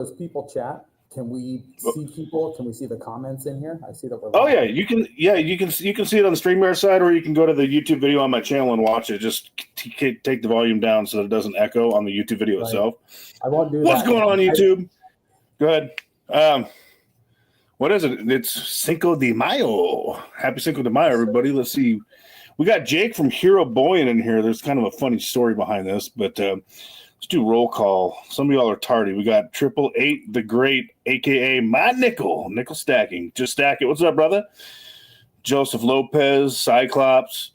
Does people chat? Can we see people? Can we see the comments in here? I see that we're. Oh yeah, you can. Yeah, you can see it on the StreamYard side, or you can go to the YouTube video on my channel and watch it. Just take the volume down so that it doesn't echo on the YouTube video itself. I won't do What's that. going on, YouTube? Go ahead. What is it? It's Cinco de Mayo. Happy Cinco de Mayo, everybody. Let's see. We got Jake from Hero Bullion in here. There's kind of a funny story behind this, but let's do roll call. Some of y'all are tardy. We got 888 the Great, a.k.a. my nickel stacking. Just stack it. What's up, brother? Joseph Lopez, Cyclops,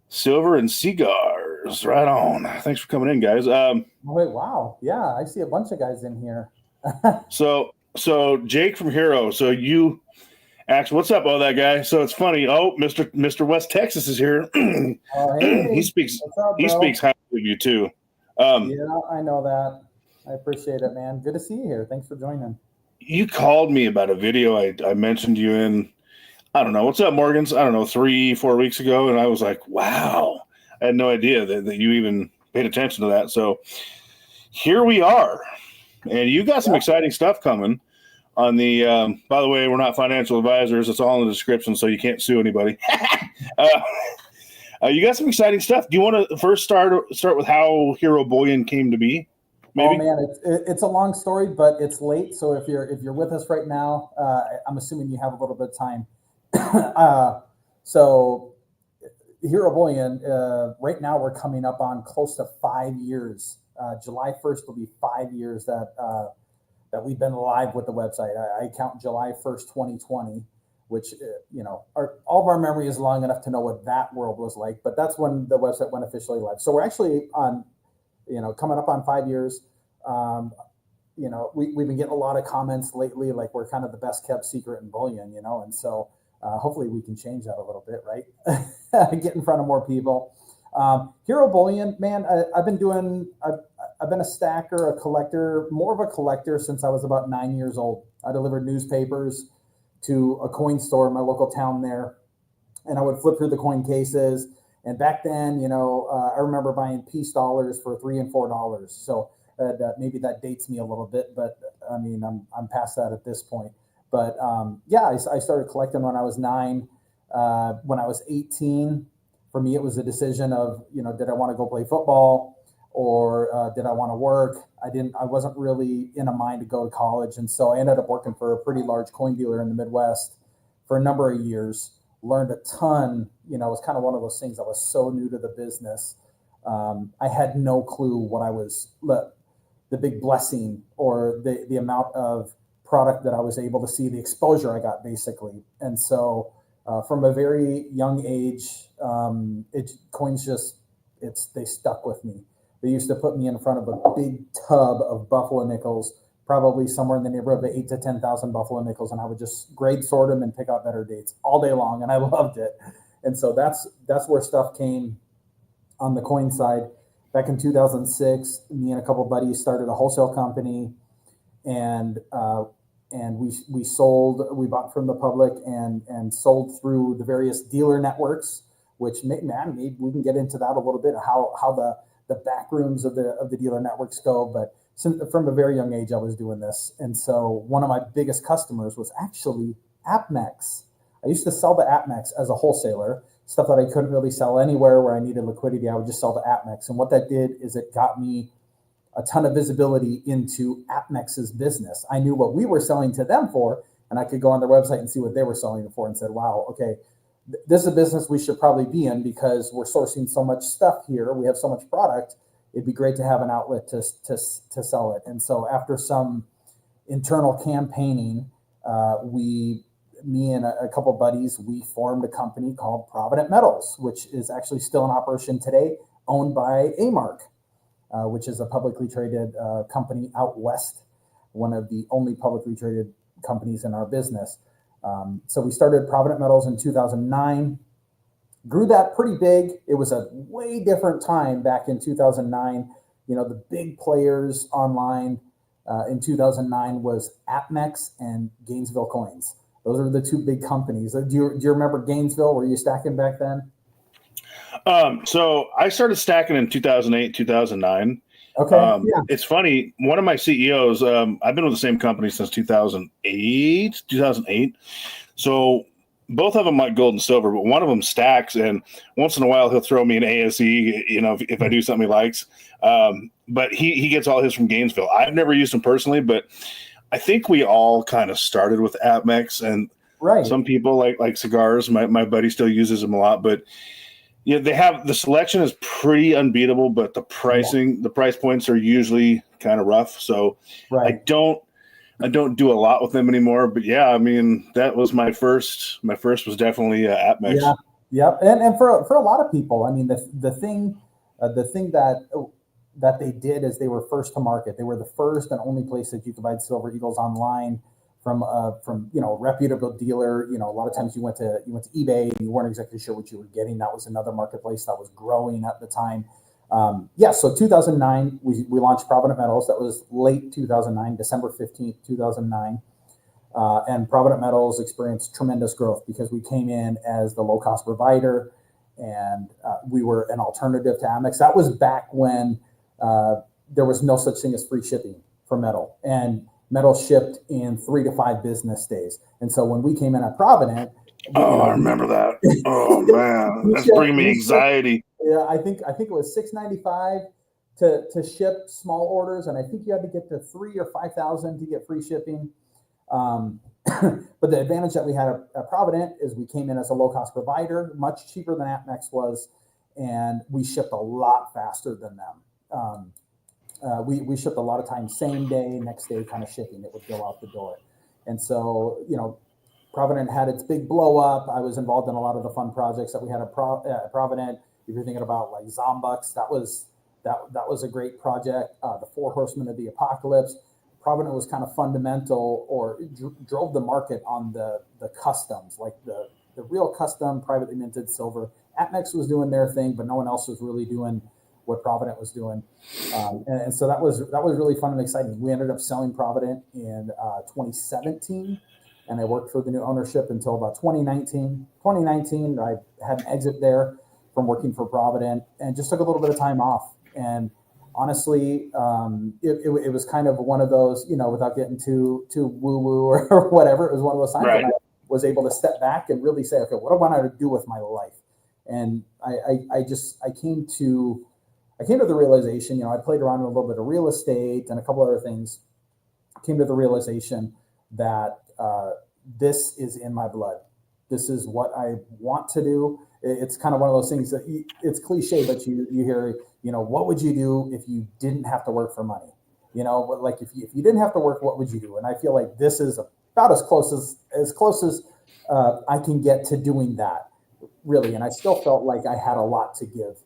Silver, and Cigars. Right on. Thanks for coming in, guys. Wait, wow. Yeah, I see a bunch of guys in here. So Jake from Hero. So you actually, what's up, that guy? So it's funny. Oh, Mr. West Texas is here. Hey, he speaks highly of you too. Yeah, I know that. I appreciate it, man. Good to see you here. Thanks for joining. You called me about a video I mentioned you in. I don't know. What's up, Morgans? I don't know, 3-4 weeks ago, and I was like, wow. I had no idea that you even paid attention to that. So here we are. And you got some exciting stuff coming on the by the way, we're not financial advisors. It's all in the description, so you can't sue anybody. You got some exciting stuff. Do you want to first start with how Hero Bullion came to be? Maybe? Oh man, it's a long story, but it's late. So if you're with us right now, I'm assuming you have a little bit of time. So Hero Bullion, right now we're coming up on close to 5 years. July 1st will be 5 years that we've been live with the website. I count July 1st, 2020. Which, all of our memory is long enough to know what that world was like, but that's when the website went officially live. So we're actually on, coming up on 5 years. We've been getting a lot of comments lately, like we're kind of the best kept secret in bullion, and so hopefully we can change that a little bit, right? Get in front of more people. Hero Bullion, man, I've been a stacker, a collector, more of a collector since I was about 9 years old. I delivered newspapers to a coin store in my local town there, and I would flip through the coin cases. And back then, I remember buying peace dollars for $3 and $4. So maybe that dates me a little bit, but I mean, I'm past that at this point. But I started collecting when I was 9. When I was 18, for me, it was a decision of, did I want to go play football or did I want to work? I wasn't really in a mind to go to college. And so I ended up working for a pretty large coin dealer in the Midwest for a number of years, learned a ton. It was kind of one of those things. I was so new to the business. I had no clue what the big blessing or the amount of product that I was able to see, the exposure I got basically. And so from a very young age, coins they stuck with me. They used to put me in front of a big tub of Buffalo nickels, probably somewhere in the neighborhood of 8,000 to 10,000 Buffalo nickels, and I would just grade sort them and pick out better dates all day long, and I loved it. And so that's where stuff came on the coin side. Back in 2006, me and a couple of buddies started a wholesale company, and we bought from the public and sold through the various dealer networks. Which maybe we can get into that a little bit, how the back rooms of the dealer networks go. But from a very young age, I was doing this. And so one of my biggest customers was actually AppMex. I used to sell to AppMex as a wholesaler, stuff that I couldn't really sell anywhere where I needed liquidity. I would just sell to AppMex. And what that did is it got me a ton of visibility into AppMex's business. I knew what we were selling to them for, and I could go on their website and see what they were selling it for and said, wow, okay, this is a business we should probably be in because we're sourcing so much stuff here. We have so much product. It'd be great to have an outlet to sell it. And so after some internal campaigning, me and a couple of buddies, we formed a company called Provident Metals, which is actually still in operation today, owned by A-Mark, which is a publicly traded company out west, one of the only publicly traded companies in our business. So we started Provident Metals in 2009, grew that pretty big. It was a way different time back in 2009. The big players online in 2009 was AppMex and Gainesville Coins. Those are the two big companies. Do you remember Gainesville? Were you stacking back then? So I started stacking in 2008, 2009. Okay. It's funny. One of my CEOs, I've been with the same company since 2008. So both of them like gold and silver, but one of them stacks. And once in a while, he'll throw me an ASE, if I do something he likes. But he gets all his from Gainesville. I've never used them personally, but I think we all kind of started with APMEX, and some people like cigars. My buddy still uses them a lot, but they have the selection is pretty unbeatable, but the pricing, the price points are usually kind of rough. So I don't do a lot with them anymore. But I mean, that was my first. My first was definitely APMEX. Yeah, yep. And for a lot of people, I mean, the thing that they did is they were first to market. They were the first and only place that you could buy Silver Eagles online from a reputable dealer. A lot of times you went to eBay and you weren't exactly sure what you were getting. That was another marketplace that was growing at the time. So 2009 we launched Provident Metals. That was late 2009, December 15th, 2009. And Provident Metals experienced tremendous growth because we came in as the low cost provider, and we were an alternative to Amex. That was back when there was no such thing as free shipping for metal, and metal shipped in 3 to 5 business days. And so when we came in at Provident, I remember that. Oh man, that's bringing me anxiety. Yeah, I think it was $6.95 to ship small orders, and I think you had to get to 3,000 or 5,000 to get free shipping. But the advantage that we had at Provident is we came in as a low cost provider, much cheaper than APMEX was, and we shipped a lot faster than them. We shipped a lot of times same day, next day kind of shipping. It would go out the door. And so, Provident had its big blow up. I was involved in a lot of the fun projects that we had at Provident. If you're thinking about like Zombux, that was a great project. The 4 Horsemen of the Apocalypse. Provident was kind of fundamental, or drove the market on the customs, like the real custom privately minted silver. APMEX was doing their thing, but no one else was really doing what Provident was doing. And so that was really fun and exciting. We ended up selling Provident in 2017, and I worked for the new ownership until about 2019. 2019, I had an exit there from working for Provident and just took a little bit of time off. And honestly, it was kind of one of those, without getting too woo-woo or whatever, it was one of those times when I was able to step back and really say, okay, what do I want to do with my life? And I came to the realization, I played around with a little bit of real estate and a couple other things, came to the realization that this is in my blood. This is what I want to do. It's kind of one of those things that it's cliche, but you hear, what would you do if you didn't have to work for money? Like if you didn't have to work, what would you do? And I feel like this is about as close as I can get to doing that, really. And I still felt like I had a lot to give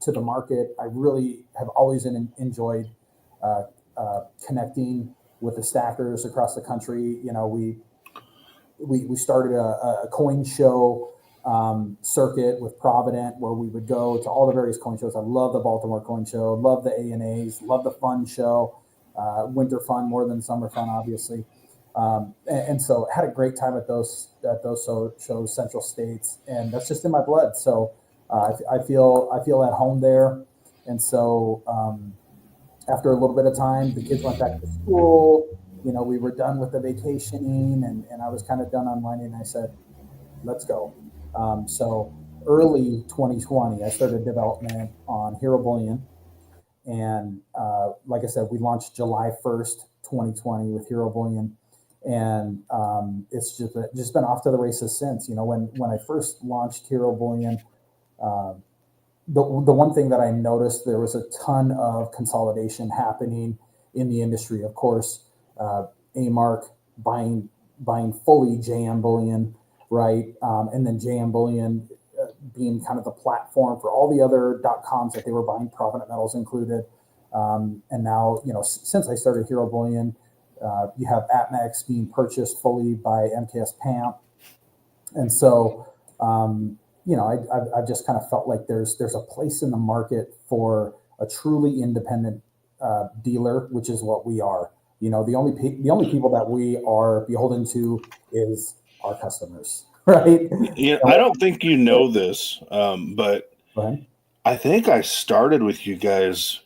to the market. I really have always enjoyed connecting with the stackers across the country. We started a coin show circuit with Provident, where we would go to all the various coin shows. I love the Baltimore Coin Show, love the ANAs, love the Fun Show, Winter Fun more than Summer Fun, obviously. And so had a great time at those shows, Central States, and that's just in my blood. So I feel at home there. And so after a little bit of time, the kids went back to school. We were done with the vacationing, and I was kind of done unwinding. And I said, let's go. So early 2020, I started development on Hero Bullion. And like I said, we launched July 1st, 2020 with Hero Bullion. And it's just been off to the races since. When I first launched Hero Bullion, the one thing that I noticed, there was a ton of consolidation happening in the industry. Of course, A-Mark buying fully JM Bullion, right? And then JM Bullion being kind of the platform for all the other .coms that they were buying, Provident Metals included. And now, since I started Hero Bullion, you have APMEX being purchased fully by MKS PAMP. And so, I've just kind of felt like there's a place in the market for a truly independent dealer, which is what we are. The only people that we are beholden to is our customers, right? I don't think you know this, but I think I started with you guys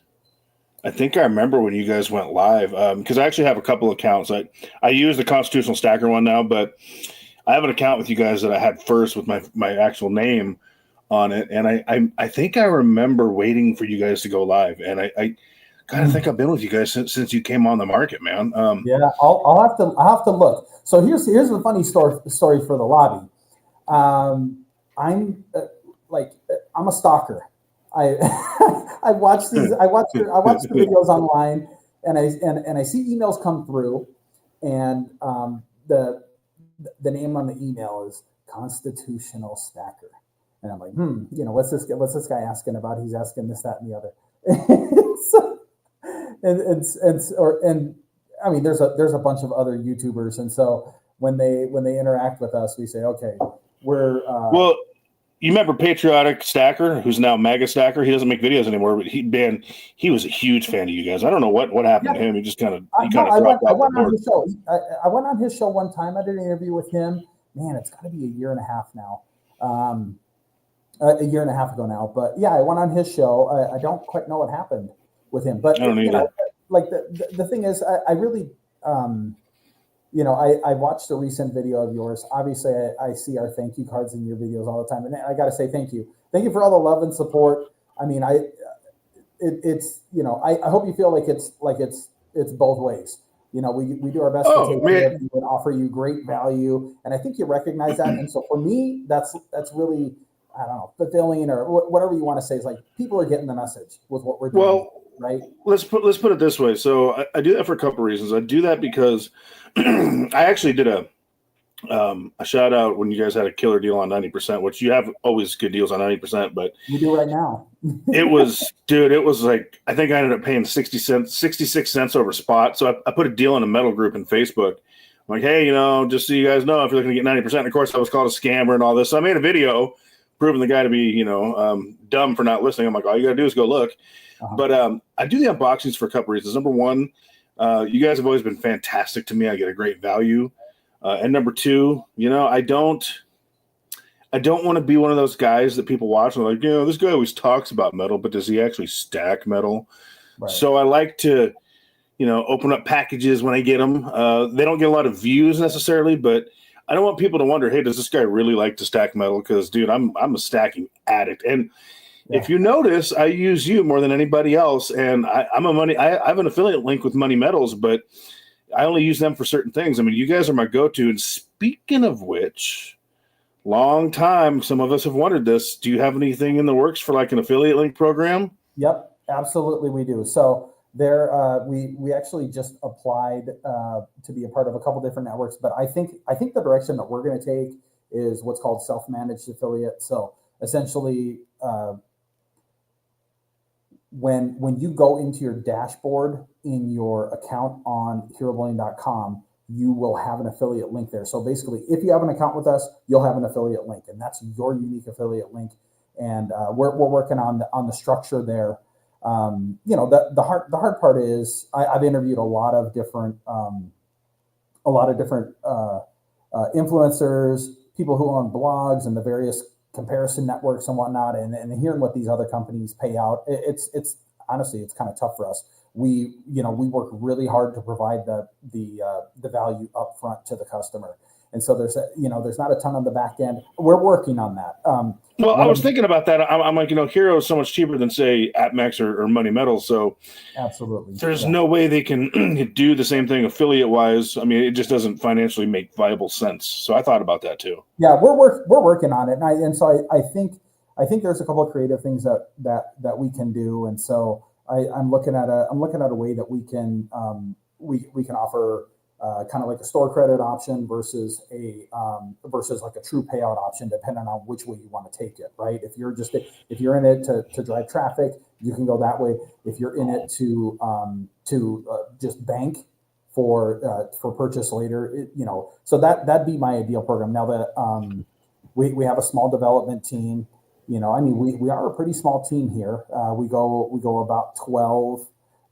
I think I remember when you guys went live, because I actually have a couple accounts. I use the Constitutional Stacker one now, but I have an account with you guys that I had first with my actual name on it, and I think I remember waiting for you guys to go live, and I kind of think I've been with you guys since you came on the market, man. Yeah, I'll have to look. So here's the funny story for the lobby. I'm I'm a stalker. I I watch the videos online, and I see emails come through, and the name on the email is Constitutional Stacker, and I'm like, what's this guy asking about? He's asking this, that, and the other. So, and I mean, there's a bunch of other YouTubers, and so when they interact with us, we say, okay, we're well. You remember Patriotic Stacker, who's now Mega Stacker? He doesn't make videos anymore, but he was a huge fan of you guys. I don't know what happened to him. He just kind of dropped off the board. I went on his show one time. I did an interview with him. Man, it's got to be a year and a half now. A year and a half ago now. But yeah, I went on his show. I don't quite know what happened with him. But I don't either. Like the thing is, I really I watched a recent video of yours. Obviously, I see our thank you cards in your videos all the time, and I got to say thank you. Thank you for all the love and support. I mean, I hope you feel like it's both ways. We do our best to take care of you and offer you great value, and I think you recognize that. And so for me, that's really, I don't know, fulfilling or whatever you want to say. Is like people are getting the message with what we're doing. Well, right. Let's put it this way. So I do that for a couple of reasons. I do that because I actually did a shout out when you guys had a killer deal on 90%, which you have always good deals on 90%, but you do right now. it was like, I think I ended up paying 66 cents over spot. So I put a deal in a metal group in Facebook. I'm like, hey, just so you guys know, if you're looking to get 90%, and of course I was called a scammer and all this. So I made a video proving the guy to be, dumb for not listening. I'm like, all you gotta do is go look. Uh-huh. But I do the unboxings for a couple reasons. Number one, you guys have always been fantastic to me. I get a great value. And number two, I don't want to be one of those guys that people watch and like, this guy always talks about metal, but does he actually stack metal? Right. So I like to, open up packages when I get them. They don't get a lot of views necessarily, but I don't want people to wonder, hey, does this guy really like to stack metal? Because, dude, I'm a stacking addict. And if you notice, I use you more than anybody else, and I have an affiliate link with MoneyMetals, but I only use them for certain things. I mean, you guys are my go-to. And speaking of which, long time, some of us have wondered this. Do you have anything in the works for like an affiliate link program? Yep, absolutely, we do. So there, we actually just applied to be a part of a couple different networks, but I think the direction that we're going to take is what's called self-managed affiliate. So essentially, when you go into your dashboard in your account on herobullion.com, you will have an affiliate link there. So basically, if you have an account with us, you'll have an affiliate link, and that's your unique affiliate link. And we're working on the structure there. The hard part is I've interviewed a lot of different influencers, people who own blogs and the various comparison networks and whatnot, and hearing what these other companies pay out, it's honestly, it's kind of tough for us. We work really hard to provide the value up front to the customer, and so there's not a ton on the back end. We're working on that. Well, I was thinking about that. I'm like, Hero is so much cheaper than say AppMax or MoneyMetals. So absolutely, there's no way they can do the same thing affiliate wise. I mean, it just doesn't financially make viable sense. So I thought about that too. Yeah, we're working on it, and so I think there's a couple of creative things that we can do, and so I'm looking at a way that we can offer kind of like a store credit option versus like a true payout option, depending on which way you want to take it. Right? If you're in it to drive traffic, you can go that way. If you're in it to just bank for purchase later, so that'd be my ideal program. Now that we have a small development team. We are a pretty small team here. We go about 12,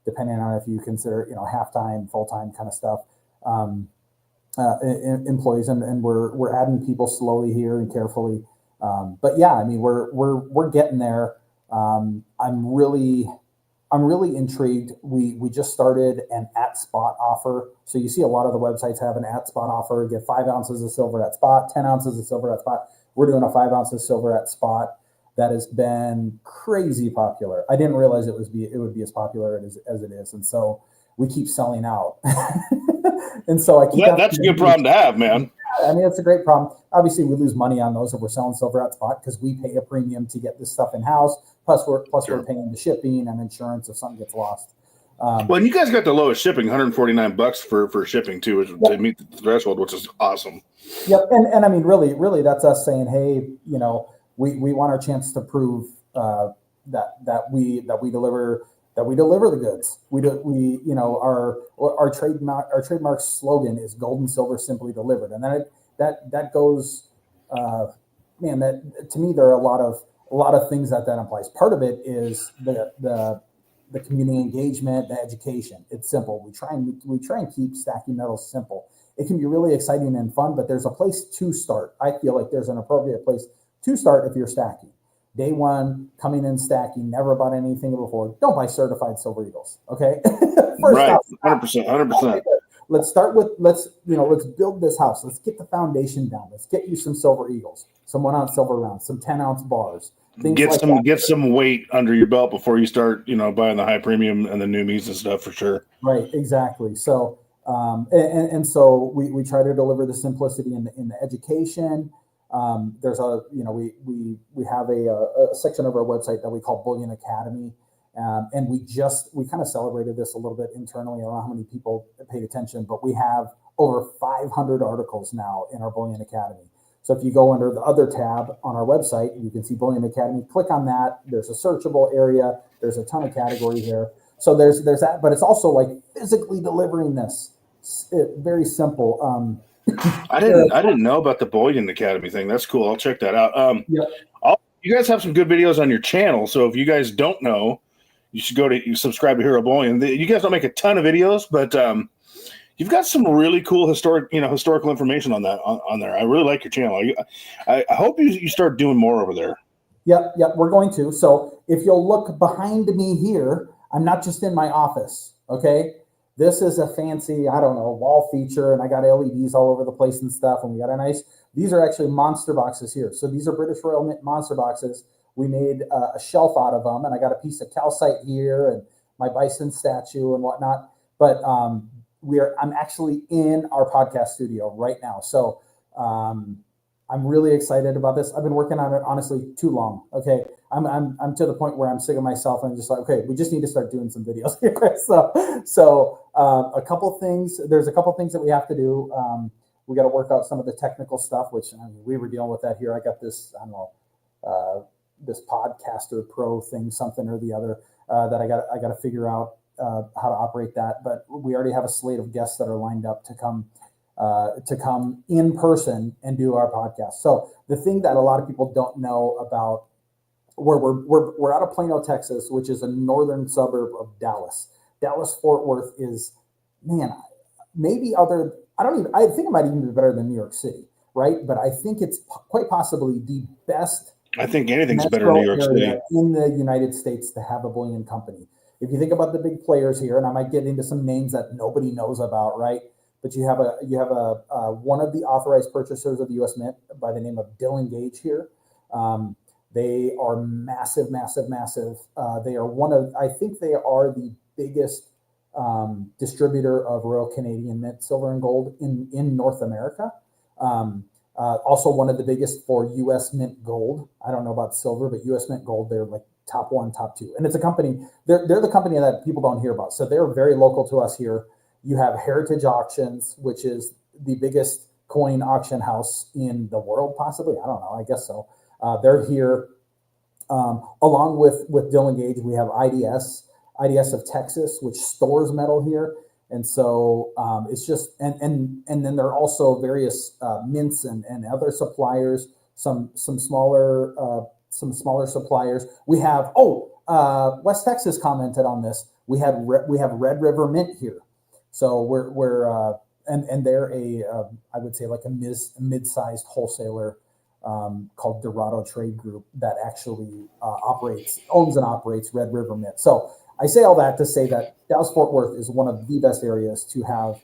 depending on if you consider, half-time, full-time kind of stuff, employees, and we're adding people slowly here and carefully. But yeah, we're getting there. I'm I'm really intrigued. We just started an at spot offer. So you see a lot of the websites have an at spot offer. Get 5 ounces of silver at spot, 10 ounces of silver at spot. We're doing a 5 ounces of silver at spot. That has been crazy popular. I didn't realize it would be as popular as it is, and so we keep selling out. And so I keep. That's a good problem to have, man. I mean, it's a great problem. Obviously, we lose money on those if we're selling silver at spot because we pay a premium to get this stuff in house. Plus, we're paying the shipping and insurance if something gets lost. Well, and you guys got the lowest shipping, $149 for shipping too, which to meet the threshold, which is awesome. Yep, and I mean, really, that's us saying, hey, you know, we want our chance to prove that we deliver the goods. We you know, our trademark slogan is gold and silver simply delivered, and that goes, man. That to me, there are a lot of things that implies. Part of it is the community engagement, the education. It's simple. We try and keep stacking metals simple. It can be really exciting and fun, but there's a place to start. I feel like there's an appropriate place to start if you're stacking. Day one, coming in stacking, never bought anything before. Don't buy certified silver eagles. Okay. Right. 100%. Let's start with let's build this house. Let's get the foundation down. Let's get you some silver eagles, some 1 ounce silver rounds, some 10 ounce bars. Get some weight under your belt before you start, you know, buying the high premium and the newbies and stuff for sure. Right. Exactly. So, and so we try to deliver the simplicity in the education. There's we have a section of our website that we call Bullion Academy. And we kind of celebrated this a little bit internally. I don't know how many people paid attention, but we have over 500 articles now in our Bullion Academy. So if you go under the other tab on our website, you can see Bullion Academy, click on that. There's a searchable area. There's a ton of categories there. So there's that, but it's also like physically delivering this. Very simple. I didn't know about the Bullion Academy thing. That's cool. I'll check that out. Yep. You guys have some good videos on your channel. So if you guys don't know, you should subscribe to Hero Bullion. You guys don't make a ton of videos, but you've got some really cool historical information on there. I really like your channel. I hope you start doing more over there. Yep, we're going to. So if you'll look behind me here, I'm not just in my office, okay? This is a fancy, I don't know, wall feature, and I got LEDs all over the place and stuff, and we got these are actually monster boxes here. So these are British Royal Mint monster boxes. We made a shelf out of them, and I got a piece of calcite here and my bison statue and whatnot. But I'm actually in our podcast studio right now. So I'm really excited about this. I've been working on it honestly too long. Okay, I'm to the point where I'm sick of myself and I'm just like, okay, we just need to start doing some videos here. So a couple things. There's a couple things that we have to do. We got to work out some of the technical stuff, which we were dealing with that here. I got this, I don't know, this Podcaster Pro thing, something or the other, that I got to figure out how to operate that. But we already have a slate of guests that are lined up to come in person and do our podcast. So the thing that a lot of people don't know about where we're out of Plano, Texas, which is a northern suburb of Dallas. Dallas-Fort Worth is, man, maybe other. I think it might even be better than New York City, right? But I think it's quite possibly the best. I think anything's better in New York City in the United States to have a bullion company. If you think about the big players here, and I might get into some names that nobody knows about, right? But you have one of the authorized purchasers of the U.S. Mint by the name of Dylan Gage here. They are massive. They are I think they are the biggest distributor of Royal Canadian Mint silver and gold in North America. Also one of the biggest for U.S. Mint gold. I don't know about silver, but U.S. Mint gold, they're like top one, top two. And it's a company, they're the company that people don't hear about. So they're very local to us here. You have Heritage Auctions, which is the biggest coin auction house in the world, possibly. I don't know. I guess so. They're here. Along with Dylan Gage, we have IDS of Texas, which stores metal here. And so it's just, and then there are also various mints and other suppliers, some smaller suppliers. We have, West Texas commented on this. We have Red River Mint here. So and they're I would say like a mid-sized wholesaler called Dorado Trade Group that actually owns and operates Red River Mint. So I say all that to say that Dallas-Fort Worth is one of the best areas to have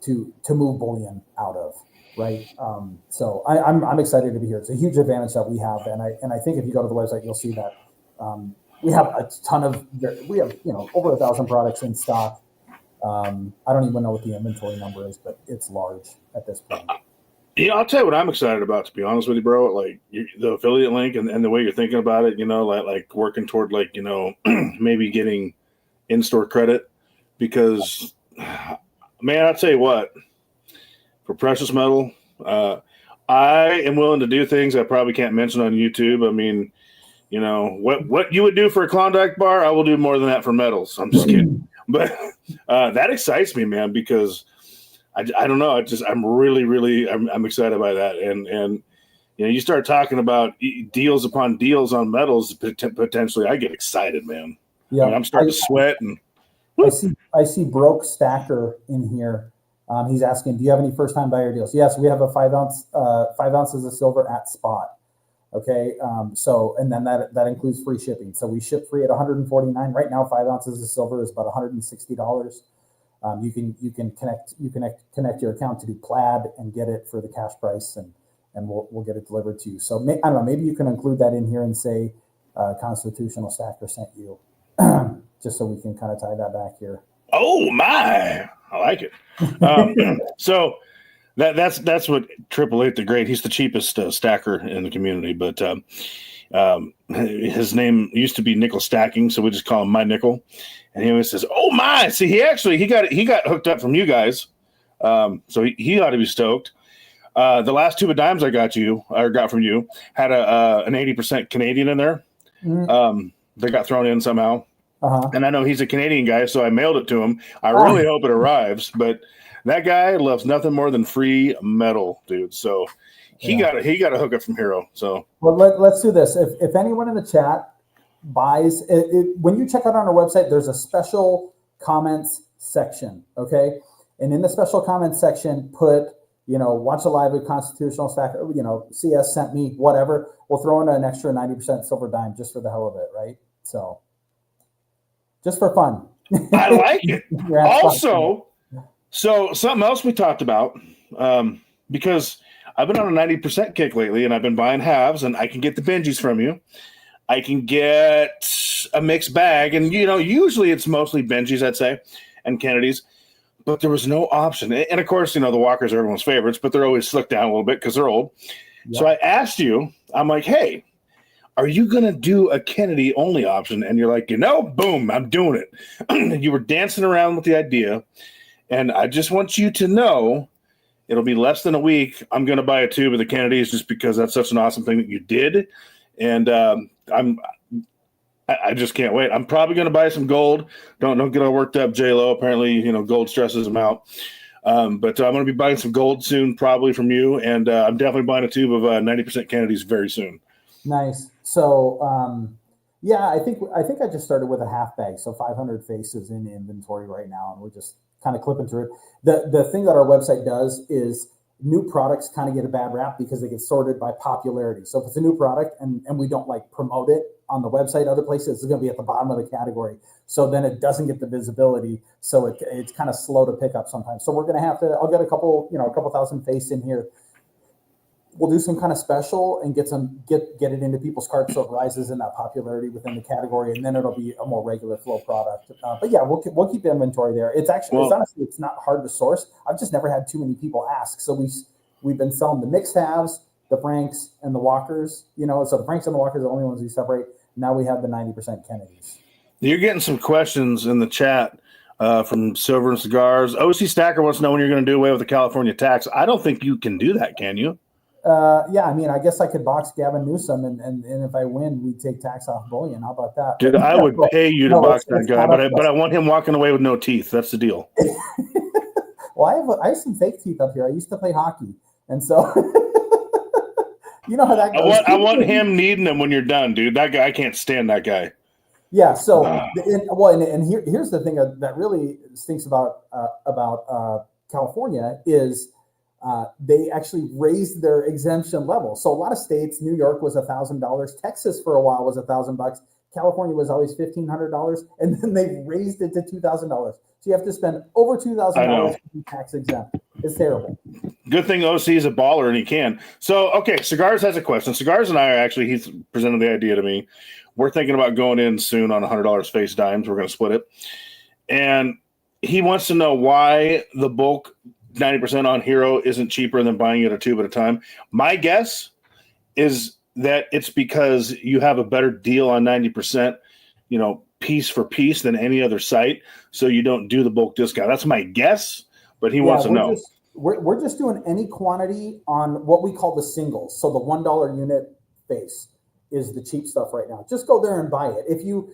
to move bullion out of, right? So I'm excited to be here. It's a huge advantage that we have, and I think if you go to the website, you'll see that we have a ton of over 1,000 products in stock. I don't even know what the inventory number is, but it's large at this point. Yeah, I'll tell you what I'm excited about, to be honest with you, bro. Like the affiliate link and the way you're thinking about it, like working toward maybe getting in-store credit, because, man, I'll tell you what, for precious metal, I am willing to do things I probably can't mention on YouTube. I mean, what you would do for a Klondike bar, I will do more than that for metals. I'm just kidding. But that excites me, man, because I don't know. I'm really excited by that. And you start talking about deals upon deals on metals, potentially, I get excited, man. Yeah, I'm starting to sweat. And I see Broke Stacker in here. He's asking, do you have any first-time buyer deals? Yes, we have a 5 ounces of silver at spot. Okay, and then that includes free shipping. So we ship free at $149 right now. 5 ounces of silver is about $160. You can connect your account to do Plaid and get it for the cash price, and we'll get it delivered to you. So I don't know, maybe you can include that in here and say Constitutional Stacker sent you, just so we can kind of tie that back here. Oh my, I like it. So that's what 888 the Great. He's the cheapest stacker in the community, but his name used to be Nickel Stacking, so we just call him My Nickel. And he always says, "Oh my!" See, he got hooked up from you guys, so he ought to be stoked. The last tube of dimes I got from you had an 80% Canadian in there. They got thrown in somehow, and I know he's a Canadian guy, so I mailed it to him. I really hope it arrives, but that guy loves nothing more than free metal, dude. So he got a hookup from Hero. So let's do this. If anyone in the chat buys when you check out on our website, there's a special comments section, okay? And in the special comments section, put watch a live with Constitutional Stacker, CS sent me, whatever. We'll throw in an extra 90% silver dime just for the hell of it, right? So just for fun. I like it. Also, so something else we talked about, because I've been on a 90% kick lately, and I've been buying halves, and I can get the Benjis from you. I can get a mixed bag, and usually it's mostly Benjis, I'd say, and Kennedys, but there was no option. And of course, the Walkers are everyone's favorites, but they're always slicked down a little bit because they're old. Yep. So I asked you, I'm like, hey, are you going to do a Kennedy only option? And you're like, boom, I'm doing it. And you were dancing around with the idea, and I just want you to know it'll be less than a week. I'm going to buy a tube of the Kennedys just because that's such an awesome thing that you did. And I just can't wait. I'm probably going to buy some gold. Don't get all worked up, J-Lo. Apparently, gold stresses them out. But I'm going to be buying some gold soon, probably from you. And I'm definitely buying a tube of 90% Kennedys very soon. Nice. So, I think I just started with a half bag. So 500 faces in inventory right now, and we're just kind of clipping through it. The thing that our website does is new products kind of get a bad rap because they get sorted by popularity. So if it's a new product and we don't promote it on the website, other places, it's going to be at the bottom of the category. So then it doesn't get the visibility. So it's kind of slow to pick up sometimes. So we're going to have to, I'll get a couple thousand face in here. We'll do some kind of special and get it into people's carts so it rises in that popularity within the category, and then it'll be a more regular flow product. But yeah, we'll keep inventory there. It's honestly it's not hard to source. I've just never had too many people ask. So we've been selling the mixed halves, the Franks, and the Walkers. So the Franks and the Walkers are the only ones we separate. Now we have the 90% Kennedys. You're getting some questions in the chat from Silver and Cigars. OC Stacker wants to know when you're going to do away with the California tax. I don't think you can do that, can you? I guess I could box Gavin Newsom, and if I win, we take tax off bullion. How about that? Dude, I would pay you to box that guy, but I want him walking away with no teeth. That's the deal. Well, I have some fake teeth up here. I used to play hockey, and so you know how that goes. I want him needing them when you're done, dude. That guy, I can't stand that guy. Yeah. So, here's the thing that really stinks about California is. They actually raised their exemption level. So a lot of states, New York was $1,000. Texas for a while was $1,000. California was always $1,500, and then they raised it to $2,000. So you have to spend over $2,000 to be tax exempt. It's terrible. Good thing OC is a baller and he can. So, okay, Cigars has a question. Cigars and I are actually, he's presented the idea to me. We're thinking about going in soon on $100 face dimes. We're going to split it. And he wants to know why the bulk 90% on Hero isn't cheaper than buying it a tube at a time. My guess is that it's because you have a better deal on 90%, piece for piece than any other site. So you don't do the bulk discount. That's my guess, but he wants to know. We're just doing any quantity on what we call the singles. So the $1 unit face is the cheap stuff right now. Just go there and buy it. If you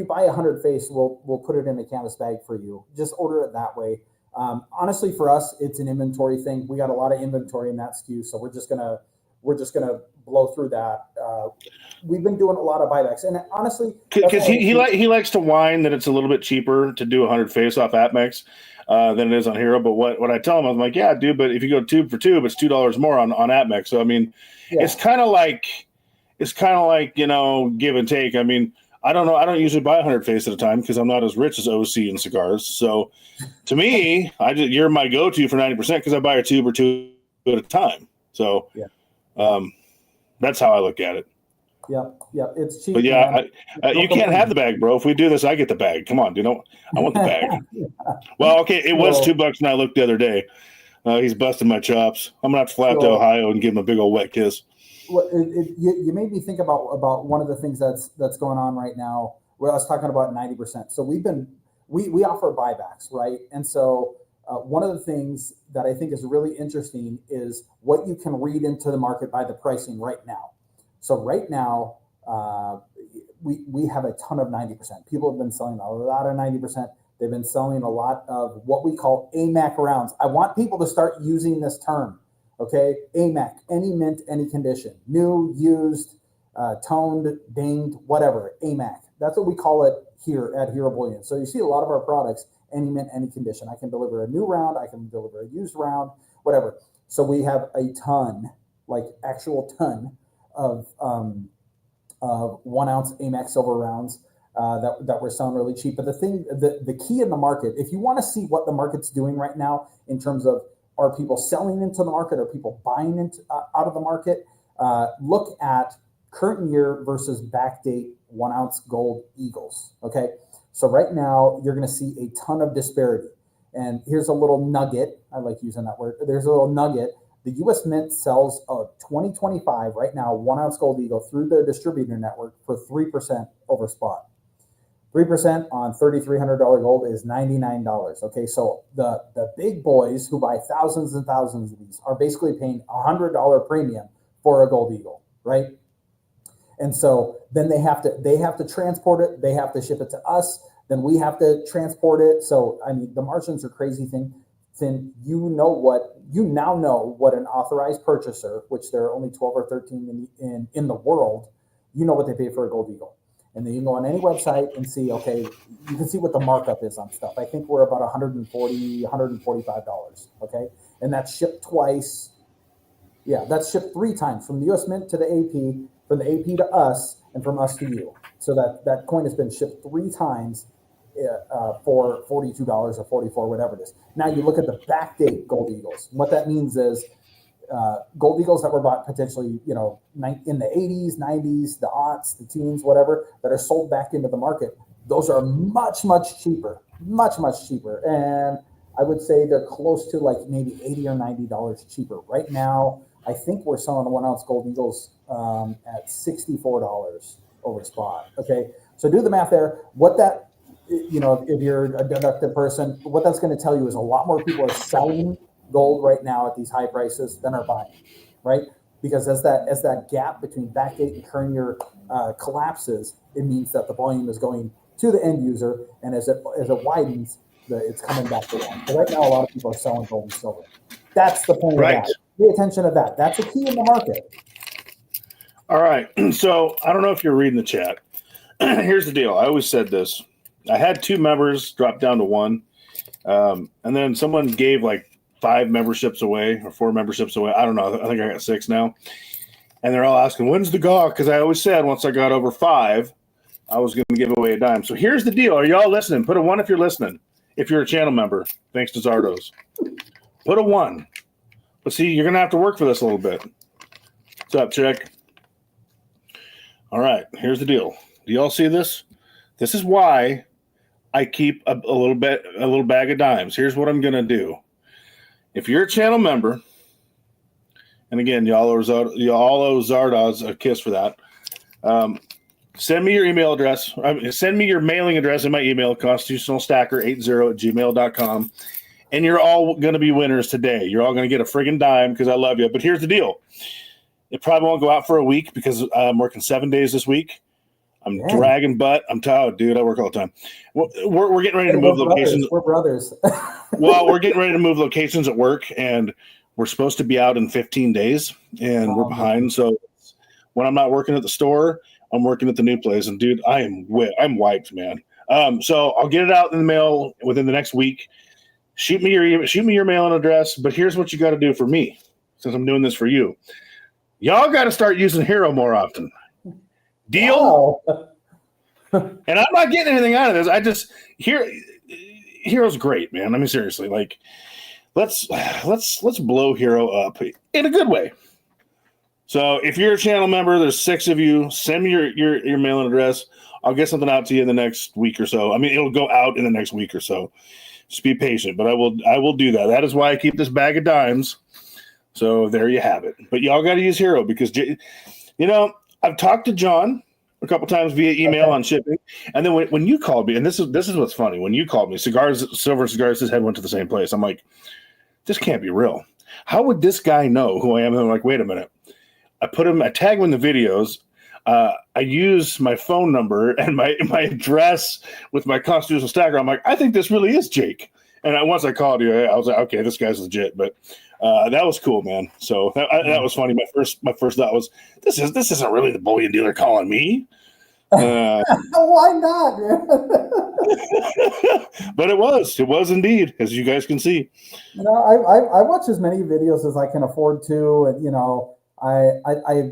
buy 100 face, we'll put it in a canvas bag for you. Just order it that way. Honestly, for us, it's an inventory thing. We got a lot of inventory in that SKU, so we're just gonna blow through that. We've been doing a lot of buybacks, and honestly, because he likes to whine that it's a little bit cheaper to do 100 face off APMEX than it is on Hero. But what I tell him, I'm like, yeah, dude, but if you go tube for tube, it's $2 more on APMEX. So I mean, it's kind of like give and take. I mean, I don't know. I don't usually buy 100 face at a time because I'm not as rich as OC in cigars. So to me, you're my go-to for 90% because I buy a tube or two at a time. So that's how I look at it. Yep. It's cheap. But you can't have the bag, bro. If we do this, I get the bag. Come on, dude. I want the bag. Well, okay, it was $2 when I looked the other day. He's busting my chops. I'm gonna have to fly out to Ohio and give him a big old wet kiss. Well, you made me think about one of the things that's going on right now. Where I was talking about 90%. So we offer buybacks, right? And so one of the things that I think is really interesting is what you can read into the market by the pricing right now. So right now, we have a ton of 90%. People have been selling a lot of 90%. They've been selling a lot of what we call AMAC rounds. I want people to start using this term, okay? AMAC, any mint, any condition. New, used, toned, dinged, whatever, AMAC. That's what we call it here at Hero Bullion. So you see a lot of our products, any mint, any condition. I can deliver a new round. I can deliver a used round, whatever. So we have a ton, like actual ton of 1 ounce AMAC silver rounds that we're selling really cheap. But the key in the market, if you want to see what the market's doing right now in terms of are people selling into the market, are people buying into out of the market, look at current year versus backdate 1 ounce gold eagles. Okay, so right now you're going to see a ton of disparity. And here's a little nugget. I like using that word. There's a little nugget. The U.S. Mint sells a 2025 right now 1 ounce gold eagle through their distributor network for 3% over spot. 3% on $3,300 gold is $99. Okay, so the big boys who buy thousands and thousands of these are basically paying $100 premium for a gold eagle, right? And so then they have to transport it. They have to ship it to us. Then we have to transport it. So I mean, the margins are crazy thing. Then you now know what an authorized purchaser, which there are only 12 or 13 in the world, you know what they pay for a gold eagle. And then you can go on any website and see, okay, you can see what the markup is on stuff. I think we're about $140, $145, okay? And that's shipped twice. Yeah, that's shipped 3 times from the U.S. Mint to the AP, from the AP to us, and from us to you. So that coin has been shipped 3 times for $42 or $44, whatever it is. Now you look at the backdate gold eagles. What that means is gold eagles that were bought potentially, in the 80s, 90s, the aughts, the teens, whatever, that are sold back into the market. Those are much, much cheaper, much, much cheaper. And I would say they're close to like maybe $80 or $90 cheaper. Right now, I think we're selling 1 ounce gold eagles at $64 over spot. Okay, so do the math there. What that, if you're a deductive person, what that's going to tell you is a lot more people are selling gold right now at these high prices than are buying, right? Because as that gap between backdate and current year collapses, it means that the volume is going to the end user, and as it widens, it's coming back to them. So right now, a lot of people are selling gold and silver. That's the point of that. Pay attention to that. That's a key in the market. All right. So I don't know if you're reading the chat. Here's the deal. I always said this. I had 2 members drop down to 1, and then someone gave like 5 memberships away or 4 memberships away. I don't know. I think I got 6 now. And they're all asking, when's the GAW? Because I always said once I got over 5, I was going to give away a dime. So here's the deal. Are y'all listening? Put a 1 if you're listening. If you're a channel member, thanks to Zardos. Put a 1. But see, you're going to have to work for this a little bit. What's up, Chick? All right, here's the deal. Do y'all see this? This is why I keep a little bag of dimes. Here's what I'm going to do. If you're a channel member, and again, y'all owe Zardos a kiss for that. Send me your email address. Send me your mailing address in my email, constitutionalstacker80@gmail.com. And you're all going to be winners today. You're all going to get a friggin' dime because I love you. But here's the deal. It probably won't go out for a week because I'm working 7 days this week. I'm dragging butt. I'm tired, dude. I work all the time. We're getting ready to move locations. We're brothers. Well, we're getting ready to move locations at work, and we're supposed to be out in 15 days, and we're behind. So when I'm not working at the store, I'm working at the new place. And, dude, I'm wiped, man. So I'll get it out in the mail within the next week. Shoot me your mailing address. But here's what you got to do for me, since I'm doing this for you. Y'all got to start using Hero more often. Deal? Oh. And I'm not getting anything out of this. Hero's great, man. I mean, seriously, like, let's blow Hero up in a good way. So if you're a channel member, there's 6 of you. Send me your mailing address. I'll get something out to you in the next week or so. I mean, it'll go out in the next week or so. Just be patient, but I will do that. That is why I keep this bag of dimes. So there you have it. But y'all got to use Hero because, I've talked to John a couple times via email on shipping, and then when you called me, and this is what's funny. When you called me, Silver Cigars, his head went to the same place. I'm like, this can't be real. How would this guy know who I am? And I'm like, wait a minute. I tag him in the videos. I use my phone number and my address with my constitutional stacker. I'm like, I think this really is Jake. And once I called you, I was like, okay, this guy's legit. But that was cool, man. So that was funny. My first thought was, this isn't really the bullion dealer calling me. Why not, man? But it was indeed, as you guys can see. I watch as many videos as I can afford to, and I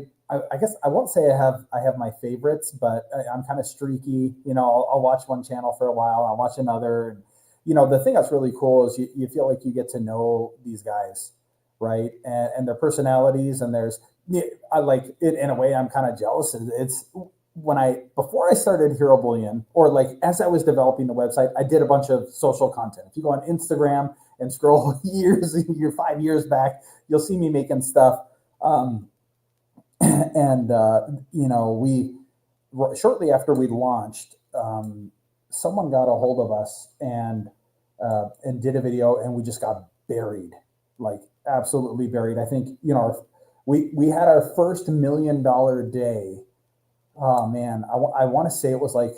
guess I won't say I have my favorites, but I'm kind of streaky. I'll watch one channel for a while, I'll watch another. And, the thing that's really cool is you feel like you get to know these guys, right? And their personalities, and I like it in a way. I'm kind of jealous. It's before I started Hero Bullion, or like as I was developing the website, I did a bunch of social content. If you go on Instagram and scroll 5 years back, you'll see me making stuff. We shortly after we launched, someone got a hold of us and did a video, and we just got buried, like absolutely buried. I think we had our first $1 million day. Oh man, I want to say it was like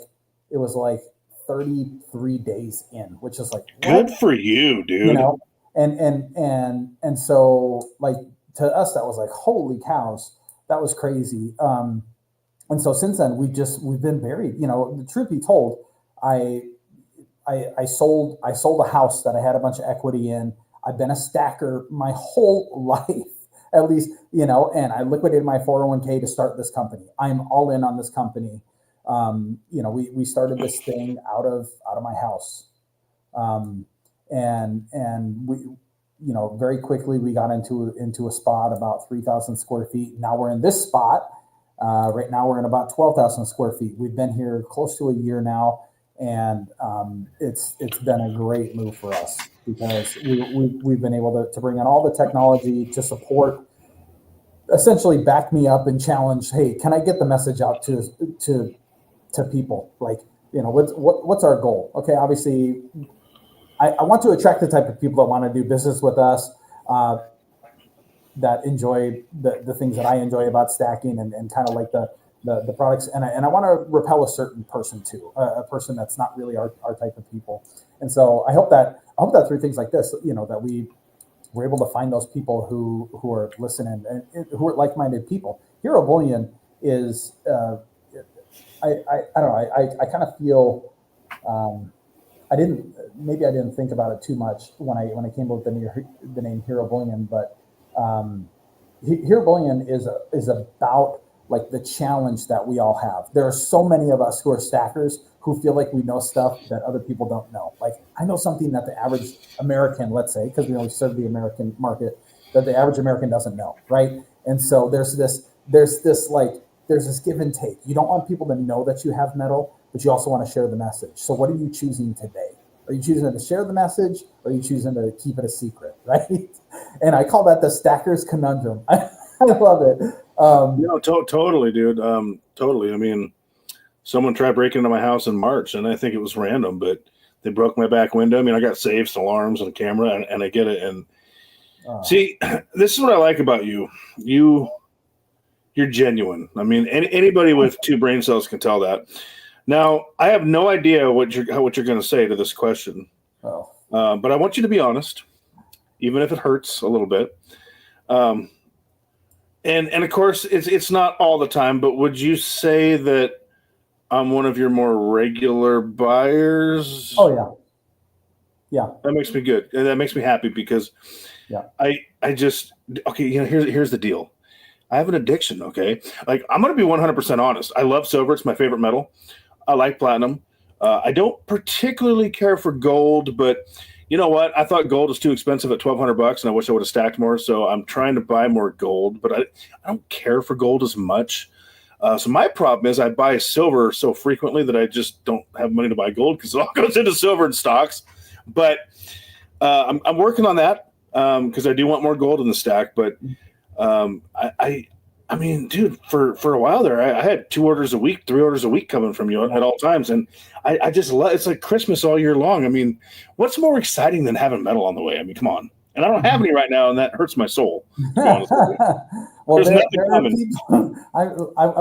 33 days in, which is like, good for you, dude. And so like to us that was like, holy cows, that was crazy. And so since then we've been buried. The truth be told, I sold a house that I had a bunch of equity in. I've been a stacker my whole life, at least, and I liquidated my 401k to start this company. I'm all in on this company. We started this thing out of my house. And we, very quickly we got into a spot about 3,000 square feet. Now we're in this spot. Right now we're in about 12,000 square feet. We've been here close to a year now. And it's been a great move for us because we've been able to bring in all the technology to support, essentially back me up and challenge. Hey, can I get the message out to people? Like, what's our goal? Okay, obviously, I want to attract the type of people that want to do business with us, that enjoy the things that I enjoy about stacking and kind of like the products, and I want to repel a certain person too, a person that's not really our type of people. And so I hope that through things like this, that we're able to find those people who are listening and who are like-minded people. Hero Bullion is, I don't know, I kind of feel, I didn't think about it too much when I came up with the name Hero Bullion, but Hero Bullion is about like the challenge that we all have. There are so many of us who are stackers who feel like we know stuff that other people don't know. Like I know something that the average American, let's say, because we only serve the American market, that the average American doesn't know, right? And so there's this give and take. You don't want people to know that you have metal, but you also want to share the message. So what are you choosing today? Are you choosing to share the message, or are you choosing to keep it a secret, right? And I call that the stacker's conundrum. I love it. Totally, dude. Totally. I mean, someone tried breaking into my house in March, and I think it was random, but they broke my back window. I mean, I got safes, alarms, and a camera, and I get it. And see, this is what I like about you. You're genuine. I mean, anybody with 2 brain cells can tell that. Now, I have no idea what you're going to say to this question, but I want you to be honest, even if it hurts a little bit. And of course, it's not all the time. But would you say that I'm one of your more regular buyers? Oh yeah. That makes me good. That makes me happy because I just okay. Here's the deal. I have an addiction. Okay, like I'm gonna be 100% honest. I love silver. It's my favorite metal. I like platinum. I don't particularly care for gold, but you know what? I thought gold was too expensive at $1,200, and I wish I would have stacked more. So I'm trying to buy more gold, but I don't care for gold as much. So my problem is I buy silver so frequently that I just don't have money to buy gold because it all goes into silver and stocks. But I'm working on that because I do want more gold in the stack. But I mean, dude, for a while there, I had 2 orders a week, 3 orders a week coming from you at all times. And I just love it's like Christmas all year long. I mean, what's more exciting than having metal on the way? I mean, come on. And I don't have any right now, and that hurts my soul. Well, there are people, I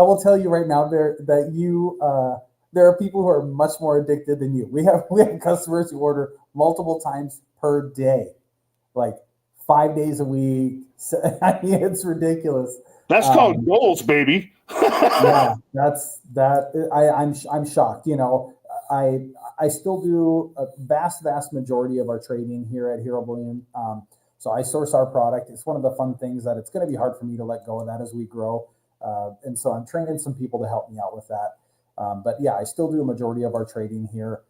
will tell you right now there are people who are much more addicted than you. We have customers who order multiple times per day, like 5 days a week. I mean, it's ridiculous. That's called goals, baby. Yeah, I'm shocked. You know, I still do a vast majority of our trading here at Hero Bullion. So I source our product. It's one of the fun things that it's going to be hard for me to let go of that as we grow. And so I'm training some people to help me out with that. But yeah, I still do a majority of our trading here.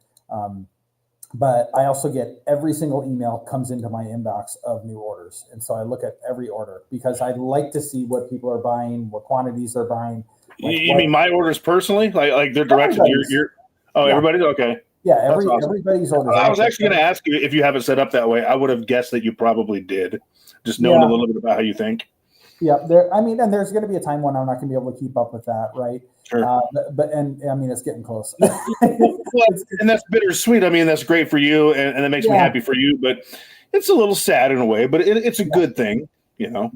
But I also get every single email comes into my inbox of new orders. And so I look at every order because I like to see what people are buying, what quantities they're buying. You mean my orders personally? Like they're directed to your everybody's okay. Yeah, awesome. Everybody's orders. I was actually going to ask you if you have it set up that way. I would have guessed that you probably did, just knowing a little bit about how you think. Yeah, and there's going to be a time when I'm not going to be able to keep up with that, right? Sure. But I mean, it's getting close. And that's bittersweet. I mean, that's great for you, and that makes me happy for you. But it's a little sad in a way, but it's a good thing, you know.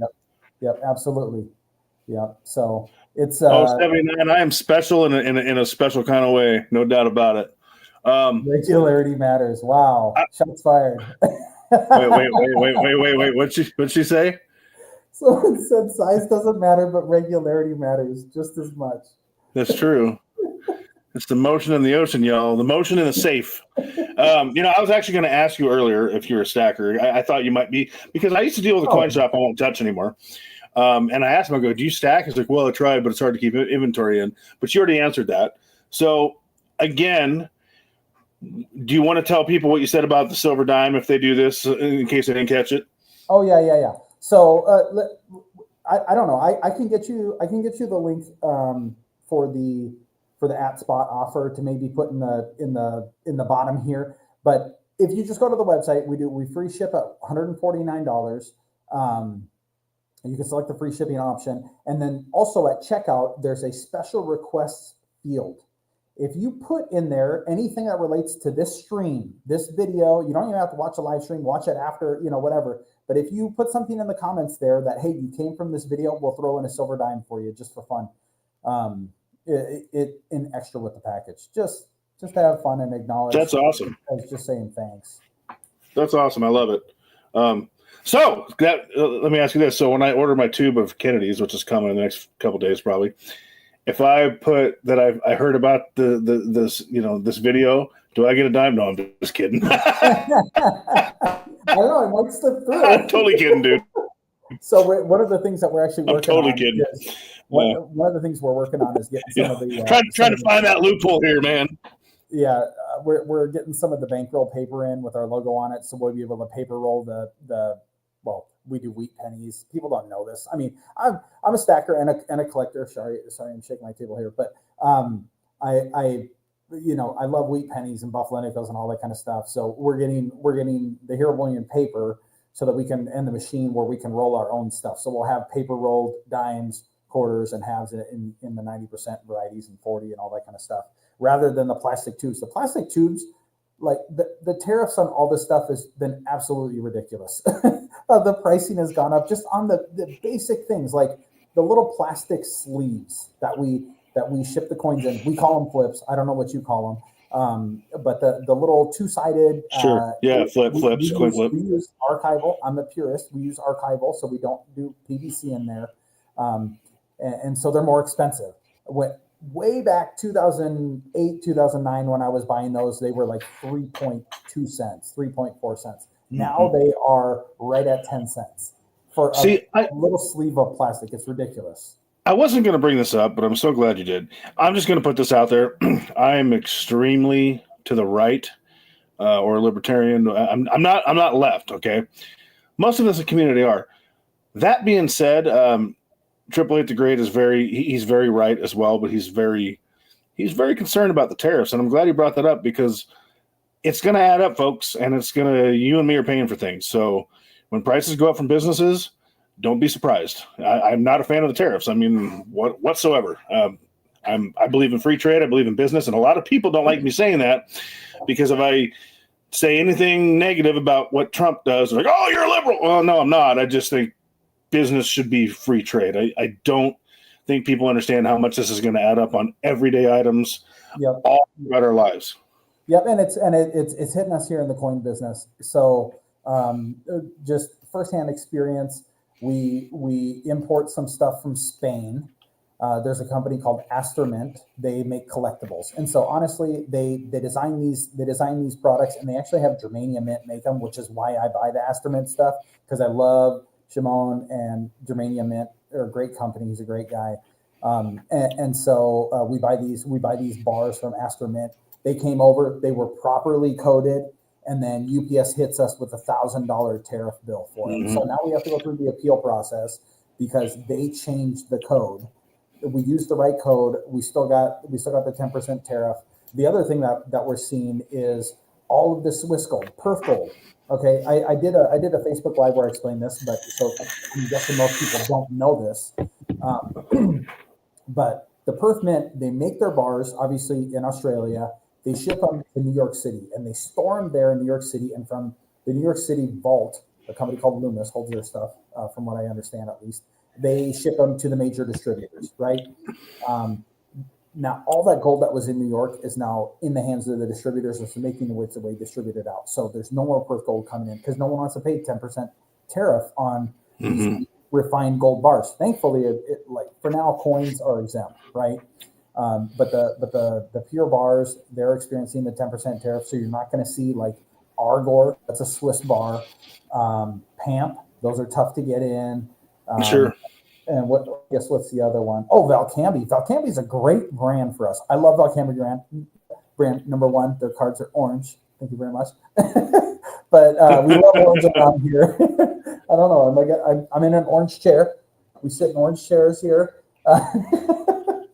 Yep, absolutely. Yeah. So it's 79. I am special in a special kind of way, no doubt about it. Regularity matters. Wow, shots fired. Wait. What'd she say? Someone said size doesn't matter, but regularity matters just as much. That's true. It's the motion in the ocean, y'all. The motion in the safe. I was actually going to ask you earlier if you're a stacker. I thought you might be, because I used to deal with a coin shop I won't touch anymore. And I asked him, I go, do you stack? He's like, well, I tried, but it's hard to keep inventory in. But you already answered that. So, again, do you want to tell people what you said about the silver dime if they do this in case they didn't catch it? Oh, yeah. So I don't know. I can get you the link for the at spot offer to maybe put in the bottom here. But if you just go to the website, we free ship at $149. And you can select the free shipping option. And then also at checkout, there's a special requests field. If you put in there anything that relates to this stream, this video, you don't even have to watch a live stream, watch it after, whatever. But if you put something in the comments there that, hey, you came from this video, we'll throw in a silver dime for you just for fun. It in extra with the package. Just to have fun and acknowledge. That's awesome. I was just saying thanks. That's awesome. I love it. So let me ask you this. So when I order my tube of Kennedy's, which is coming in the next couple days probably, if I put that I heard about this video, do I get a dime? No, I'm just kidding. I don't know. It might slip through. I'm totally kidding, dude. So one of the things that we're actually working on. I'm totally kidding. one of the things we're working on is getting some of the trying to find that loophole here, man. Yeah, we're getting some of the bankroll paper in with our logo on it, so we'll be able to paper roll the well, we do wheat pennies. People don't know this. I mean, I'm a stacker and a collector. Sorry, I'm shaking my table here, but I love wheat pennies and buffalo nickels and all that kind of stuff. So we're getting the Hero Bullion paper so that we can, and the machine where we can roll our own stuff. So we'll have paper rolled dimes, quarters, and halves in the 90% varieties and 40 and all that kind of stuff, rather than the plastic tubes. The plastic tubes, like the tariffs on all this stuff has been absolutely ridiculous. The pricing has gone up just on the basic things, like the little plastic sleeves that we ship the coins in. We call them flips. I don't know what you call them. But the little two-sided. Sure. Flips, coin flip. We use archival. I'm a purist. We use archival, so we don't do PVC in there. And so they're more expensive. Way back 2008, 2009, when I was buying those, they were like 3.2 cents, 3.4 cents. Now they are right at 10 cents for a little sleeve of plastic. It's ridiculous. I wasn't going to bring this up, but I'm so glad you did. I'm just going to put this out there. I am extremely to the right or libertarian. I'm not left. Okay. Most of us in the community are. That being said, Triple Eight the Great is he's very right as well, but he's very concerned about the tariffs. And I'm glad you brought that up, because it's going to add up, folks, and you and me are paying for things. So when prices go up from businesses, don't be surprised. I'm not a fan of the tariffs. I mean, whatsoever. I believe in free trade. I believe in business. And a lot of people don't like me saying that, because if I say anything negative about what Trump does, they're like, oh, you're a liberal. Well, no, I'm not. I just think business should be free trade. I don't think people understand how much this is going to add up on everyday items all throughout our lives. Yep, and it's hitting us here in the coin business. So just firsthand experience. We import some stuff from Spain. There's a company called Mint. They make collectibles, and so honestly, they design these products, and they actually have Germania Mint make them, which is why I buy the Mint stuff, because I love Shimon and Germania Mint. They're a great company. He's a great guy, and so we buy these bars from Mint. They came over. They were properly coded. And then UPS hits us with $1,000 tariff bill for it. So now we have to go through the appeal process because they changed the code. We used the right code. We still got the 10% tariff. The other thing that we're seeing is all of the Swiss gold, perf gold. Okay, I did a Facebook Live where I explained this, but so I'm guessing most people don't know this. But the perf mint, they make their bars obviously in Australia. They ship them to New York City, and they store them there in New York City. And from the New York City vault, a company called Loomis holds their stuff, from what I understand at least. They ship them to the major distributors, right? Now, all that gold that was in New York is now in the hands of the distributors, and so making its way distributed out. So there's no more perf gold coming in because no one wants to pay 10% tariff on these refined gold bars. Thankfully, like for now, coins are exempt, right? But the pure bars, they're experiencing the 10% tariff. So you're not going to see like Asgard, that's a Swiss bar, Pamp, those are tough to get in. Sure. And what's the other one? Oh, Valcambi. Valcambi is a great brand for us. I love Valcambi brand number one. Their cards are orange. Thank you very much. But we love orange around here. I don't know. I'm in an orange chair. We sit in orange chairs here.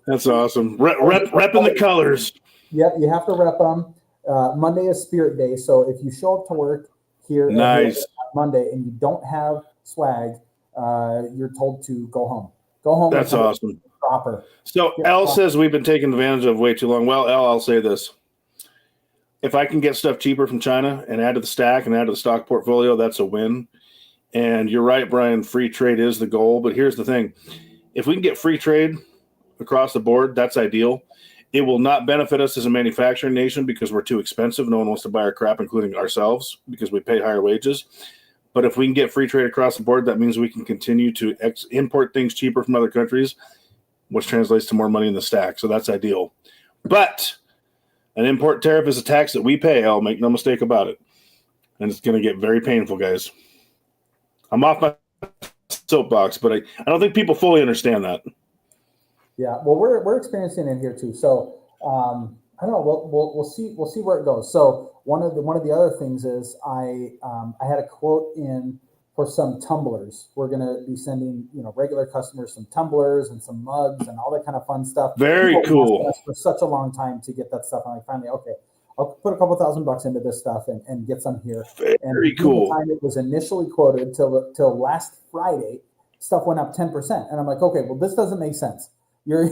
That's awesome. Repping the colors. Yep, you have to rep them. Monday is Spirit Day, so if you show up to work here on Monday and you don't have swag, you're told to go home. Go home. That's awesome. Proper. So L says we've been taken advantage of way too long. Well, L, I'll say this. If I can get stuff cheaper from China and add to the stack and add to the stock portfolio, that's a win. And you're right, Brian, free trade is the goal. But here's the thing. If we can get free trade across the board, that's ideal. It will not benefit us as a manufacturing nation because we're too expensive. No one wants to buy our crap, including ourselves, because we pay higher wages. But if we can get free trade across the board, that means we can continue to import things cheaper from other countries, which translates to more money in the stack. So that's ideal. But an import tariff is a tax that we pay. I'll make no mistake about it. And it's going to get very painful, guys. I'm off my soapbox, but I don't think people fully understand that. Yeah. Well, we're experiencing it here too. So I don't know. We'll see where it goes. So one of the other things is I had a quote in for some tumblers. We're going to be sending, regular customers some tumblers and some mugs and all that kind of fun stuff. Very People cool. asked us for such a long time to get that stuff. And like finally, okay, I'll put a couple $1,000 into this stuff and get some here. Very cool. The time it was initially quoted till last Friday, stuff went up 10%. And I'm like, okay, well, this doesn't make sense. You're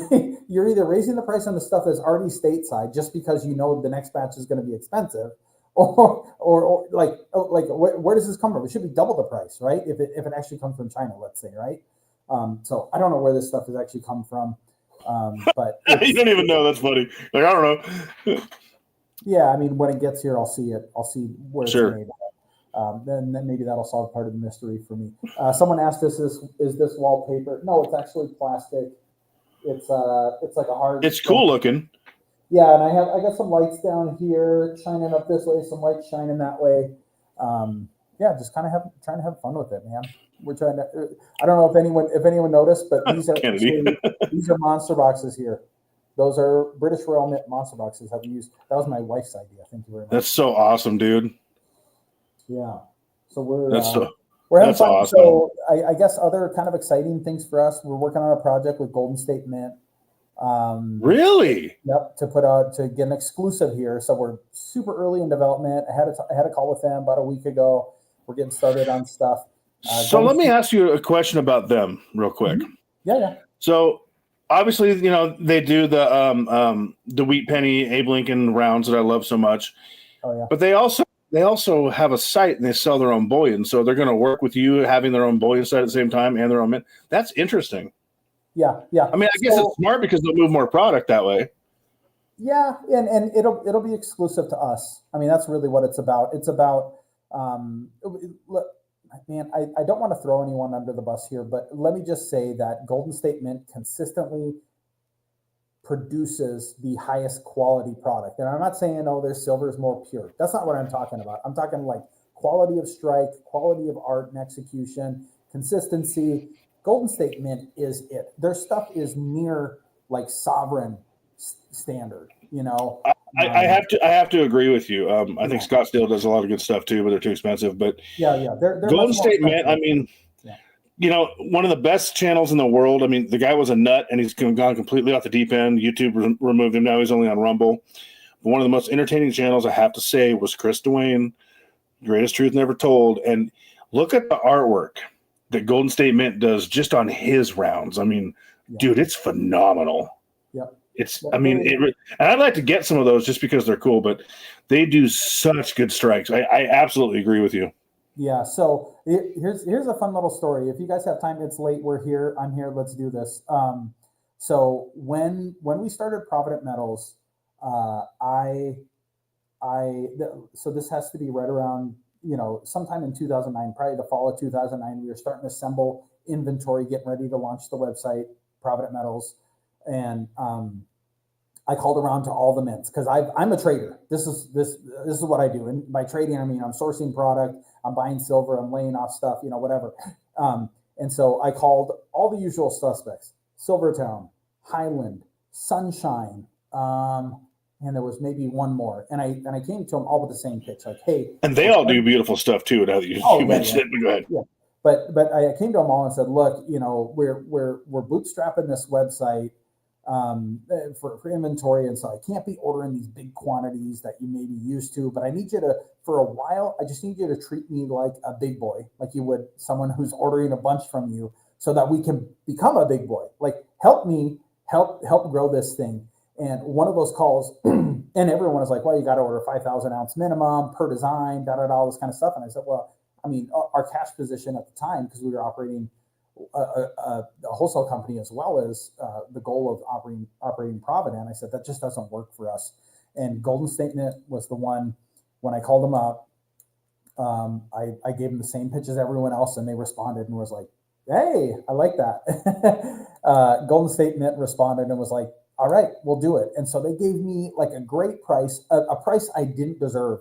either raising the price on the stuff that's already stateside just because the next batch is going to be expensive, or like where does this come from? It should be double the price, right? If it actually comes from China, let's say, right? So I don't know where this stuff has actually come from, but you don't even know. That's funny. Like I don't know. Yeah, I mean, when it gets here, I'll see it. I'll see where it's Sure. made. Then maybe that'll solve part of the mystery for me. Someone asked us, is this wallpaper? No, it's actually plastic. It's like a hard. It's cool looking. Yeah, and I got some lights down here shining up this way, some lights shining that way. Yeah, just kind of trying to have fun with it, man. We're trying to. I don't know if anyone noticed, but these are monster boxes here. Those are British Royal Mint monster boxes. I've used. That was my wife's idea. Thank you very much. That's so awesome, dude. Yeah. So we're having fun. Awesome. So I guess other kind of exciting things for us. We're working on a project with Golden State Mint. Really? Yep. To get an exclusive here. So we're super early in development. I had a call with them about a week ago. We're getting started on stuff. So let me ask you a question about them real quick. Mm-hmm. Yeah. So obviously, they do the Wheat Penny Abe Lincoln rounds that I love so much. Oh yeah. But they also have a site and they sell their own bullion. So they're going to work with you having their own bullion site at the same time and their own mint. That's interesting. Yeah. I mean, I guess it's smart because they'll move more product that way. Yeah, and it'll be exclusive to us. I mean, that's really what it's about. It's about look, man, I don't want to throw anyone under the bus here, but let me just say that Golden State Mint consistently produces the highest quality product. And I'm not saying, their silver is more pure. That's not what I'm talking about. I'm talking like quality of strike, quality of art and execution, consistency. Golden State Mint is it. Their stuff is near like sovereign standard, I have to agree with you. I think Scottsdale does a lot of good stuff too, but they're too expensive. But yeah, they're Golden State Mint. I mean, one of the best channels in the world. I mean, the guy was a nut, and he's gone completely off the deep end. YouTube removed him. Now he's only on Rumble. But one of the most entertaining channels, I have to say, was Chris Dwayne, Greatest Truth Never Told. And look at the artwork that Golden State Mint does just on his rounds. I mean, dude, it's phenomenal. Yep. And I'd like to get some of those just because they're cool, but they do such good strikes. I absolutely agree with you. Yeah. So here's a fun little story. If you guys have time, it's late. We're here. I'm here. Let's do this. So when we started Provident Metals, so this has to be right around, sometime in 2009, probably the fall of 2009, we were starting to assemble inventory, getting ready to launch the website, Provident Metals. And I called around to all the mints because I'm a trader. This is what I do. And by trading, I mean I'm sourcing product, I'm buying silver, I'm laying off stuff, whatever. And so I called all the usual suspects: Silvertown, Highland, Sunshine, and there was maybe one more. And I came to them all with the same pitch, like, hey. And they all do beautiful stuff too. Now that you mentioned it, go ahead. Yeah. But I came to them all and said, look, we're bootstrapping this website for inventory, and so I can't be ordering these big quantities that you may be used to, but I need you to, for a while, I just need you to treat me like a big boy, like you would someone who's ordering a bunch from you, so that we can become a big boy. Like, help me help grow this thing. And one of those calls, and everyone was like, well, you got to order 5,000 ounce minimum per design, all this kind of stuff. And I said, well, I mean, our cash position at the time, because we were operating a wholesale company as well as the goal of operating Provident, I said that just doesn't work for us. And Golden State Mint was the one. When I called them up, I gave them the same pitch as everyone else, and they responded and was like, "Hey, I like that." Golden State Mint responded and was like, "All right, we'll do it." And so they gave me like a great price, a price I didn't deserve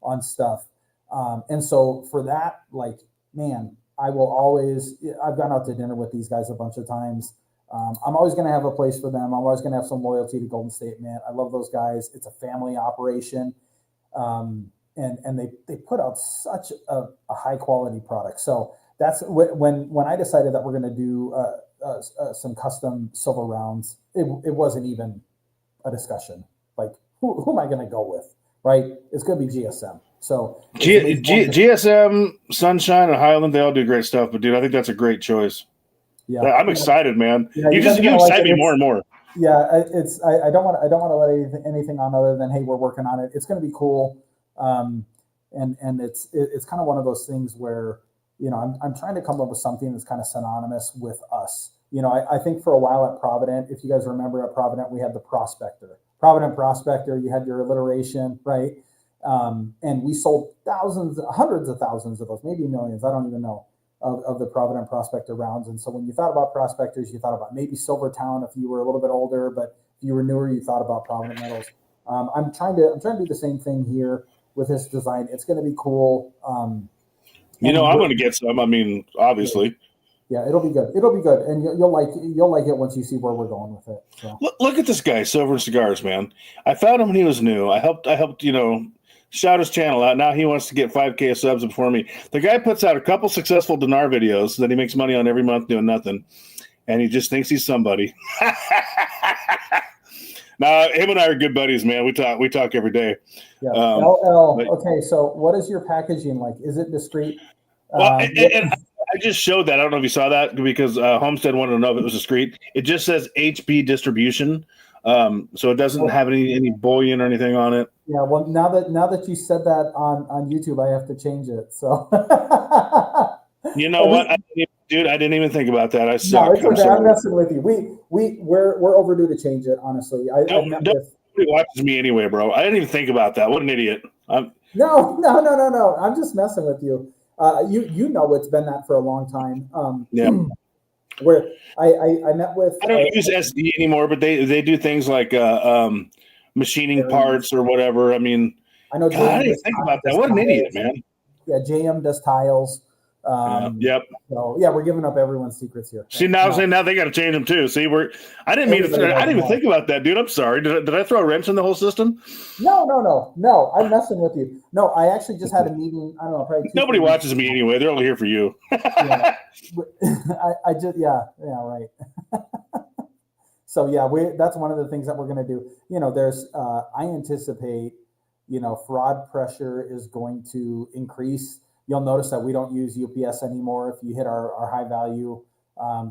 on stuff. And so for that, like, man, I will always, I've gone out to dinner with these guys a bunch of times. I'm always going to have a place for them. I'm always going to have some loyalty to Golden State Mint. I love those guys. It's a family operation. And they put out such a high quality product. So that's when I decided that we're going to do some custom silver rounds, it wasn't even a discussion. Like, who am I going to go with? Right? It's going to be GSM. So GSM, Sunshine, and Highland, they all do great stuff. But dude, I think that's a great choice. Yeah, I'm excited, man. Yeah, you excite me more and more. Yeah, I don't want to let anything on other than, hey, we're working on it. It's going to be cool, and it's kind of one of those things where, you know, I'm trying to come up with something that's kind of synonymous with us. You know, I think for a while at Provident, if you guys remember at Provident, we had the Prospector. Provident Prospector, you had your alliteration, right? And we sold thousands, hundreds of thousands of those, maybe millions, I don't even know, of the Provident Prospector rounds. And so when you thought about prospectors, you thought about maybe Silvertown if you were a little bit older, but if you were newer, you thought about Provident Metals. I'm trying to do the same thing here with this design. It's going to be cool. I'm going to get some. I mean, obviously. Yeah, it'll be good. It'll be good, and you'll like it once you see where we're going with it. So. Look at this guy, Silver and Cigars, man. I found him when he was new. I helped shout his channel out. Now he wants to get 5K of subs before me. The guy puts out a couple successful dinar videos that he makes money on every month doing nothing, and he just thinks he's somebody. Now, him and I are good buddies, man. We talk every day. Yeah. Okay, so what is your packaging like? Is it discreet? Well, and I just showed that. I don't know if you saw that because Homestead wanted to know if it was discreet. It just says HB distribution, so it doesn't have any bullion or anything on it. Yeah. Well, now that you said that on YouTube, I have to change it. So. You know what, dude? I didn't even think about that. I suck. No, it's okay. I'm messing with you. We're overdue to change it. Honestly, nobody watches me anyway, bro. I didn't even think about that. What an idiot! No. I'm just messing with you. You know it's been that for a long time. Yeah. Where I met with. I don't use SD anymore, but they do things like machining parts or whatever. I mean, I know. God, I didn't think about that. What an idiot, man. Yeah, JM does tiles. Yep. So yeah, we're giving up everyone's secrets here. See, now they got to change them too. See, I didn't even think about that, dude. I'm sorry. Did I throw a wrench in the whole system? No. I'm messing with you. No, I actually just had a meeting. I don't know. Probably nobody watches me anyway. They're only here for you. Yeah. I just right. So yeah, that's one of the things that we're going to do. You know, there's I anticipate, fraud pressure is going to increase. You'll notice that we don't use UPS anymore. If you hit our high value,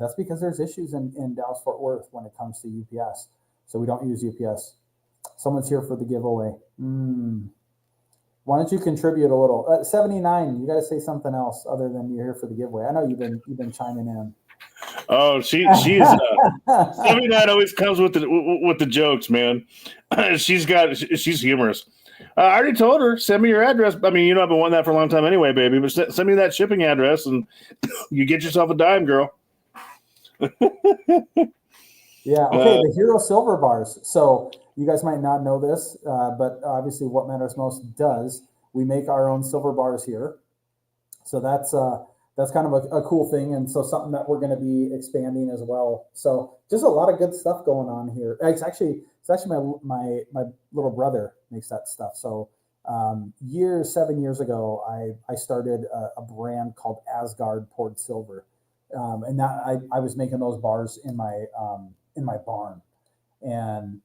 that's because there's issues in Dallas-Fort Worth when it comes to UPS. So we don't use UPS. Someone's here for the giveaway. Why don't you contribute a little? 79, you got to say something else other than you're here for the giveaway. I know you've been chiming in. Oh, she's 79 always comes with the jokes, man. She's humorous. I already told her, send me your address. I mean, I've been wanting that for a long time anyway, baby. But send me that shipping address, and you get yourself a dime, girl. Yeah. Okay. The Hero Silver bars. So you guys might not know this, but obviously, What Matters Most does. We make our own silver bars here. So that's kind of a cool thing, and so something that we're going to be expanding as well. So just a lot of good stuff going on here. It's actually my little brother makes that stuff. So 7 years ago, I started a brand called Asgard poured silver, and that I was making those bars in my barn, and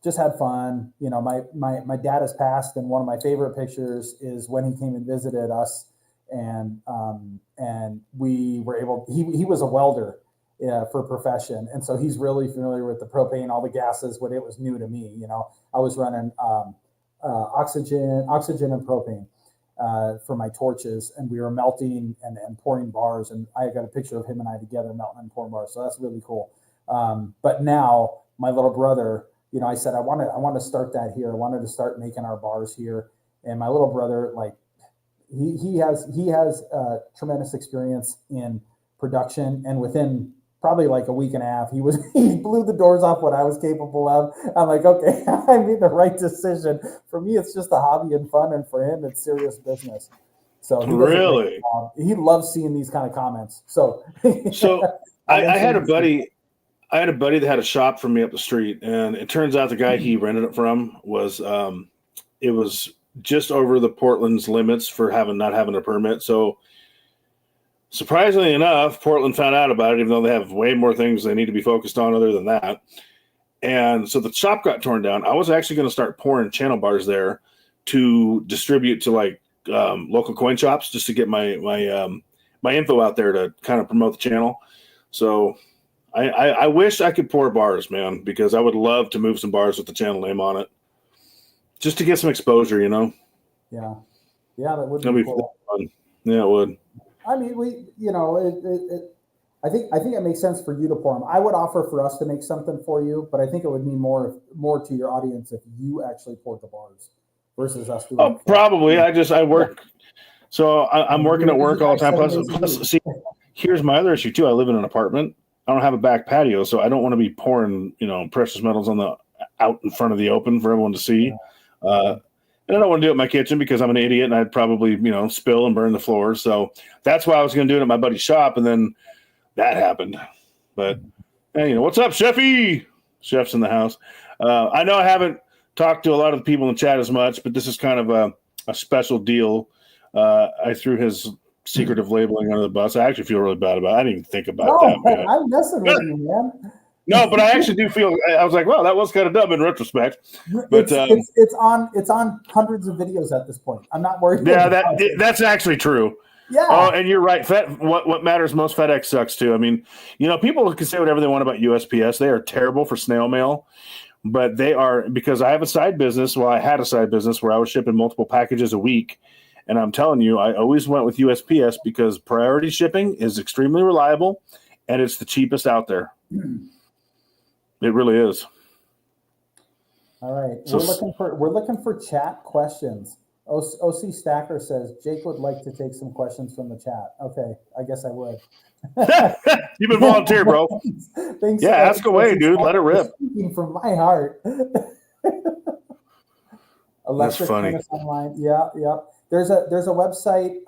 just had fun. My dad has passed, and one of my favorite pictures is when he came and visited us, and we were able. He was a welder. For profession, and so he's really familiar with the propane, all the gases. When it was new to me, I was running oxygen and propane for my torches, and we were melting and pouring bars. And I got a picture of him and I together melting and pouring bars. So that's really cool. But now my little brother, I said I want to start that here. I wanted to start making our bars here, and my little brother, like he has tremendous experience in production, and within probably like a week and a half, he blew the doors off what I was capable of. I'm like, okay, I made the right decision. For me, it's just a hobby and fun, and for him, it's serious business. So he loves seeing these kind of comments. So I had a buddy. I had a buddy that had a shop from me up the street, and it turns out the guy he rented it from was it was just over the Portland's limits for not having a permit. So surprisingly enough, Portland found out about it, even though they have way more things they need to be focused on other than that. And so the shop got torn down. I was actually going to start pouring channel bars there to distribute to like local coin shops, just to get my info out there to kind of promote the channel. So I wish I could pour bars, man, because I would love to move some bars with the channel name on it, just to get some exposure, you know. Yeah, that would be cool. Fun. Yeah, it would. I mean, I think it makes sense for you to pour them. I would offer for us to make something for you, but I think it would mean more to your audience if you actually poured the bars versus us doing. Oh, probably. I work, so I'm working at work all the time. Plus, see, here's my other issue too. I live in an apartment. I don't have a back patio, so I don't want to be pouring, precious metals out in front of the open for everyone to see. And I don't want to do it in my kitchen because I'm an idiot and I'd probably, spill and burn the floor. So that's why I was going to do it at my buddy's shop, and then that happened. But hey, what's up, Chefy? Chef's in the house. I know I haven't talked to a lot of the people in the chat as much, but this is kind of a special deal. I threw his secretive labeling under the bus. I actually feel really bad about it. I didn't even think about that. Man. I'm messing with you, man. No, but I actually do feel. I was like, well, that was kind of dumb in retrospect. But it's on hundreds of videos at this point. I'm not worried. Yeah, that's actually true. Yeah. Oh, and you're right. What matters most, FedEx sucks too. I mean, people can say whatever they want about USPS. They are terrible for snail mail, but they are, because I have a side business. Well, I had a side business where I was shipping multiple packages a week. And I'm telling you, I always went with USPS because priority shipping is extremely reliable and it's the cheapest out there. It really is. All right. So we're looking for chat questions. OC Stacker says Jake would like to take some questions from the chat. Okay, I guess I would. You've been volunteer, bro. Thanks. Yeah, ask away, dude. Let it rip. Speaking from my heart. Electric That's funny. Online. Yeah. There's a website.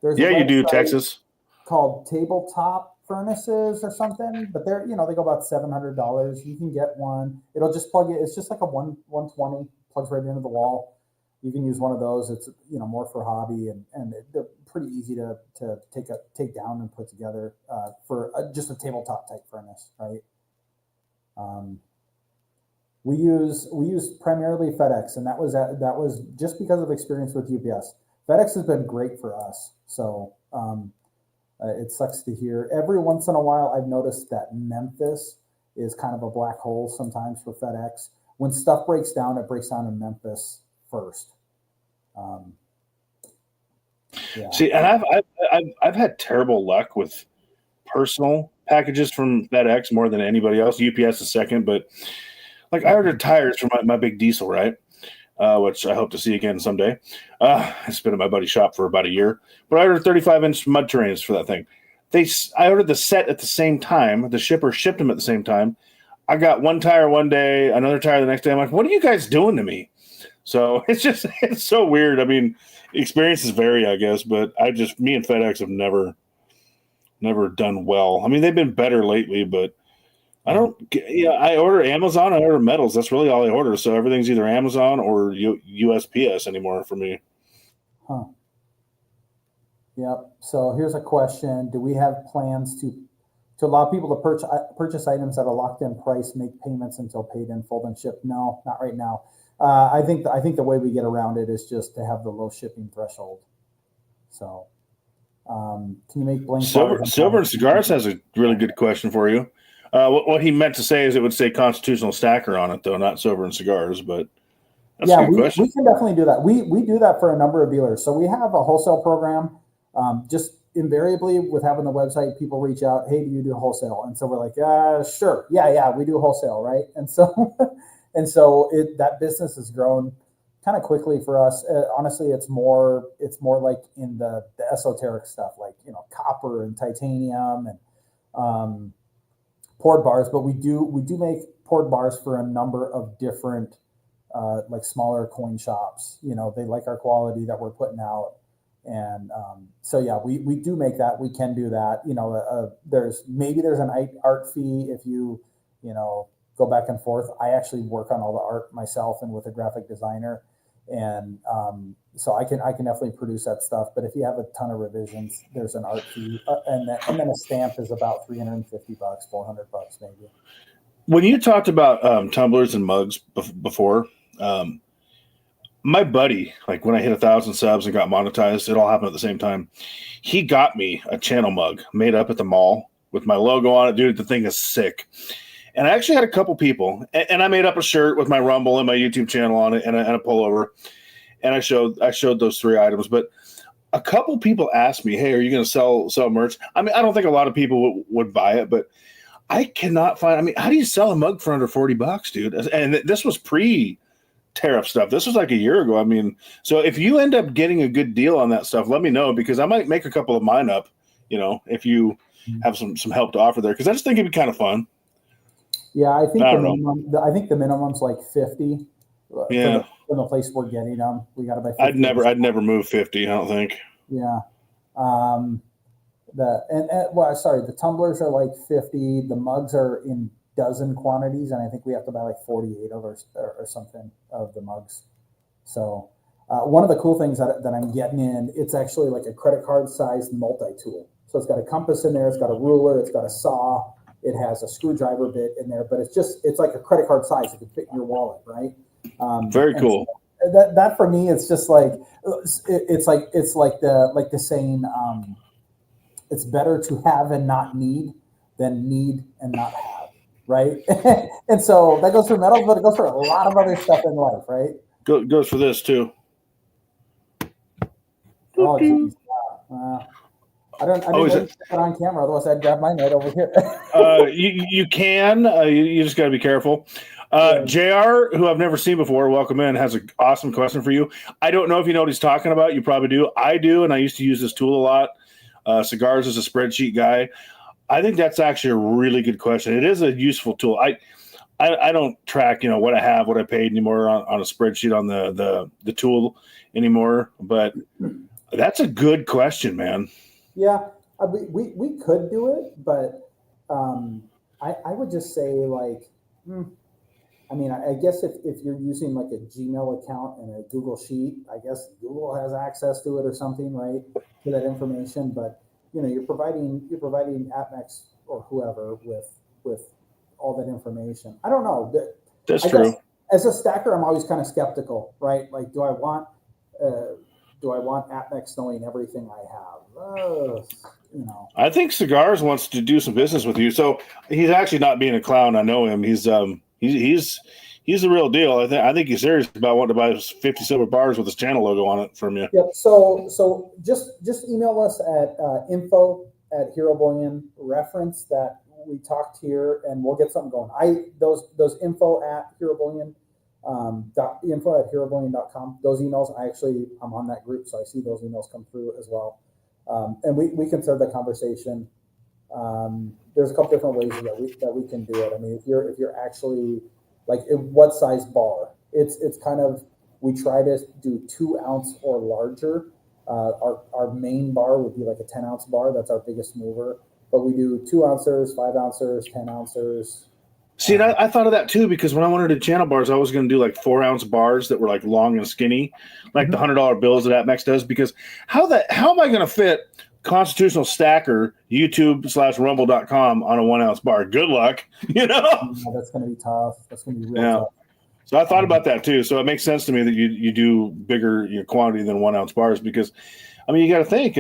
You do, Texas. Called Tabletop Furnaces or something, but they're they go about $700. You can get one. It'll just plug it. It's just like a 120, plugs right into the wall. You can use one of those. It's more for hobby, and they're pretty easy to take down and put together for just a tabletop type furnace, right? We use primarily FedEx, and that was just because of experience with UPS. FedEx has been great for us, so it sucks to hear. Every once in a while, I've noticed that Memphis is kind of a black hole sometimes for FedEx. When stuff breaks down, it breaks down in Memphis first. Yeah. See, and I've had terrible luck with personal packages from FedEx more than anybody else. UPS is second, but like I ordered tires for my big diesel, right? Which I hope to see again someday. It's been at my buddy's shop for about a year, but I ordered 35-inch mud terrains for that thing. I ordered the set at the same time. The shipper shipped them at the same time. I got one tire one day, another tire the next day. I'm like, what are you guys doing to me? So it's so weird. I mean, experiences vary, I guess, but me and FedEx have never done well. I mean, they've been better lately, but I order Amazon, I order metals. That's really all I order. So everything's either Amazon or USPS anymore for me. Huh. Yep. So here's a question. Do we have plans to allow people to purchase items at a locked-in price, make payments until paid in full, and ship? No, not right now. I think the way we get around it is just to have the low shipping threshold. So can you make blank Silver and Cigars has a really good question for you. What he meant to say is it would say Constitutional Stacker on it, though, not Silver and Cigars. But that's a good question. We can definitely do that. We do that for a number of dealers. So we have a wholesale program. Just invariably with having the website, people reach out, hey, do you do wholesale? And so we're like, sure. Yeah, we do wholesale, right? And so that business has grown kind of quickly for us. Honestly, it's more like in the esoteric stuff, like copper and titanium and poured bars. But we do make poured bars for a number of different like smaller coin shops. They like our quality that we're putting out, And so yeah, we do make that. We can do that. There's an art fee if you go back and forth. I actually work on all the art myself and with a graphic designer, and so I can definitely produce that stuff. But if you have a ton of revisions, there's an art fee, and then a stamp is about $350, $400 maybe. When you talked about tumblers and mugs before, my buddy, like when I hit 1,000 subs and got monetized, it all happened at the same time. He got me a channel mug made up at the mall with my logo on it. Dude, the thing is sick. And I actually had a couple people, and I made up a shirt with my Rumble and my YouTube channel on it, and a pullover. And I showed those 3 items. But a couple people asked me, "Hey, are you going to sell merch?" I mean, I don't think a lot of people would buy it, but I cannot find. I mean, how do you sell a mug for under $40, dude? And this was pre-tariff stuff. This was like a year ago. I mean, so if you end up getting a good deal on that stuff, let me know, because I might make a couple of mine up. If you have some help to offer there, because I just think it'd be kind of fun. Yeah, I think the minimum's like 50. Yeah, from the place we're getting them, we got to buy 50. I'd never move 50. I don't think. Yeah. The tumblers are like 50. The mugs are in dozen quantities, and I think we have to buy like 48 of or something of the mugs. So one of the cool things that I'm getting in, it's actually like a credit card sized multi-tool. So it's got a compass in there, it's got a ruler, it's got a saw, it has a screwdriver bit in there, but it's like a credit card size. It can fit in your wallet, right? Very cool. So that for me, it's just like it's like the saying, it's better to have and not need than need and not have, right? And so that goes for metals, but it goes for a lot of other stuff in life, right? Goes for this too. Oh, geez. I didn't put it on camera, otherwise I'd grab mine right over here. You can. You just got to be careful. JR, who I've never seen before, welcome in, has an awesome question for you. I don't know if you know what he's talking about. You probably do. I do, and I used to use this tool a lot. Cigars is a spreadsheet guy. I think that's actually a really good question. It is a useful tool. I don't track, what I have, what I paid anymore on a spreadsheet on the tool anymore. But that's a good question, man. Yeah, we could do it, but I would just say like, I guess if you're using like a Gmail account and a Google Sheet, I guess Google has access to it or something, right, to that information. But you're providing AppNext or whoever with all that information. I don't know. That's true. As a stacker, I'm always kind of skeptical, right? Like, do I want AppNext knowing everything I have? I think Cigars wants to do some business with you. So he's actually not being a clown. I know him. He's the real deal. I think he's serious about wanting to buy 50 silver bars with his channel logo on it from you. Yep. So just email us at info@Hero Bullion, reference that we talked here, and we'll get something going. Those info@Hero Bullion. info@herobullion.com. Those emails, I'm on that group, so I see those emails come through as well. And we can start the conversation. There's a couple different ways that we can do it. I mean, if you're actually like, what size bar? It's kind of, we try to do 2 ounce or larger. Our main bar would be like a 10 ounce bar. That's our biggest mover. But we do 2 ouncers, 5 ouncers, 10 ouncers. See, and I thought of that too, because when I wanted to do channel bars, I was going to do like 4 ounce bars that were like long and skinny, like the $100 bills that AppNext does. Because how am I going to fit Constitutional Stacker YouTube/rumble.com on a 1 ounce bar? Good luck, Yeah, that's going to be tough. That's going to be real tough. So I thought about that too. So it makes sense to me that you do bigger quantity than 1 ounce bars, because you got to think.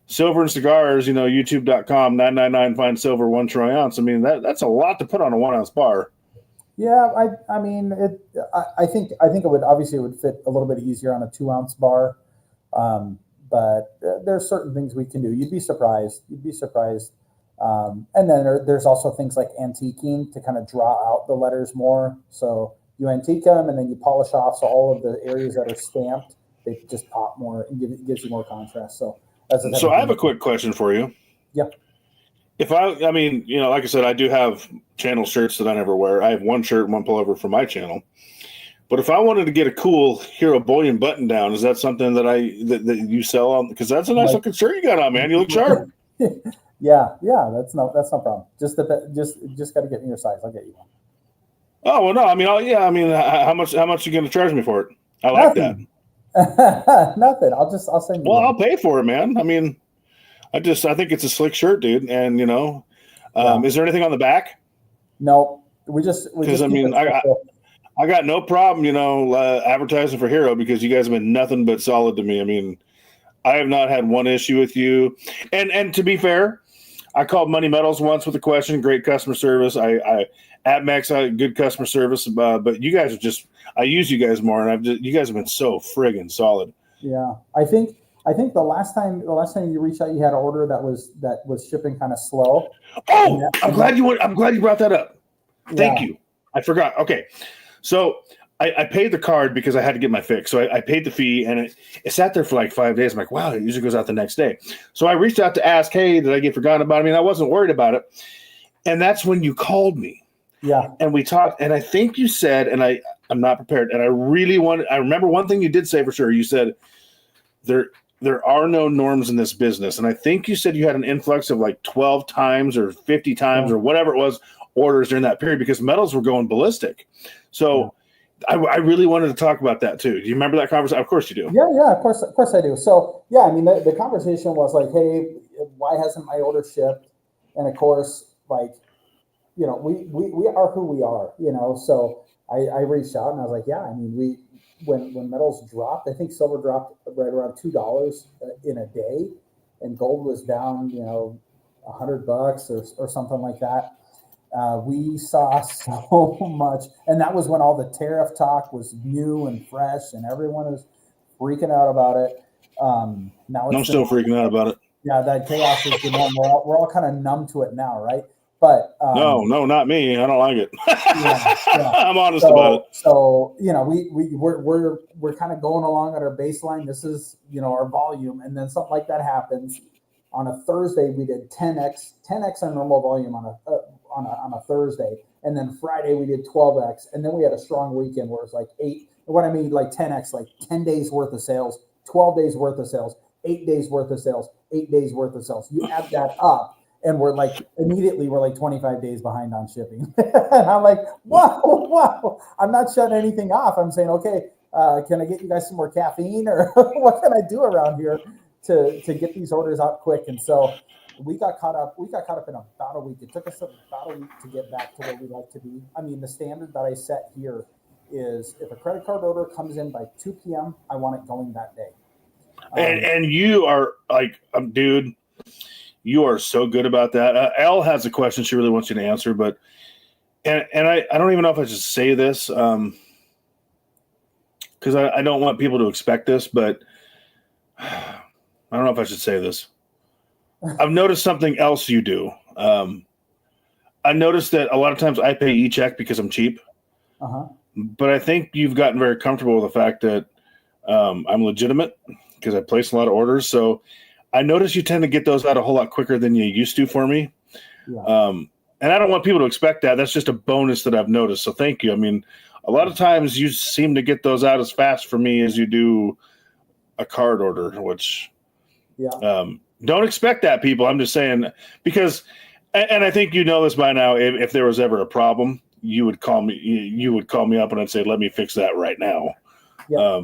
Silver and cigars, youtube.com, $9.99 fine silver, 1 troy ounce. That's a lot to put on a 1 ounce bar. Yeah, I think it would fit a little bit easier on a 2 ounce bar. But there's certain things we can do. You'd be surprised. And then there's also things like antiquing to kind of draw out the letters more. So you antique them and then you polish off. So all of the areas that are stamped, they just pop more and gives you more contrast. So I have a quick question for you. Yeah. If like I said, I do have channel shirts that I never wear. I have 1 shirt and 1 pullover for my channel. But if I wanted to get a cool Hero Bullion button down, is that something that that you sell on? Because that's a nice looking shirt you got on, man. You look sharp. Yeah, that's no problem. Just got to get me your size. I'll get you one. Oh well, no, I mean, how much are you going to charge me for it? I like Nothing. That. Nothing. I'll send you. Well, one. I'll pay for it, man. I mean, I think it's a slick shirt, dude. And is there anything on the back? No, we just I mean, I got no problem, advertising for Hero because you guys have been nothing but solid to me. I mean, I have not had one issue with you. And to be fair, I called MoneyMetals once with a question. Great customer service. At Max, I had good customer service. But you guys are just, I use you guys more, and you guys have been so friggin' solid. Yeah, I think the last time you reached out, you had an order that was shipping kind of slow. Oh, I'm glad you brought that up. Thank you. I forgot. Okay. So I paid the card because I had to get my fix. So I paid the fee, and it sat there for like 5 days. I'm like, wow, it usually goes out the next day. So I reached out to ask, hey, did I get forgotten about? I mean, I wasn't worried about it. And that's when you called me. Yeah. And we talked, and I think you said, and I'm not prepared, and I remember one thing you did say for sure. You said there are no norms in this business. And I think you said you had an influx of like 12 times or 50 times or whatever it was orders during that period because metals were going ballistic. So I really wanted to talk about that too. Do you remember that conversation? Of course you do. Yeah, of course I do. So yeah, I mean the conversation was like, hey, why hasn't my order shipped? And of course, like, we are who we are, So I reached out and I was like, yeah, I mean when metals dropped, I think silver dropped right around $2 in a day, and gold was down, $100 or something like that. We saw so much, and that was when all the tariff talk was new and fresh, and everyone was freaking out about it. Now I'm still freaking out about it. Yeah, that chaos is the norm. We're all kind of numb to it now, right? But no, not me. I don't like it. Yeah. I'm honest about it. So we're kind of going along at our baseline. This is our volume, and then something like that happens. On a Thursday, we did 10x our normal volume on a Thursday, and then Friday we did 12x, and then we had a strong weekend where it's like 8. What I mean, like 10x, like 10 days worth of sales, 12 days worth of sales, 8 days worth of sales, 8 days worth of sales. You add that up, and we're like 25 days behind on shipping. And I'm like, wow, I'm not shutting anything off. I'm saying, okay, can I get you guys some more caffeine, or what can I do around here to get these orders out quick? And so we got caught up in about a week. It took us about a week to get back to where we like to be. I mean, the standard that I set here is if a credit card order comes in by 2 p.m., I want it going that day. And you are like, dude, you are so good about that. Elle has a question she really wants you to answer, but I don't even know if I should say this because I don't want people to expect this, but I don't know if I should say this. I've noticed something else you do. I noticed that a lot of times I pay e-check because I'm cheap. But I think you've gotten very comfortable with the fact that I'm legitimate because I place a lot of orders. So I notice you tend to get those out a whole lot quicker than you used to for me. Yeah. And I don't want people to expect that. That's just a bonus that I've noticed. So thank you. I mean, a lot of times you seem to get those out as fast for me as you do a card order, which don't expect that, people. I'm just saying because, and I think you know this by now, if there was ever a problem, you would call me up and I'd say, let me fix that right now. Yeah.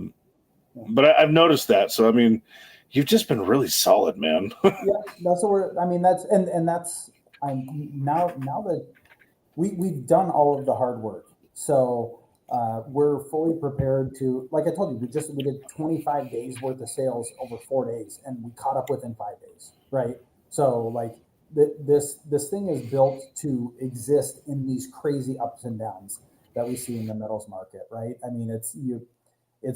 But I've noticed that. So, I mean, you've just been really solid, man. Yeah, that's what now that we've done all of the hard work. So we're fully prepared to, like I told you, we did 25 days worth of sales over 4 days, and we caught up within 5 days, right? So like this thing is built to exist in these crazy ups and downs that we see in the metals market, right? I mean, it's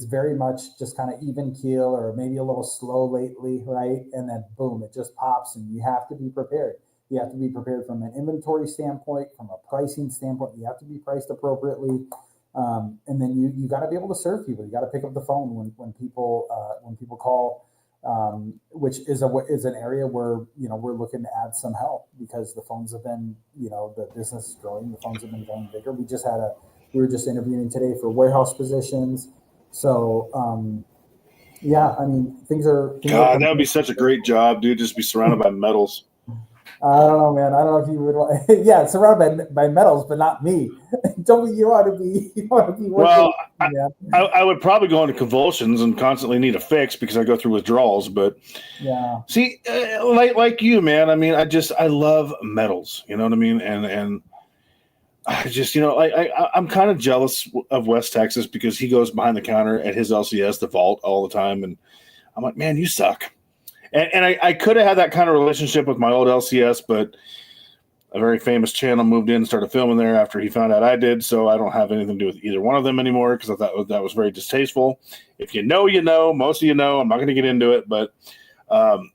very much just kind of even keel or maybe a little slow lately, right? And then boom, it just pops, and you have to be prepared. You have to be prepared from an inventory standpoint, from a pricing standpoint. You have to be priced appropriately. And then you got to be able to serve people. You got to pick up the phone when people call, which is an area where we're looking to add some help because the phones have been the business is growing. The phones have been going bigger. We just had We were just interviewing today for warehouse positions. So, yeah, I mean, things are. God, that would be such a great job, dude. Just be surrounded by metals. I don't know, man. I don't know if you would want. Yeah, surrounded by metals, but not me. Don't you want to be? You want to be Well, yeah. I would probably go into convulsions and constantly need a fix because I go through withdrawals. But yeah, see, like you, man. I mean, I love metals. You know what I mean? And I just, I'm kind of jealous of West Texas because he goes behind the counter at his LCS, the vault, all the time, and I'm like, man, you suck. And I could have had that kind of relationship with my old LCS, but a very famous channel moved in and started filming there after he found out I did, so I don't have anything to do with either one of them anymore because I thought that was very distasteful. If you know, you know. Most of you know. I'm not going to get into it, but I'm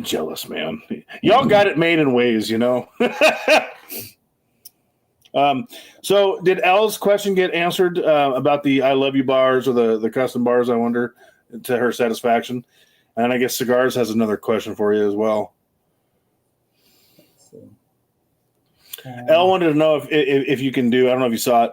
jealous, man. Y'all got it made in ways, So did Elle's question get answered about the I love you bars or the custom bars, I wonder, to her satisfaction? And I guess Cigars has another question for you as well. Let's see. Elle wanted to know if you can do, I don't know if you saw it,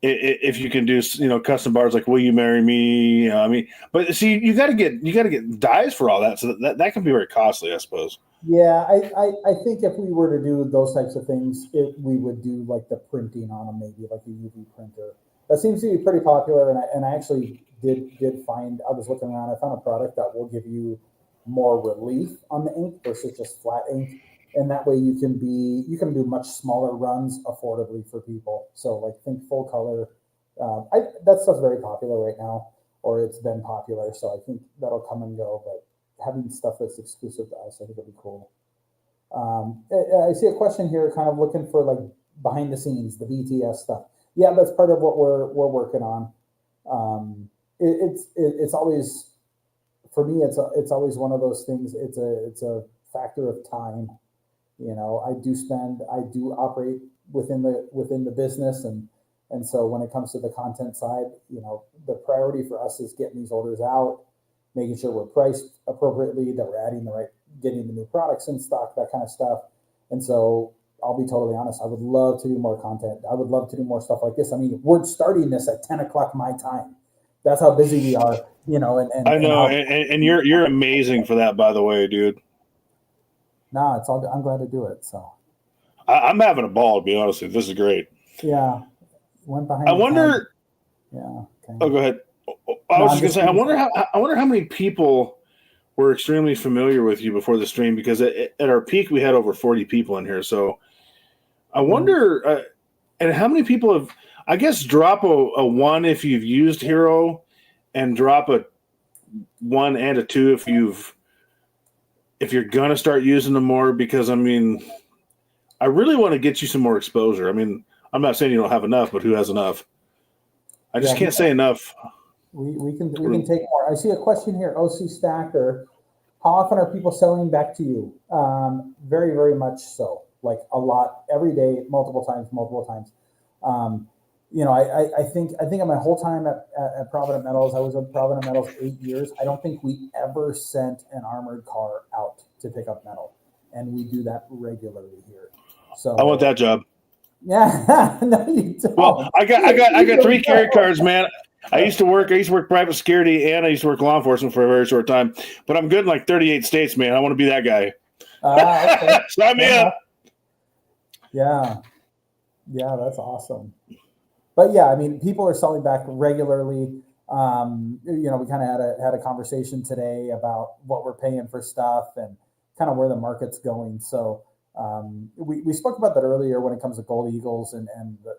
if you can do, custom bars like "Will you marry me?" I mean, but see, you got to get dyes for all that, so that can be very costly, I suppose. Yeah, I think if we were to do those types of things, we would do like the printing on them, maybe like a UV printer. That seems to be pretty popular, and I actually did find, I was looking around, I found a product that will give you more relief on the ink versus just flat ink, and that way you can do much smaller runs affordably for people. So like think full color. That stuff's very popular right now, or it's been popular. So I think that'll come and go, but having stuff that's exclusive to us, I think it'll be cool. I see a question here, kind of looking for like behind the scenes, the BTS stuff. Yeah, that's part of what we're working on. It's always, for me, it's always one of those things. It's a factor of time. I do operate within the business, and so when it comes to the content side, the priority for us is getting these orders out, making sure we're priced appropriately, that we're getting the new products in stock, that kind of stuff. And so I'll be totally honest, I would love to do more content. I would love to do more stuff like this. I mean, we're starting this at 10 o'clock my time. That's how busy we are, and I know, and you're amazing for that, by the way, dude. No, it's all. I'm glad to do it. So I'm having a ball, to be honest with you. This is great. Yeah, went behind. I wonder. Yeah. Okay. Oh, go ahead. I was just gonna say, I wonder how many people were extremely familiar with you before the stream, because at our peak we had over 40 people in here. So I wonder, and how many people have, I guess, drop a 1 if you've used Hero, and drop a 1 and a 2 if you're gonna start using them more, because I mean, I really want to get you some more exposure. I mean, I'm not saying you don't have enough, but who has enough? I just can't say enough. We can take more. I see a question here, OC Stacker. How often are people selling back to you? Very, very much so. Like a lot, every day, multiple times. I think in my whole time at Provident Metals, I was at Provident Metals 8 years. I don't think we ever sent an armored car out to pick up metal, and we do that regularly here. So I want that job. Yeah, no, you don't. Well, I got 3 carry cards, man. I used to work private security, and I used to work law enforcement for a very short time. But I'm good in like 38 states, man. I want to be that guy. Okay. Sign me up. Yeah, that's awesome. But yeah, I mean, people are selling back regularly. We kind of had a conversation today about what we're paying for stuff and kind of where the market's going. So we spoke about that earlier when it comes to Gold Eagles and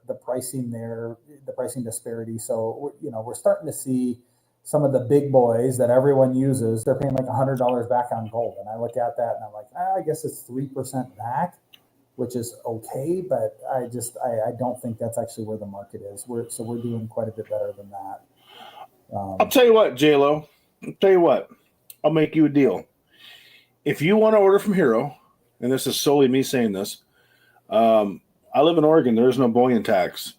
the pricing there, the pricing disparity. So we're starting to see some of the big boys that everyone uses. They're paying like $100 back on gold, and I look at that and I'm like, I guess it's 3% back, which is okay, but I don't think that's actually where the market is. We're doing quite a bit better than that. I'll tell you what, J-Lo. I'll make you a deal. If you want to order from Hero, and this is solely me saying this, I live in Oregon. There's no bullion tax.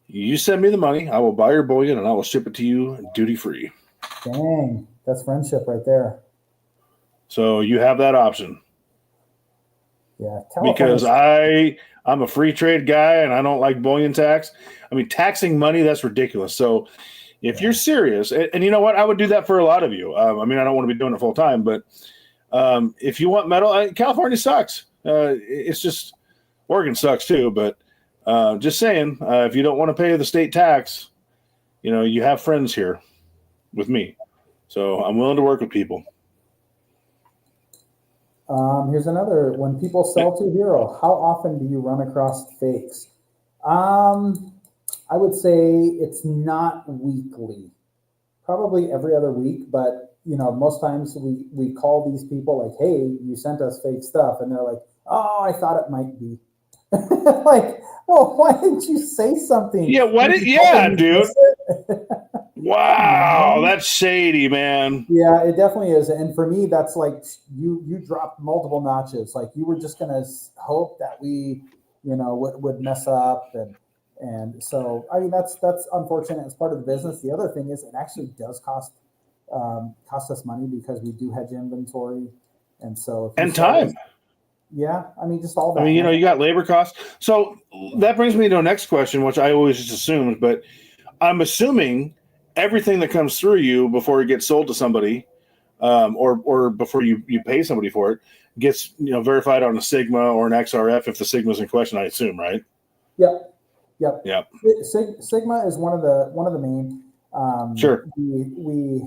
You send me the money, I will buy your bullion, and I will ship it to you duty free. Dang, that's friendship right there. So you have that option. Yeah, because I I'm a free trade guy and I don't like bullion tax. I mean, taxing money, that's ridiculous. So if you're serious, and you know what, I would do that for a lot of you. I mean, I don't want to be doing it full time, but if you want metal, California sucks. It's just, Oregon sucks too, but just saying, if you don't want to pay the state tax, you know, you have friends here with me. So I'm willing to work with people. Here's another. When people sell to Hero, how often do you run across fakes? I would say it's not weekly, probably every other week. But you know, most times we call these people like, "Hey, you sent us fake stuff," and they're like, "Oh, I thought it might be." Like, well, why didn't you say something? Yeah, dude. Wow, that's shady, man. Yeah, it definitely is. And for me, that's like you dropped multiple notches. Like you were just gonna hope that we, you know, would mess up, and so I mean that's unfortunate. It's part of the business. The other thing is it actually does cost us money because we do hedge inventory, and so and time. Yeah, I mean, just all that. I mean, you know, you got labor costs. So that brings me to the next question, which I always just assumed, but I'm assuming everything that comes through you before it gets sold to somebody, or before you pay somebody for it, gets, you know, verified on a Sigma or an XRF if the Sigma's in question, I assume, right? Yep. Sigma is one of the main. Sure. We,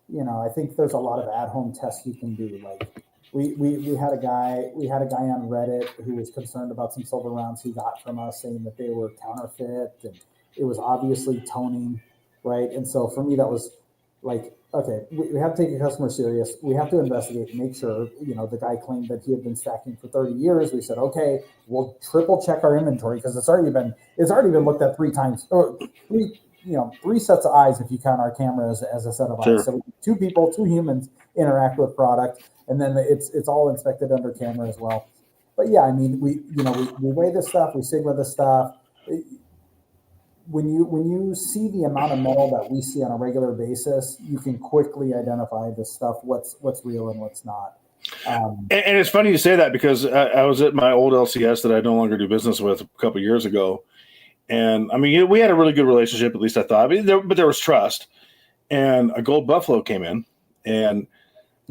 you know, I think there's a lot of at-home tests you can do. Like we had a guy on Reddit who was concerned about some silver rounds he got from us, saying that they were counterfeit and it was obviously toning, right? And so for me, that was like, okay, we have to take a customer serious. We have to investigate and make sure, you know, the guy claimed that he had been stacking for 30 years. We said, okay, we'll triple check our inventory because it's already been looked at 3 times, or three sets of eyes if you count our cameras as a set of eyes. So 2 people, 2 humans interact with product, and then it's all inspected under camera as well. But yeah, I mean, we weigh this stuff, we Sigma this stuff. When you see the amount of metal that we see on a regular basis, you can quickly identify this stuff, what's real and what's not. And it's funny you say that because I was at my old LCS that I no longer do business with a couple of years ago. And I mean, we had a really good relationship, at least I thought, but there was trust. And a gold buffalo came in, and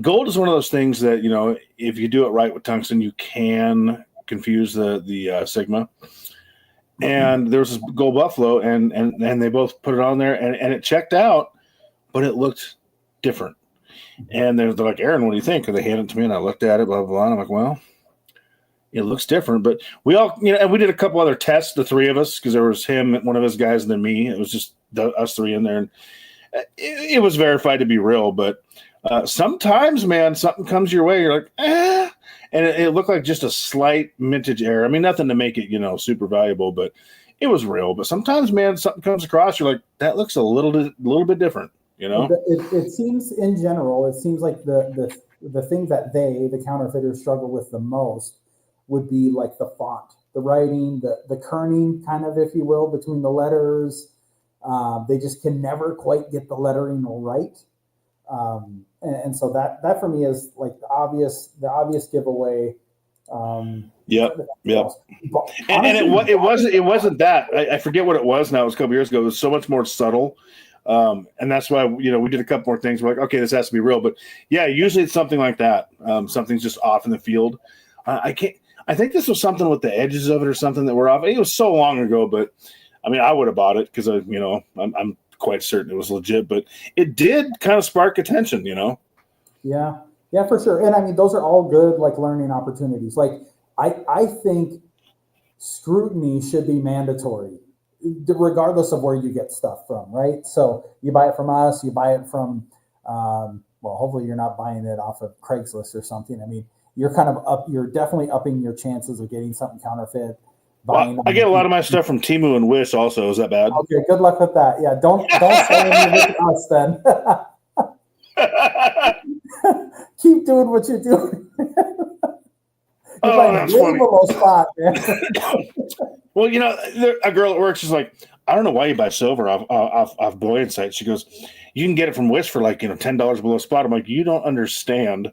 gold is one of those things that, you know, if you do it right with tungsten, you can confuse the Sigma. And there was this gold buffalo, and they both put it on there, and it checked out, but it looked different. And they're like, Aaron, what do you think? And they handed it to me, and I looked at it, blah, blah, blah. And I'm like, well, it looks different. But we all, you know, and we did a couple other tests, the 3 of us, because there was him, one of his guys, and then me. It was just us 3 in there. And it was verified to be real. But sometimes, man, something comes your way. You're like, and it looked like just a slight mintage error. I mean, nothing to make it, you know, super valuable, but it was real. But sometimes, man, something comes across, you're like, that looks a little bit different, you know? It seems, in general, it seems like the thing that the counterfeiters, struggle with the most would be like the font, the writing, the kerning, kind of, if you will, between the letters. They just can never quite get the lettering right. And so that for me is like the obvious giveaway. Yep. And it wasn't that. I forget what it was now. It was a couple years ago. It was so much more subtle. And that's why, you know, we did a couple more things. We're like, okay, this has to be real. But yeah, usually it's something like that. Something's just off in the field. I think this was something with the edges of it or something that were off. It was so long ago, but I mean, I would have bought it because I'm quite certain it was legit, but it did kind of spark attention, you know? Yeah, for sure. And I mean, those are all good, like, learning opportunities. Like, I think scrutiny should be mandatory, regardless of where you get stuff from, right? So you buy it from us, you buy it from, well, hopefully you're not buying it off of Craigslist or something. I mean, you're definitely upping your chances of getting something counterfeit. Well, I get a lot of my stuff from Temu and Wish also. Is that bad? Okay, good luck with that. Yeah, don't sell any with us then. Keep doing what you're doing. That's funny. Spot, man. Well, you know, a girl at work, she's like, I don't know why you buy silver off bullion sites. She goes, you can get it from Wish for like, $10 below spot. I'm like, you don't understand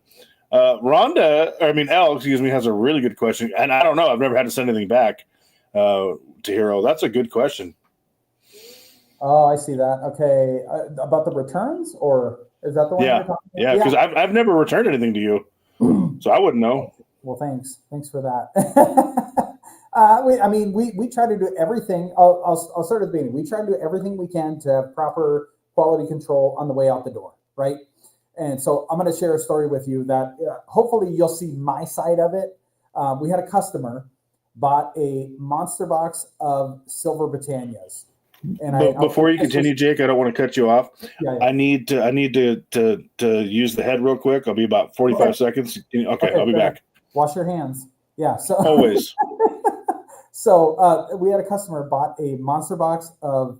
Elle, excuse me, has a really good question. And I don't know. I've never had to send anything back to Hero. That's a good question. Oh, I see that. Okay. About the returns, or is that the one you're talking about? Yeah, because I've never returned anything to you. So I wouldn't know. Well, thanks. Thanks for that. We try to do everything. I'll start at the beginning. We try to do everything we can to have proper quality control on the way out the door, right? And so I'm going to share a story with you that hopefully you'll see my side of it. We had a customer bought a monster box of silver Britannias. And before you continue, Jake, I don't want to cut you off. Yeah. I need to use the head real quick. I'll be about 45 seconds. Okay, I'll be back. Wash your hands. Yeah. So always. So we had a customer bought a monster box of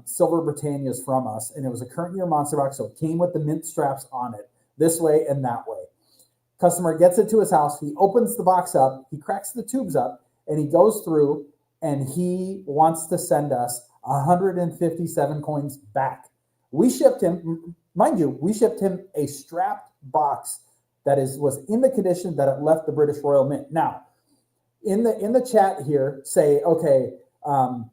silver Britannias from us, and it was a current year monster box, so it came with the mint straps on it, this way and that way. Customer gets it to his house. He opens the box up. He cracks the tubes up, and he goes through, and he wants to send us 157 coins back. We shipped him, mind you, a strapped box that was in the condition that it left the British Royal Mint. Now, in the chat here, say, okay, how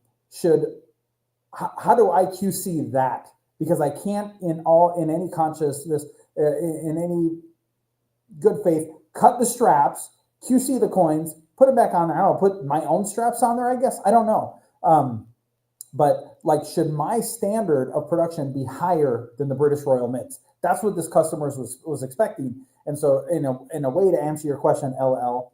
do I QC that? Because I can't in any consciousness, in any good faith, cut the straps, QC the coins, put it back on there. I don't know, put my own straps on there, I guess. I don't know. But like, should my standard of production be higher than the British Royal Mints? That's what this customer was expecting. And so in a way to answer your question, LL,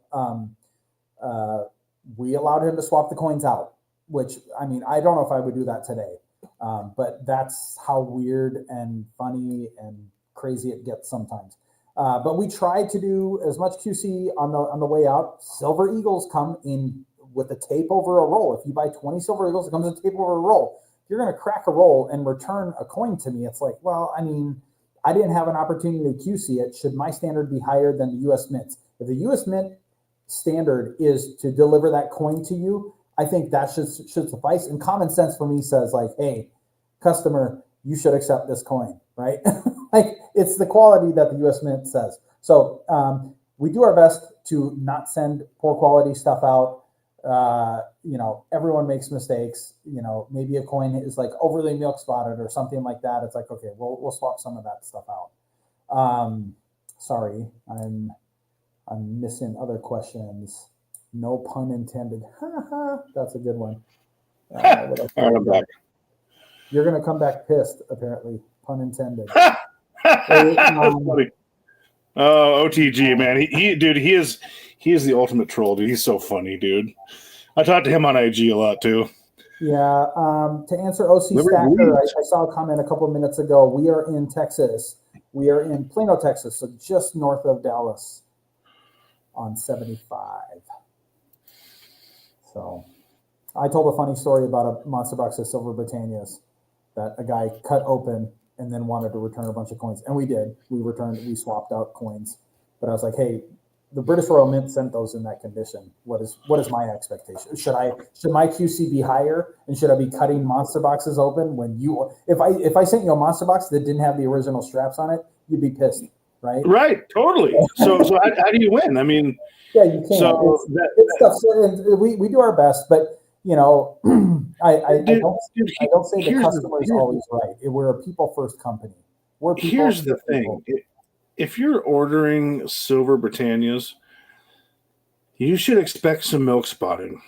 we allowed him to swap the coins out, which, I mean, I don't know if I would do that today. But that's how weird and funny and crazy it gets sometimes. But we try to do as much QC on the way out. Silver Eagles come in with a tape over a roll. If you buy 20 Silver Eagles, it comes with a tape over a roll. If you're going to crack a roll and return a coin to me, it's like, well, I mean, I didn't have an opportunity to QC it. Should my standard be higher than the U.S. Mints? If the U.S. Mint standard is to deliver that coin to you, I think that should suffice. And common sense for me says, like, hey, customer, you should accept this coin, right? Like, it's the quality that the U.S. Mint says. So we do our best to not send poor quality stuff out. Everyone makes mistakes. Maybe a coin is like overly milk spotted or something like that. It's like, okay, we'll swap some of that stuff out. Sorry, I'm missing other questions. No pun intended. That's a good one. I'm back. You're gonna come back pissed, apparently. Pun intended. OTG, man. He is the ultimate troll, dude. He's so funny, dude. I talked to him on IG a lot too. Yeah. To answer OC Stacker, I saw a comment a couple of minutes ago. We are in Texas. We are in Plano, Texas, so just north of Dallas on 75. So I told a funny story about a monster box of silver Britannias that a guy cut open and then wanted to return a bunch of coins. And we did. We swapped out coins. But I was like, hey, the British Royal Mint sent those in that condition. What is my expectation? Should my QC be higher, and should I be cutting monster boxes open when if I sent you a monster box that didn't have the original straps on it, you'd be pissed, right? Right, totally. So how do you win? I mean, yeah, you can't. So it's tough. So we do our best, but I don't say the customer is always right. We're a people first company. Here's the thing. If you're ordering silver Britannias, you should expect some milk spotting,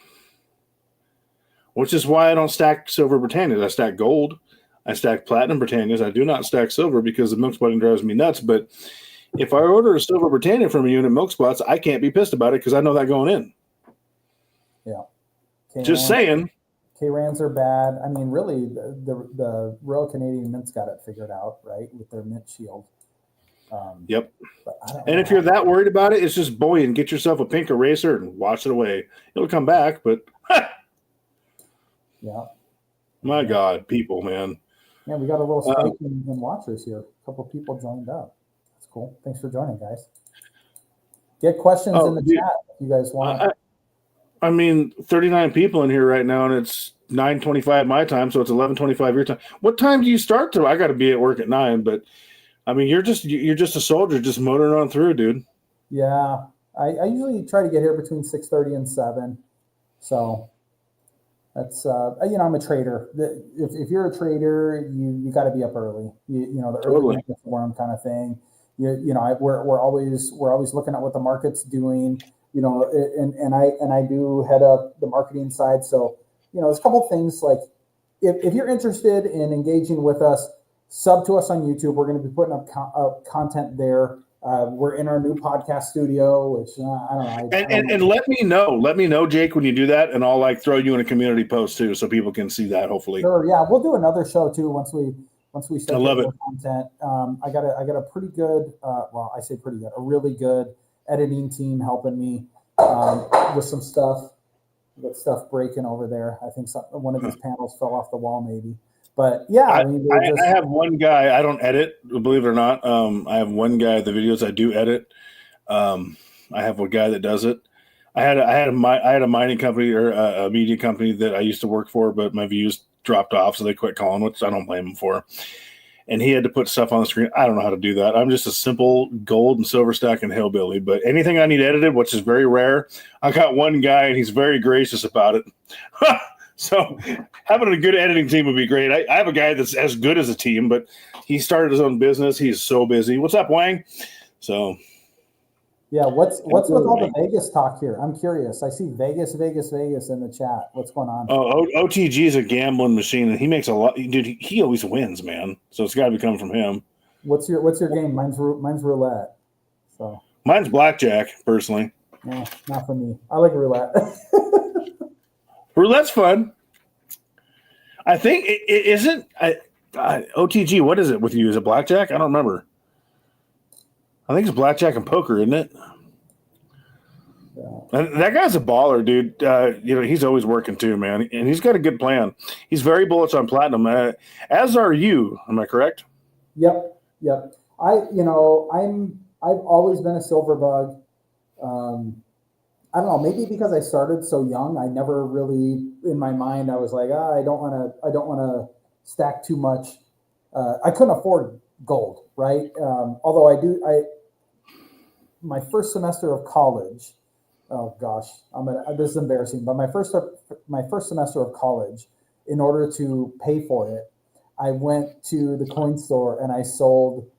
which is why I don't stack silver Britannias. I stack gold. I stack platinum Britannias. I do not stack silver because the milk spotting drives me nuts. But if I order a silver Britannia from you and it milk spots, I can't be pissed about it because I know that going in. Yeah. Just saying. K-Rans are bad. I mean, really, the Royal Canadian Mint's got it figured out, right, with their mint shield. Yep. And if you're that worried about it, it's just bullion. Get yourself a pink eraser and wash it away. It'll come back, but yeah. My God, people, man. Yeah, we got a little spike in watchers here. A couple of people joined up. That's cool. Thanks for joining, guys. Get questions in the chat if you guys want. I mean, 39 people in here right now, and it's 9:25 my time, so it's 11:25 your time. What time do you start to? I got to be at work at 9, but I mean, you're just a soldier, just motoring on through, dude. Yeah, I usually try to get here between 6:30 and 7. So that's I'm a trader. If you're a trader, you got to be up early. The early form kind of thing. We're always looking at what the market's doing. And I do head up the marketing side. So there's a couple of things like if you're interested in engaging with us, sub to us on YouTube. We're going to be putting up content there. We're in our new podcast studio, which I don't know. And let me know, Jake, when you do that, and I'll throw you in a community post too, so people can see that. Hopefully, sure. Yeah, we'll do another show too once we start. I love it. Content. I got a pretty good. I say pretty good. A really good editing team helping me with some stuff. Got stuff breaking over there. I think one of these panels fell off the wall, maybe. But yeah, I have one guy. I don't edit, believe it or not. I have one guy. The videos I do edit. I have a guy that does it. I had a mining company or a media company that I used to work for, but my views dropped off, so they quit calling, which I don't blame them for. And he had to put stuff on the screen. I don't know how to do that. I'm just a simple gold and silver stacking hillbilly. But anything I need edited, which is very rare, I got one guy, and he's very gracious about it. So having a good editing team would be great. I have a guy that's as good as a team, but he started his own business. He's so busy. What's up, Wang? So, yeah, what's with all the Vegas talk here? I'm curious. I see Vegas in the chat. What's going on? Oh, OTG is a gambling machine, and he makes a lot. Dude, he always wins, man. So it's got to be coming from him. What's your game? Mine's roulette. So mine's blackjack, personally. Yeah, not for me. I like roulette. Roulette's fun. I think it isn't. OTG, what is it with you? Is it blackjack? I don't remember. I think it's blackjack and poker, isn't it? Yeah. And that guy's a baller, dude. He's always working too, man, and he's got a good plan. He's very bullish on platinum, as are you. Am I correct? Yep. I've always been a silver bug. I don't know, maybe because I started so young, I never really, in my mind, I was like, I don't want to stack too much. I couldn't afford gold, right? Although my first semester of college, oh gosh, this is embarrassing, but my first semester of college, in order to pay for it, I went to the coin store and I sold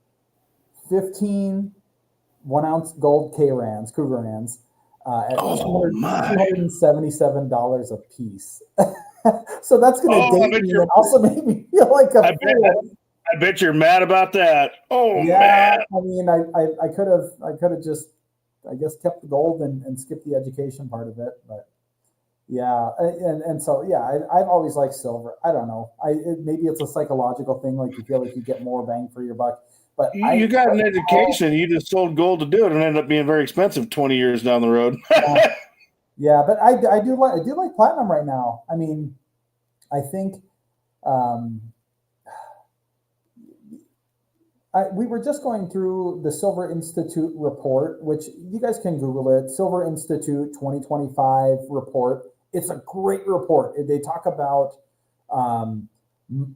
15 1-ounce gold Kruger rands. At $277 a piece. So that's going to date me and also make me feel like a fool. I bet you're mad about that. Oh, yeah, man. I mean, I could have just, I guess, kept the gold and skipped the education part of it. But yeah, and so yeah, I've always liked silver. I don't know. Maybe it's a psychological thing, like you feel like you get more bang for your buck. But you got an education. You just sold gold to do it, and ended up being very expensive 20 years down the road. Yeah, but I do like platinum right now. I mean, I think we were just going through the Silver Institute report, which you guys can Google it. Silver Institute 2025 report. It's a great report. They talk about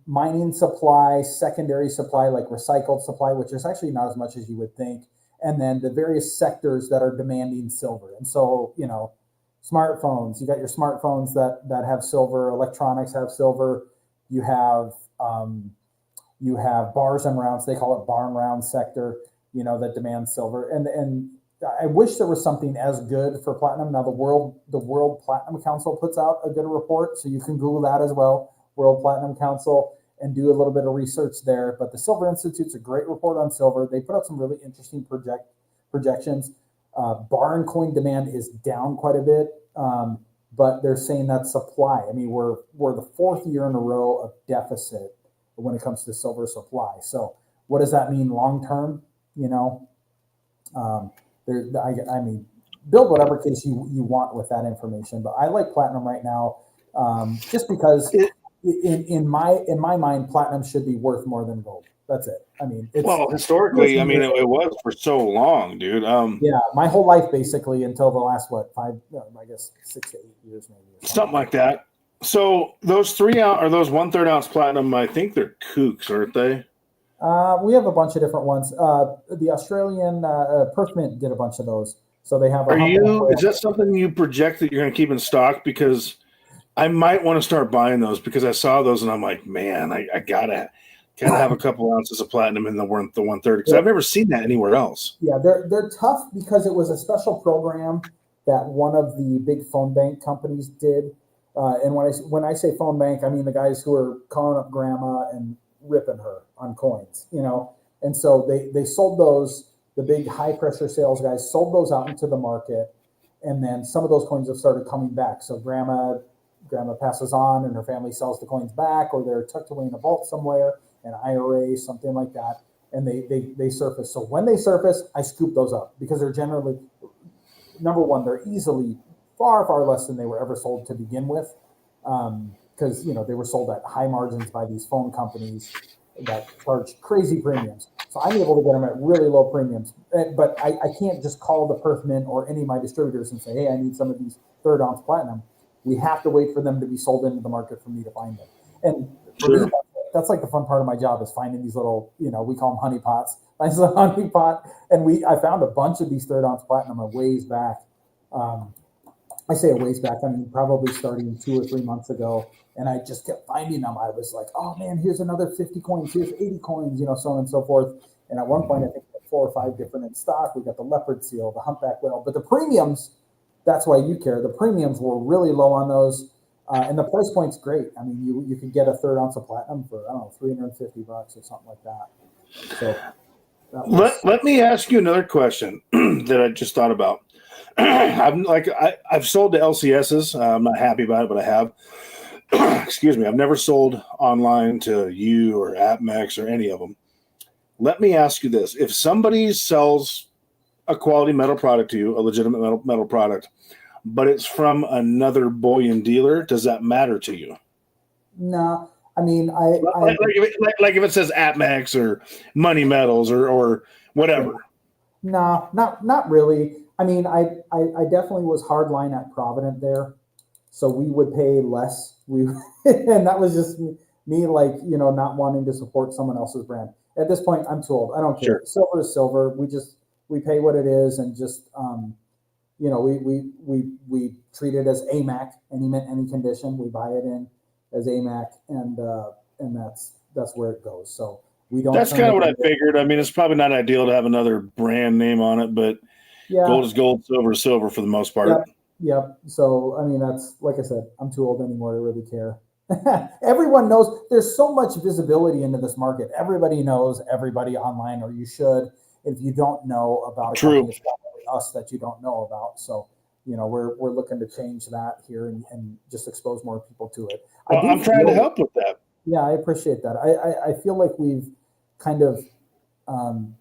mining supply, secondary supply, like recycled supply, which is actually not as much as you would think, and then the various sectors that are demanding silver. And so, smartphones, you got your smartphones that have silver, electronics have silver, you have bars and rounds, they call it bar and round sector, that demands silver. And I wish there was something as good for platinum. Now the World Platinum Council puts out a good report, so you can Google that as well. World Platinum Council, and do a little bit of research there. But the Silver Institute's a great report on silver. They put out some really interesting projections. Bar and coin demand is down quite a bit, but they're saying that supply. I mean, we're the fourth year in a row of deficit when it comes to silver supply. So what does that mean long term? I mean, build whatever case you want with that information. But I like platinum right now, just because. In my mind, platinum should be worth more than gold. That's it. I mean, historically, it was for so long, dude. Yeah, my whole life basically until the last 6 to 8 years, maybe. Something like that. So those 3 ounce or those 1/3 ounce platinum, I think they're kooks, aren't they? We have a bunch of different ones. The Australian Perth Mint did a bunch of those. So they have. Is that something you project that you're going to keep in stock? Because I might want to start buying those because I saw those and I'm like, man, I gotta have a couple ounces of platinum in the 130 because I've never seen that anywhere else. Yeah, they're tough because it was a special program that one of the big phone bank companies did. And when I say phone bank, I mean the guys who are calling up grandma and ripping her on coins, And so they sold those. The big high pressure sales guys sold those out into the market, and then some of those coins have started coming back. So grandma passes on, and her family sells the coins back, or they're tucked away in a vault somewhere, an IRA, something like that, and they surface. So when they surface, I scoop those up because they're generally, number one, they're easily far less than they were ever sold to begin with, because they were sold at high margins by these phone companies that charge crazy premiums. So I'm able to get them at really low premiums. But I can't just call the Perth Mint or any of my distributors and say, hey, I need some of these 3rd ounce platinum. We have to wait for them to be sold into the market for me to find them. And for me, that's like the fun part of my job is finding these little, we call them honey pots. Nice little honey pot. And I found a bunch of these 3rd ounce platinum a ways back. I say a ways back, I mean, probably starting 2 or 3 months ago. And I just kept finding them. I was like, oh man, here's another 50 coins, here's 80 coins, so on and so forth. And at one point, I think we had 4 or 5 different in stock. We got the leopard seal, the humpback whale, but the premiums, that's why you care. The premiums were really low on those. And the price point's great. I mean, you could get a 3rd ounce of platinum for, I don't know, $350 or something like that. So let me ask you another question that I just thought about. I've sold to LCSs. I'm not happy about it, but I have. Excuse me. I've never sold online to you or AppMex or any of them. Let me ask you this. If somebody sells a quality metal product to you, a legitimate metal product, but it's from another bullion dealer, does that matter to you? No. I mean, like if it says AppMex or MoneyMetals or whatever. No, not really. I mean, I definitely was hardline at Provident there. So we would pay less. And that was just me not wanting to support someone else's brand. At this point, I'm too old. I don't care. Sure. Silver is silver. We pay what it is, and just we treat it as AMAC, any mint, any condition. We buy it in as AMAC, and that's where it goes. So we don't. That's kind of what I figured. I mean, it's probably not ideal to have another brand name on it, but gold is gold, silver is silver for the most part. Yep. So, I mean, that's, like I said, I'm too old anymore to really care. Everyone knows there's so much visibility into this market. Everybody knows everybody online, or you should. If you don't know about it, it's probably us that you don't know about. So, we're looking to change that here and just expose more people to it. I'm trying to help with that. Yeah, I appreciate that. I feel like we've kind of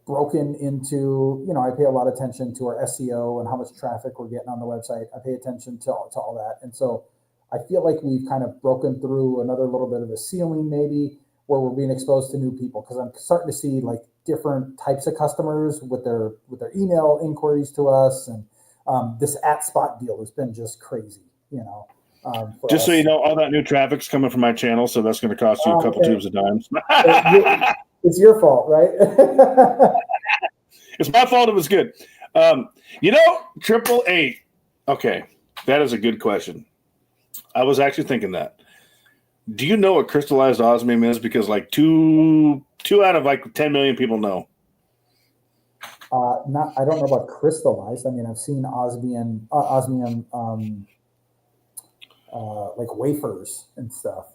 broken into, I pay a lot of attention to our SEO and how much traffic we're getting on the website. I pay attention to all that. And so I feel like we've kind of broken through another little bit of a ceiling maybe where we're being exposed to new people, because I'm starting to see like different types of customers with their email inquiries to us. And this @spot deal has been just crazy, just so you know, all that new traffic's coming from my channel, so that's going to cost you a couple tubes of dimes. It's your fault, right? It's my fault. It was good. 888. Okay, that is a good question. I was actually thinking that. Do you know what crystallized osmium is? Because like two out of like 10 million people know. I don't know about crystallized. I mean, I've seen osmium like wafers and stuff.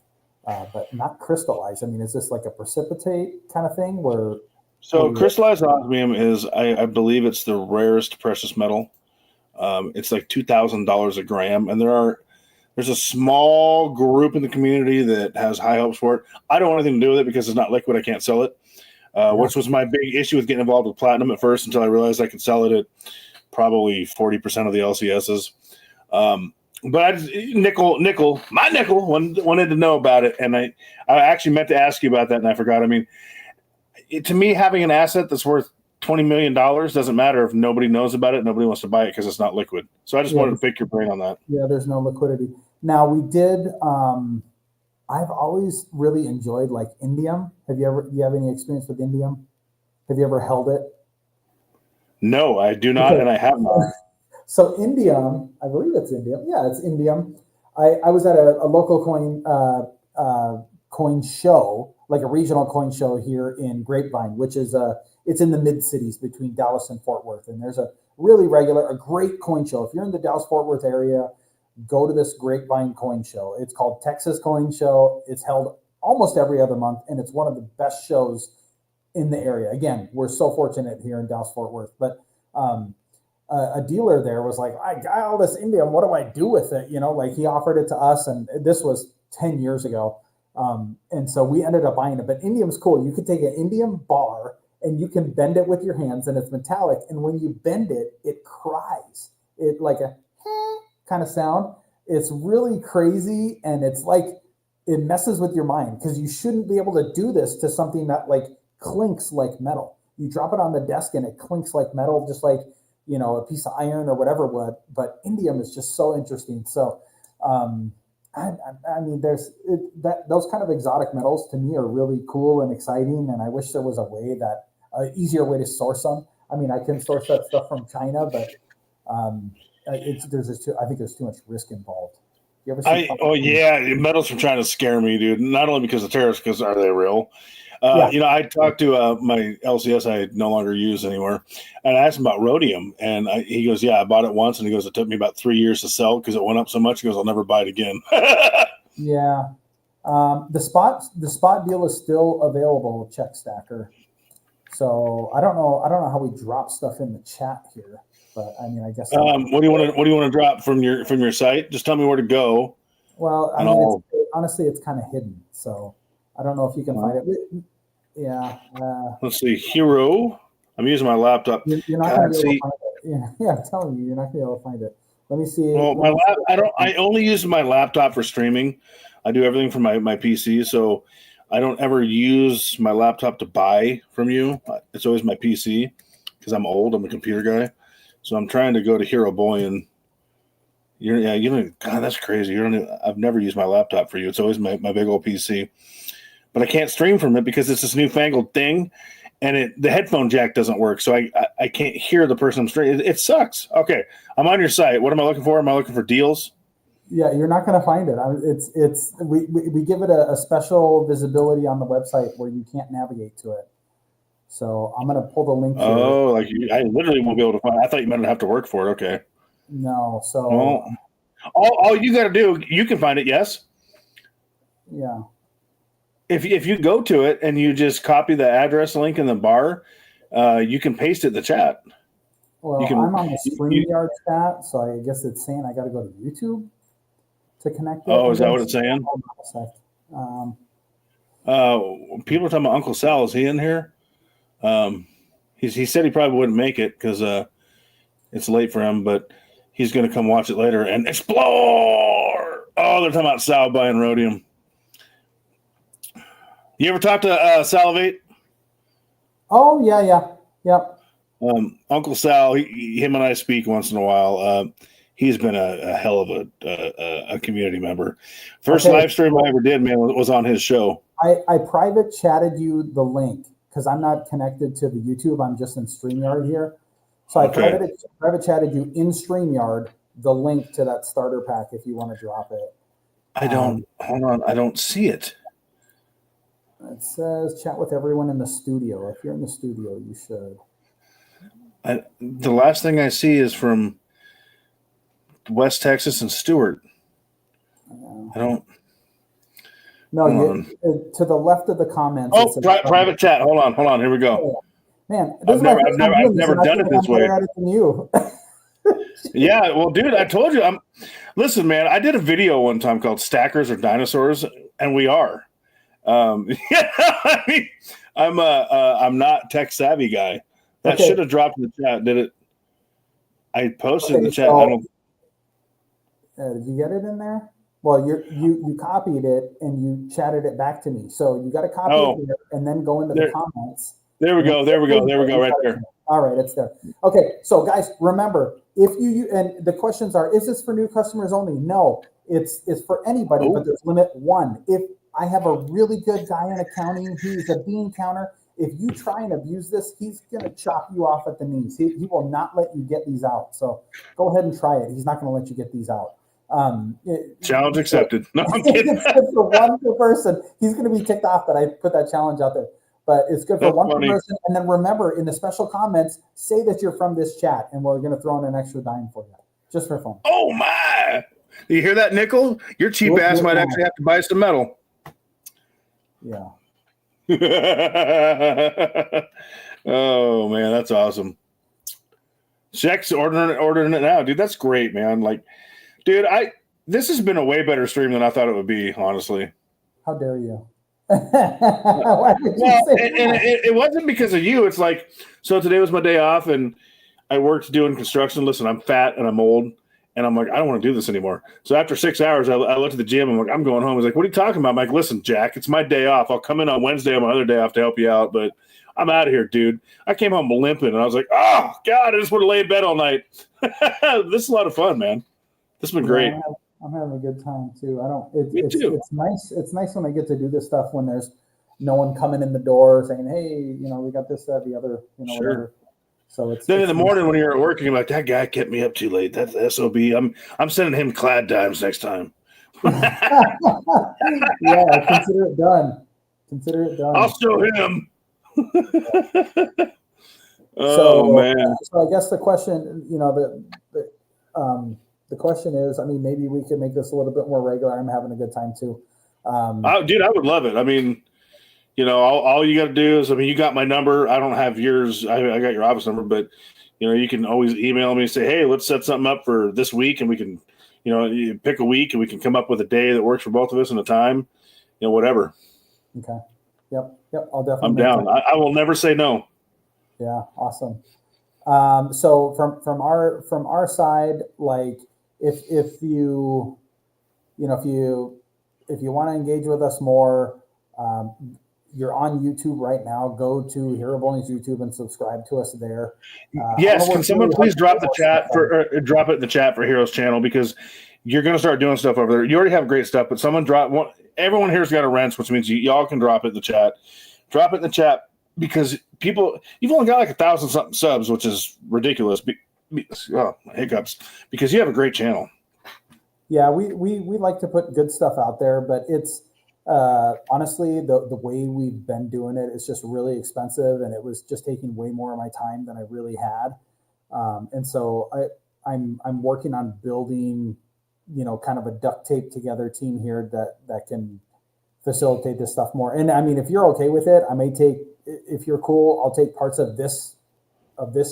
But not crystallized. I mean, is this like a precipitate kind of thing where? So crystallized osmium is, I believe it's the rarest precious metal. It's like $2,000 a gram. And there's a small group in the community that has high hopes for it. I don't want anything to do with it because it's not liquid. I can't sell it, which was my big issue with getting involved with platinum at first until I realized I could sell it at probably 40% of the LCSs. But my nickel wanted to know about it, and I actually meant to ask you about that, and I forgot. I mean, to me, having an asset that's worth $20 million doesn't matter if nobody knows about it. Nobody wants to buy it because it's not liquid. So I just wanted to pick your brain on that. Yeah, there's no liquidity. Now we did I've always really enjoyed like indium. Do you have any experience with indium? Have you ever held it? No, I do not, and I have not. So indium, I believe it's indium. Yeah, it's indium. I was at a local coin show, like a regional coin show here in Grapevine, which is it's in the mid cities between Dallas and Fort Worth. And there's a great coin show. If you're in the Dallas Fort Worth area, go to this Grapevine coin show. It's called Texas Coin Show. It's held almost every other month, and it's one of the best shows in the area. Again, we're so fortunate here in Dallas Fort Worth. But a dealer there was like, I got all this indium. What do I do with it? You know, like he offered it to us, and this was 10 years ago. And so we ended up buying it. But indium's cool. You could take an indium bar and you can bend it with your hands, and it's metallic. And when you bend it, it cries. It like a kind of sound. It's really crazy, and it's like it messes with your mind because you shouldn't be able to do this to something that like clinks like metal. You drop it on the desk and it clinks like metal, just like, you know, a piece of iron or whatever would. But indium is just so interesting. So I mean, those kind of exotic metals to me are really cool and exciting, and I wish there was a way easier way to source them. I mean, I can source that stuff from China, but I think there's too much risk involved. You ever see metals from China scare me, dude. Not only because of tariffs, because are they real? You know, I talked to my LCS I no longer use anymore, and I asked him about rhodium, and he goes, "Yeah, I bought it once," and he goes, "It took me about 3 years to sell because it went up so much." He goes, "I'll never buy it again." Yeah, the spot deal is still available. Check Stacker. So I don't know how we drop stuff in the chat here, but I mean, I guess. What do you want to drop from your site? Just tell me where to go. Well, I mean, honestly, it's kind of hidden, so I don't know if you can find it. Yeah. Let's see. Hero. I'm using my laptop. You're not going to be able to find it. Yeah, I'm telling you, you're not going to be able to find it. Let me see. Well, I only use my laptop for streaming. I do everything from my PC, so I don't ever use my laptop to buy from you. It's always my PC because I'm old. I'm a computer guy, so I'm trying to go to Hero Bullion. God, that's crazy. I've never used my laptop for you. It's always my big old PC. But I can't stream from it because it's this newfangled thing, and the headphone jack doesn't work, so I can't hear the person I'm streaming. It sucks. Okay, I'm on your site. What am I looking for? Am I looking for deals? Yeah, you're not going to find it. We give it a special visibility on the website where you can't navigate to it. So I'm going to pull the link. Oh, I literally won't be able to find it. I thought you meant to have to work for it. Okay. No, so all you got to do, you can find it. Yes. Yeah. If you go to it and you just copy the address link in the bar, you can paste it in the chat. Well, I'm on the StreamYard chat, so I guess it's saying I got to go to YouTube to connect it. Oh, is that what it's saying? People are talking about Uncle Sal. Is he in here? He said he probably wouldn't make it because it's late for him, but he's going to come watch it later and explore. Oh, they're talking about Sal buying rhodium. You ever talk to Salivate? Oh, yeah. Uncle Sal, him and I speak once in a while. He's been a hell of a community member. First live stream I ever did, man, was on his show. I private chatted you the link because I'm not connected to the YouTube. I'm just in StreamYard here. So I private chatted you in StreamYard the link to that starter pack if you want to drop it. I don't see it. It says chat with everyone in the studio. If you're in the studio, you should. The last thing I see is from West Texas and Stewart. I don't. No, to the left of the comments. Oh, private chat. Hold on. Here we go. Man, I've never done it this way. At it than you. Yeah, well, dude, I told you. Listen, man. I did a video one time called "Stackers or Dinosaurs," and we are. I mean, I'm not tech savvy guy. That should have dropped in the chat. Did it? I posted in the chat. So, did you get it in there? Well, you copied it and you chatted it back to me. So you got to copy it here and then go into the comments. There we go. Right there. All right, it's there. Okay, so guys, remember, and the questions are, is this for new customers only? No. It's for anybody, but there's limit 1. If I have a really good guy in accounting, he's a bean counter. If you try and abuse this, he's going to chop you off at the knees. He will not let you get these out. So go ahead and try it. He's not going to let you get these out. Challenge accepted. No, I'm kidding. It's good for one per person. He's going to be ticked off that I put that challenge out there. But it's good for one per person. And then remember, in the special comments, say that you're from this chat, and we're going to throw in an extra dime for you, just for fun. Oh, my. You hear that, Nickel? Your cheap ass might actually have to buy some metal. Yeah. Oh, man, that's awesome. Check's ordering it now. Dude, that's great, man. Like, dude, this has been a way better stream than I thought it would be, honestly. How dare you? Why did you say that? It wasn't because of you. It's like, so today was my day off, and I worked doing construction. Listen, I'm fat and I'm old, and I'm like, I don't want to do this anymore. So after 6 hours, I looked at the gym. I'm like, I'm going home. He's like, what are you talking about? I'm like, listen, Jack, it's my day off. I'll come in on Wednesday on my other day off to help you out, but I'm out of here, dude. I came home limping, and I was like, oh, God, I just want to lay in bed all night. This is a lot of fun, man. This has been great. I'm having a good time too. Me too. It's nice. It's nice when I get to do this stuff when there's no one coming in the door saying, "Hey, we got this, that, the other." Sure. Whatever. So it's then in the morning when you're at work, you're like, that guy kept me up too late. That's the SOB. I'm sending him clad dimes next time. Yeah, consider it done. Consider it done. I'll show him. Man. So I guess the question, the question is, maybe we could make this a little bit more regular. I'm having a good time too. Dude, I would love it. I mean, all you got to do is, you got my number. I don't have yours. I got your office number, but you can always email me and say, hey, let's set something up for this week. And we can, you pick a week and we can come up with a day that works for both of us and a time, whatever. Okay. Yep. I'll definitely. I'm down. I will never say no. Yeah. Awesome. So from our side, like if you want to engage with us more, you're on YouTube right now. Go to Hero Bullion's YouTube and subscribe to us there. Yes, can someone please drop it in the chat for Hero's channel, because you're going to start doing stuff over there. You already have great stuff, but someone drop one. Everyone here's got a wrench, which means y'all can drop it in the chat. Drop it in the chat, because you've only got like 1,000 something subs, which is ridiculous. Hiccups, because you have a great channel. Yeah, we like to put good stuff out there, but it's honestly the way we've been doing it is just really expensive, and it was just taking way more of my time than I really had. And so I'm working on building, kind of a duct tape together team here that can facilitate this stuff more. And if you're okay with it, I may take, if you're cool, I'll take parts of this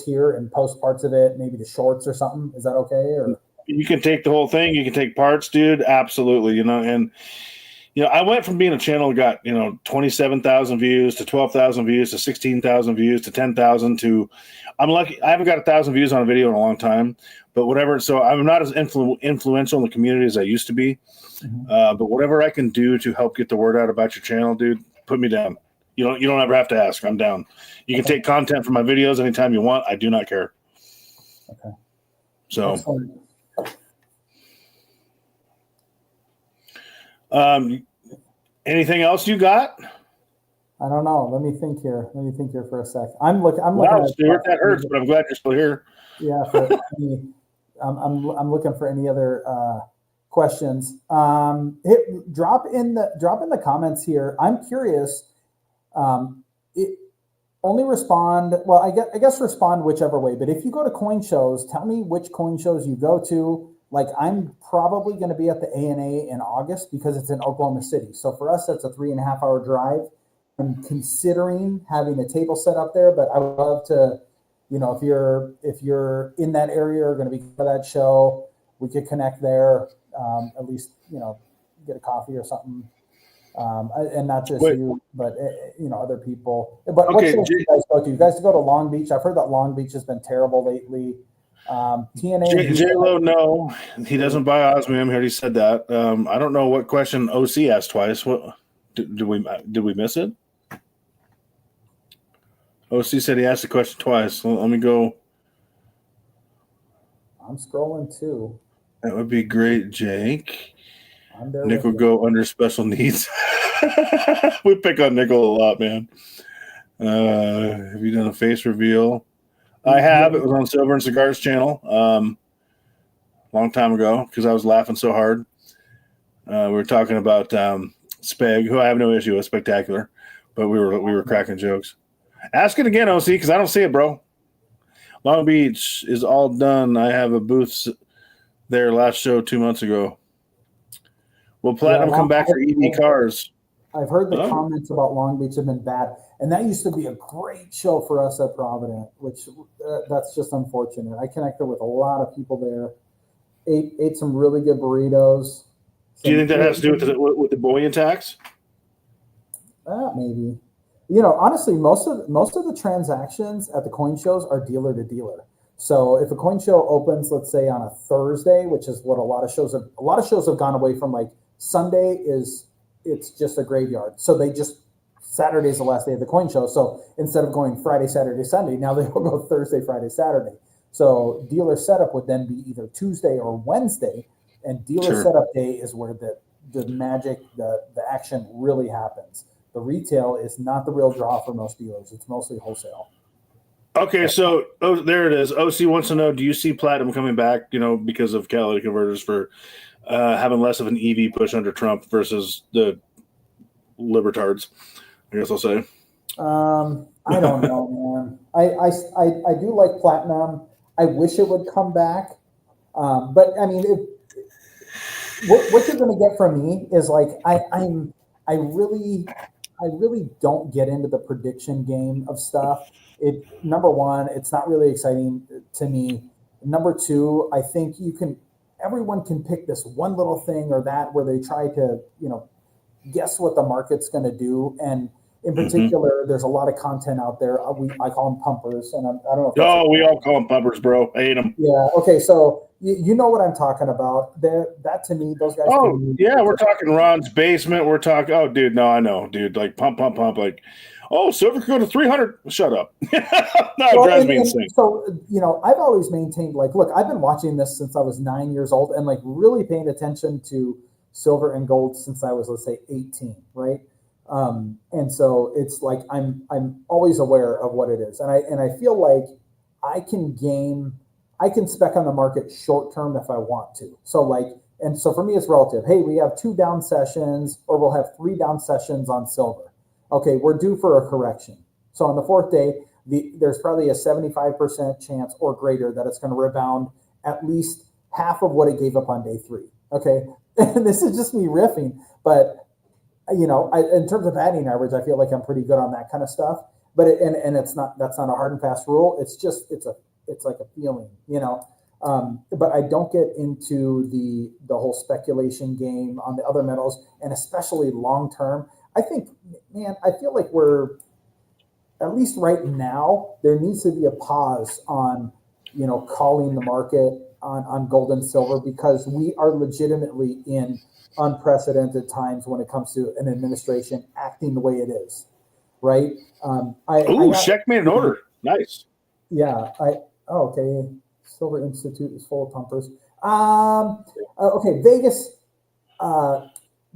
here and post parts of it, maybe the shorts or something. Is that okay? Or you can take the whole thing. You can take parts, dude. Absolutely. And I went from being a channel that got 27,000 views to 12,000 views to 16,000 views to 10,000 to, I'm lucky I haven't got 1,000 views on a video in a long time, but whatever. So I'm not as influential in the community as I used to be. Mm-hmm. But whatever I can do to help get the word out about your channel, dude, put me down. You don't ever have to ask. I'm down. You can take content from my videos anytime you want. I do not care. Okay. So. Excellent. Anything else you got? I don't know. Let me think here for a sec. I'm looking. Wow, Stuart, that hurts, but I'm glad you're still here. Yeah. I'm looking for any other questions. Drop in the comments here. I'm curious. Only respond. Well, I guess respond whichever way. But if you go to coin shows, tell me which coin shows you go to. Like, I'm probably going to be at the ANA in August because it's in Oklahoma City. So for us, that's a 3.5-hour drive. I'm considering having a table set up there, but I would love to, if you're in that area or going to be for that show, we could connect there. At least, get a coffee or something. And not just you, but other people. But okay, what shows do you guys go to? You guys go to Long Beach? I've heard that Long Beach has been terrible lately. TNA. J-Lo, no, he doesn't buy osmium. He already said that. I don't know what question OC asked twice. What did we miss it? OC said he asked the question twice. Let me go. I'm scrolling too. That would be great, Jake. I'm there Nick with would you. go under special needs. We pick on Nickel a lot, man. Have you done a face reveal? I have. It was on Silver and Cigars channel long time ago because I was laughing so hard. We were talking about Speg, who I have no issue with, spectacular, but we were cracking jokes. Ask it again, OC, because I don't see it, bro. Long Beach is all done. I have a booth there last show 2 months ago. Will Platinum come back for EV cars? I've heard the comments about Long Beach have been bad, and that used to be a great show for us at Provident, which that's just unfortunate. I connected with a lot of people there, ate some really good burritos. Do you think that has to do with the bullion tax? Maybe. Honestly, most of the transactions at the coin shows are dealer to dealer. So if a coin show opens, let's say on a Thursday, which is what a lot of shows have gone away from. Like Sunday it's just a graveyard. So Saturday's the last day of the coin show. So instead of going Friday, Saturday, Sunday, now they will go Thursday, Friday, Saturday. So dealer setup would then be either Tuesday or Wednesday, and dealer setup day is where the magic, the action really happens. The retail is not the real draw for most dealers. It's mostly wholesale. Okay, so there it is. OC wants to know, do you see Platinum coming back, because of catalytic converters for having less of an EV push under Trump versus the libertards, I guess I'll say. I don't know, man. I do like Platinum. I wish it would come back. But I mean, what you're going to get from me is like, I really don't get into the prediction game of stuff. Number one, it's not really exciting to me. Number two, I think everyone can pick this one little thing or that where they try to, guess what the market's going to do. And in particular, there's a lot of content out there. I call them pumpers, and I don't know. We all call them pumpers, bro. I hate them. Yeah. Okay. So you know what I'm talking about. That to me, those guys. Oh yeah, we're talking Ron's basement. We're talking. Oh, dude, no, I know, dude. Like pump. Like, silver could go to 300. Shut up. No, it drives me insane. So I've always maintained, like, look, I've been watching this since I was 9 years old, and like really paying attention to silver and gold since I was, let's say, 18, right? And so it's like I'm always aware of what it is, and I feel like I can spec on the market short term if I want to. So for me, it's relative. Hey, we have 2 down sessions, or we'll have 3 down sessions on silver. Okay, we're due for a correction. So on the 4th day, there's probably a 75% chance or greater that it's going to rebound at least half of what it gave up on day 3. Okay, and this is just me riffing, but in terms of batting average, I feel like I'm pretty good on that kind of stuff. But that's not a hard and fast rule. It's just it's like a feeling, But I don't get into the whole speculation game on the other metals, and especially long term. I think, man, I feel like we're, at least right now, there needs to be a pause on, calling the market on gold and silver, because we are legitimately in unprecedented times when it comes to an administration acting the way it is, right? Checkmate in order. Nice. Yeah. Okay. Silver Institute is full of pumpers. Okay. Vegas.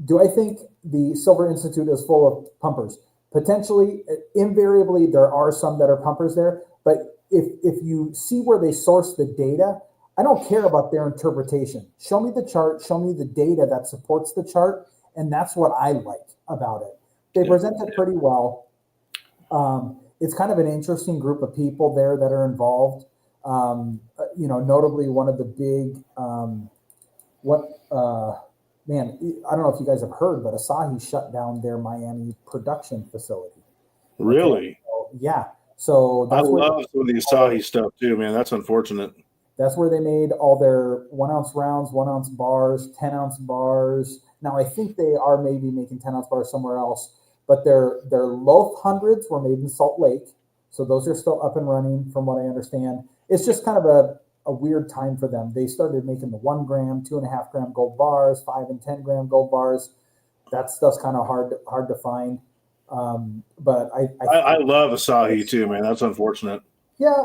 Do I think the Silver Institute is full of pumpers? Potentially. Invariably, there are some that are pumpers there. But if you see where they source the data, I don't care about their interpretation. Show me the chart. Show me the data that supports the chart. And that's what I like about it. They present it pretty well. It's kind of an interesting group of people there that are involved. Notably one of the big, I don't know if you guys have heard, but Asahi shut down their Miami production facility. Really? Okay, so, yeah. So I love some of the Asahi stuff too, man. That's unfortunate. That's where they made all their 1 ounce rounds, 1 ounce bars, 10 ounce bars. Now I think they are maybe making 10 ounce bars somewhere else, but their Loaf hundreds were made in Salt Lake. So those are still up and running from what I understand. It's just kind of a weird time for them. They started making the 1 gram, 2.5 gram gold bars, 5 and 10 gram gold bars. That stuff's kind of hard to find. But I love Asahi too, man. That's unfortunate. Yeah,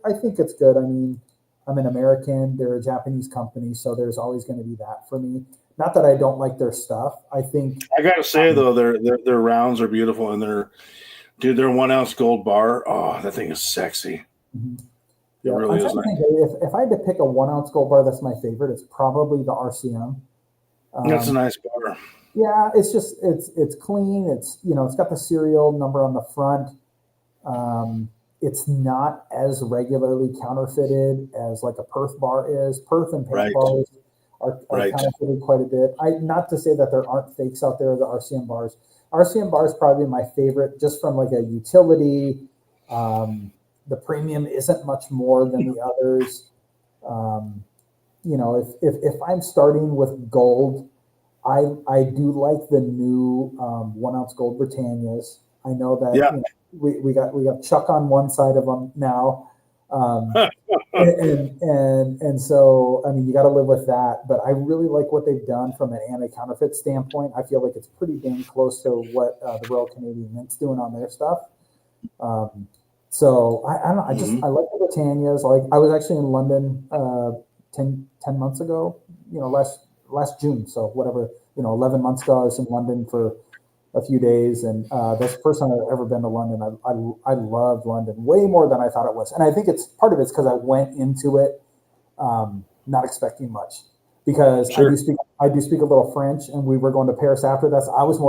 I think it's good. I mean, I'm an American. They're a Japanese company, so there's always going to be that for me. Not that I don't like their stuff. I think I gotta say though, their rounds are beautiful, and their 1 ounce gold bar. Oh, that thing is sexy. Mm-hmm. It really is. Nice. If I had to pick a 1 ounce gold bar that's my favorite, it's probably the RCM. That's a nice bar. Yeah, it's just it's clean. It's it's got the serial number on the front. It's not as regularly counterfeited as like a Perth bar is. Perth and Perth bars are counterfeited quite a bit. Not to say that there aren't fakes out there, the RCM bars. RCM bar is probably my favorite just from like a utility. The premium isn't much more than the others. If I'm starting with gold, I do like the new 1 ounce gold Britannias. I know that we got Chuck on one side of them now, and so I mean you got to live with that. But I really like what they've done from an anti-counterfeit standpoint. I feel like it's pretty dang close to what the Royal Canadian Mint's doing on their stuff. So I don't know. I like the Britannias. Like I was actually in London 10 months ago. Last June. So whatever 11 months ago, I was in London for a few days, and that's the first time I've ever been to London. I loved London way more than I thought it was, and I think part of it's because I went into it not expecting much, because I do speak a little French, and we were going to Paris after that. So I was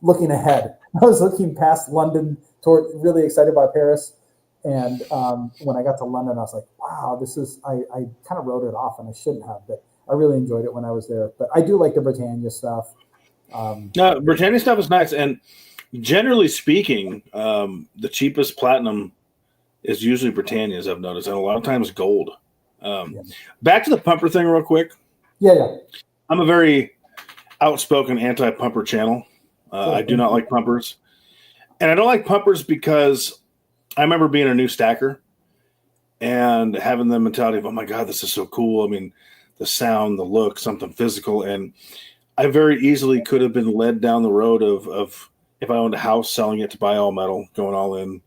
looking ahead. I was looking past London toward really excited about Paris, and when I got to London, I was like, wow, this is. I kind of wrote it off, and I shouldn't have, but I really enjoyed it when I was there. But I do like the Britannia stuff. No, Britannia stuff is nice, and generally speaking, the cheapest platinum is usually Britannias, I've noticed, and a lot of times gold. Back to the pumper thing real quick. Yeah. I'm a very outspoken anti-pumper channel. I do not like pumpers. And I don't like pumpers because I remember being a new stacker and having the mentality of, oh my God, this is so cool. I mean, the sound, the look, something physical. And I very easily could have been led down the road of if I owned a house, selling it to buy all metal, going all in,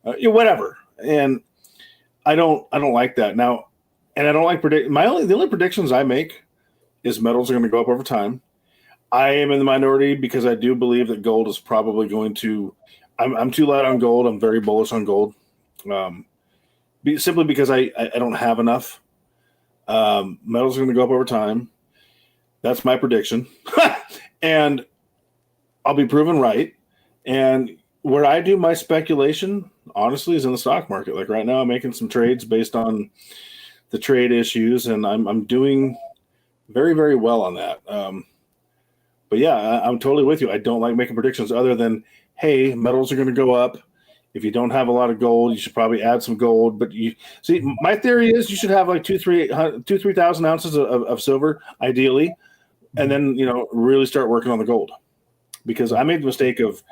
whatever. And I don't like that now. And I don't like the only predictions I make is metals are going to go up over time. I am in the minority because I do believe that gold is probably going to. I'm too light on gold. I'm very bullish on gold, simply because I don't have enough. Metals are going to go up over time. That's my prediction, and I'll be proven right. And where I do my speculation, honestly, is in the stock market. Like right now, I'm making some trades based on the trade issues, and I'm doing very, very well on that. But yeah, I'm totally with you. I don't like making predictions other than, hey, metals are going to go up. If you don't have a lot of gold, you should probably add some gold. But you see, my theory is you should have like 3,000 ounces of silver, ideally, and then really start working on the gold. Because I made the mistake of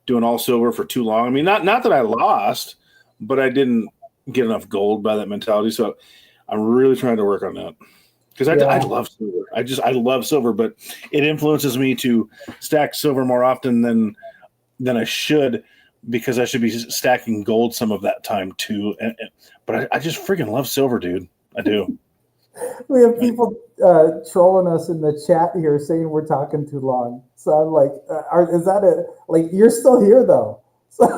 doing all silver for too long. I mean, not that I lost, but I didn't get enough gold by that mentality. So I'm really trying to work on that. Because I love silver. I love silver, but it influences me to stack silver more often than I should, because I should be stacking gold some of that time too. But I just freaking love silver, dude. I do. We have people trolling us in the chat here saying we're talking too long. So I'm like, is that it? Like, you're still here though. So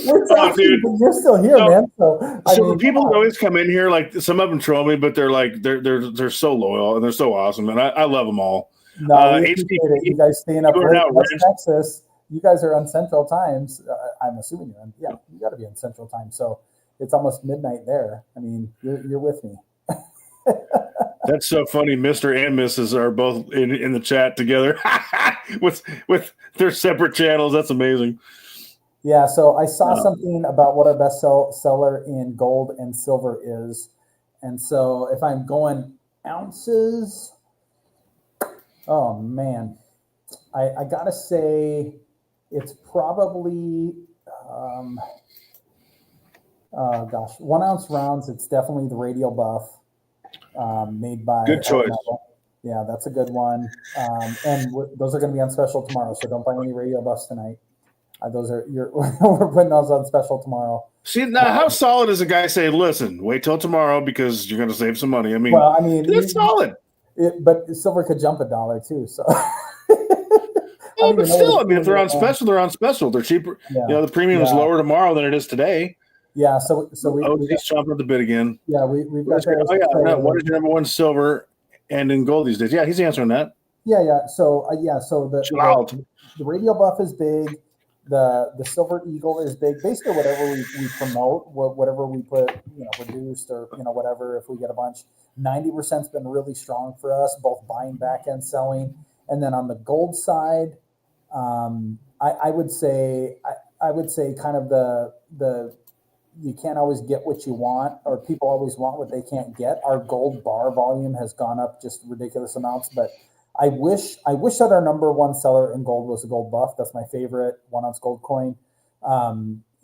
we're talking, but you're still here, man. So people always come in here, like some of them troll me, but they're like they're so loyal and they're so awesome, and I love them all. No, you guys staying up late in West Texas. You guys are on Central Times. I'm assuming you're on. You got to be on Central Time. So it's almost midnight there. I mean, you're with me. That's so funny. Mr. and Mrs. are both in the chat together with their separate channels. That's amazing. Yeah. So I saw something about what our best seller in gold and silver is, and so if I'm going ounces, oh man, I gotta say it's probably 1 ounce rounds. It's definitely the Radial Buff, made by good choice. Yeah, that's a good one. And those are going to be on special tomorrow, so don't buy any Radial Buffs tonight. We're putting those on special tomorrow. See, now how solid is a guy saying, listen, wait till tomorrow because you're going to save some money? I mean, well, I mean, that's solid. But silver could jump $1 too. So, Yeah, but still, I mean, if they're on special, they're on special. They're cheaper. Yeah. The premium is lower tomorrow than it is today. Yeah. So he's chomping at the bit again. Yeah, we've got. What is your number one silver and in gold these days? Yeah, he's answering that. Yeah. So the radial buff is big. The silver eagle is big. Basically, whatever we promote, whatever we put, reduced or whatever. If we get a bunch, 90%'s been really strong for us, both buying back and selling. And then on the gold side, I would say kind of the you can't always get what you want, or people always want what they can't get. Our gold bar volume has gone up just ridiculous amounts, but I wish that our number one seller in gold was a gold buff. That's my favorite 1 ounce gold coin.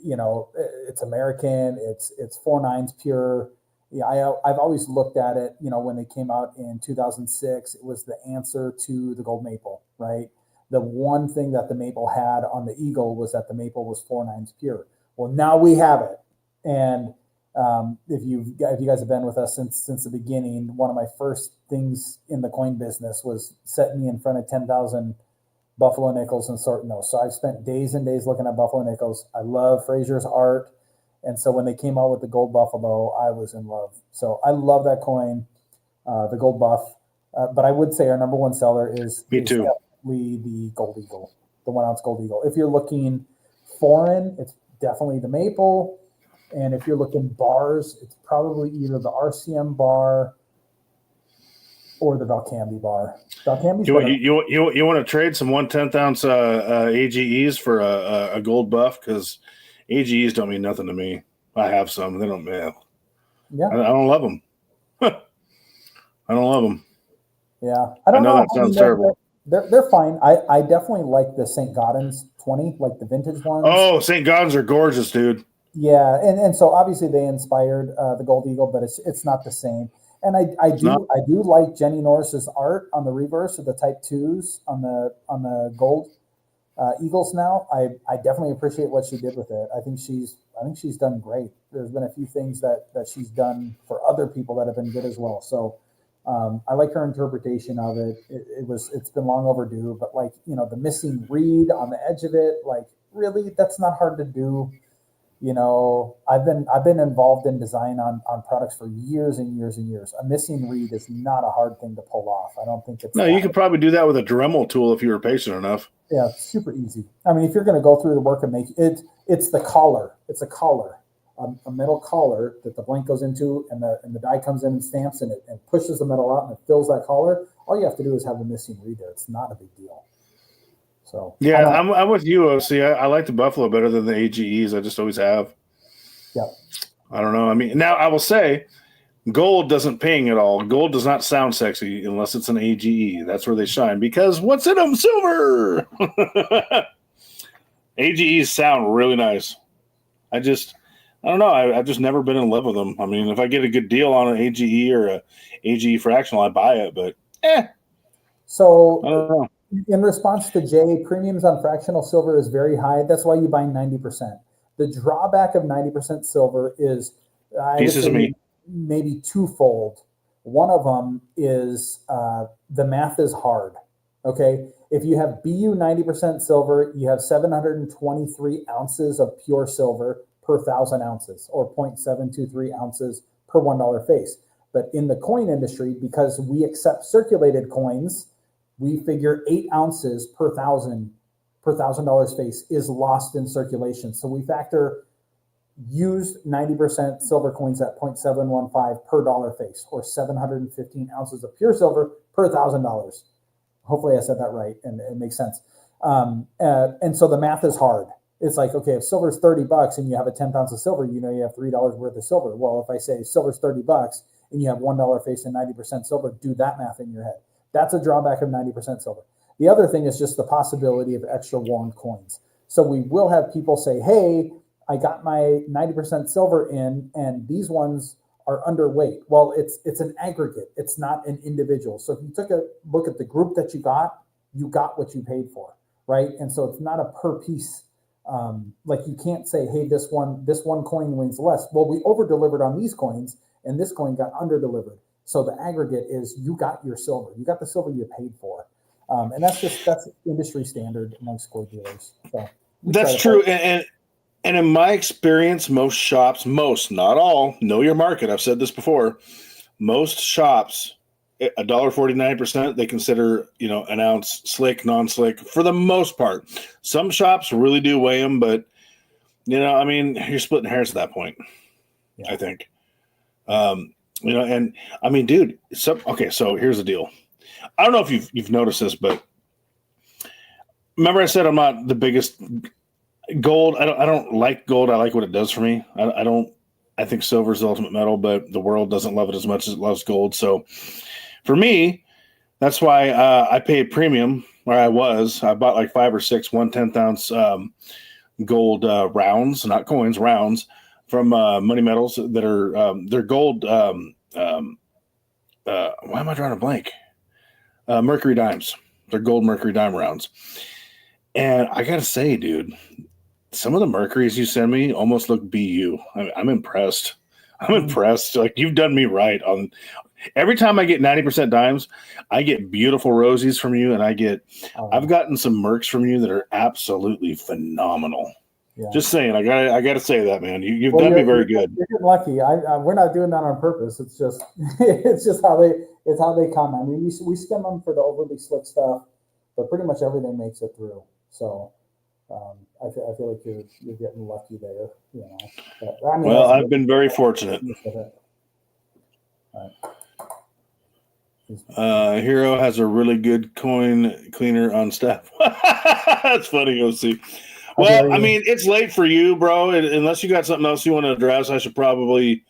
It's American. It's 4 nines pure. Yeah, I've always looked at it. When they came out in 2006, it was the answer to the gold maple, right? The one thing that the maple had on the eagle was that the maple was 4 nines pure. Well, now we have it, and if you guys have been with us since the beginning, one of my first things in the coin business was setting me in front of 10,000 buffalo nickels and sorting those. So I've spent days and days looking at buffalo nickels. I love Fraser's art, and so when they came out with the gold buffalo, I was in love. So I love that coin, the gold buff. But I would say our number one seller is definitely the gold eagle, the 1 ounce gold eagle. If you're looking foreign, it's definitely the maple. And if you're looking bars, it's probably either the RCM bar or the Valcambi bar. You want to trade some 1/10 ounce AGEs for a gold buff? Because AGEs don't mean nothing to me. I have some. They don't. Yeah. I don't love them. I don't love them. Yeah. I know that sounds terrible. They're fine. I definitely like the St. Gaudens 20, like the vintage ones. Oh, St. Gaudens are gorgeous, dude. Yeah, and so obviously they inspired the Gold Eagle, but it's not the same. And I do like Jenny Norris's art on the reverse of the Type 2s on the gold Eagles now. I definitely appreciate what she did with it. I think she's done great. There's been a few things that she's done for other people that have been good as well. So I like her interpretation of it. It's been long overdue, but the missing reed on the edge of it, really, that's not hard to do. I've been involved in design on products for years and years and years. A missing reed is not a hard thing to pull off. I don't think it's. No, you could probably do that with a Dremel tool if you were patient enough. Yeah, it's super easy. I mean, if you're going to go through the work and make it, it's the collar. It's a collar, a metal collar that the blank goes into, and the die comes in and stamps, and it pushes the metal out and it fills that collar. All you have to do is have a missing reed there. It's not a big deal. So yeah, I'm with you. See, I like the Buffalo better than the AGEs. I just always have. Yeah. I don't know. I mean, now I will say, gold doesn't ping at all. Gold does not sound sexy unless it's an AGE. That's where they shine because what's in them? Silver. AGEs sound really nice. I don't know. I've just never been in love with them. I mean, if I get a good deal on an AGE or a AGE fractional, I buy it. But So I don't know. In response to Jay, premiums on fractional silver is very high. That's why you buy 90%. The drawback of 90% silver is maybe twofold. One of them is the math is hard. Okay, if you have BU 90% silver, you have 723 ounces of pure silver per 1,000 ounces, or 0.723 ounces per $1 face. But in the coin industry, because we accept circulated coins, we figure 8 ounces per $1,000 face is lost in circulation. So we factor used 90% silver coins at 0.715 per dollar face, or 715 ounces of pure silver per $1,000. Hopefully I said that right and it makes sense. And so the math is hard. It's like, okay, if silver's $30 and you have a 10 ounce of silver, you have $3 worth of silver. Well, if I say silver's $30 and you have $1 face and 90% silver, do that math in your head. That's a drawback of 90% silver. The other thing is just the possibility of extra worn coins. So we will have people say, hey, I got my 90% silver in and these ones are underweight. Well, it's an aggregate. It's not an individual. So if you took a look at the group that you got what you paid for, right? And so it's not a per piece Like you can't say, hey, this one coin weighs less. Well, we over delivered on these coins, and this coin got under delivered. So the aggregate is you got your silver. You got the silver you paid for. And that's industry standard amongst coin dealers. So that's true. And in my experience, most shops, not all, know your market. I've said this before. Most shops, $1.49%, they consider, an ounce slick, non-slick for the most part. Some shops really do weigh them, but you're splitting hairs at that point. Yeah. I think. And I mean, dude, so here's the deal. I don't know if you've noticed this, but remember I said I'm not the biggest gold. I don't like gold. I like what it does for me. I think silver is the ultimate metal, but the world doesn't love it as much as it loves gold. So for me, that's why I pay a premium where I bought like 5 or 6 1/10 ounce gold rounds, not coins, rounds from MoneyMetals that are they're gold. Why am I drawing a blank? Mercury dimes. They're gold Mercury dime rounds. And I got to say, dude, some of the Mercuries you send me almost look BU. I'm impressed. I'm impressed. Like, you've done me right. Every time I get 90% dimes, I get beautiful rosies from you, and I've gotten some Mercs from you that are absolutely phenomenal. Yeah. Just saying, I got to say that, man. You've done me very good. You're getting lucky. We're not doing that on purpose. It's just how they come. I mean, we skim them for the overly slick stuff, but pretty much everything makes it through. So I feel like you're getting lucky there. But, I've been very fortunate. Hero has a really good coin cleaner on staff. That's funny, OC. Well, I mean, it's late for you, bro. Unless you got something else you want to address, I should probably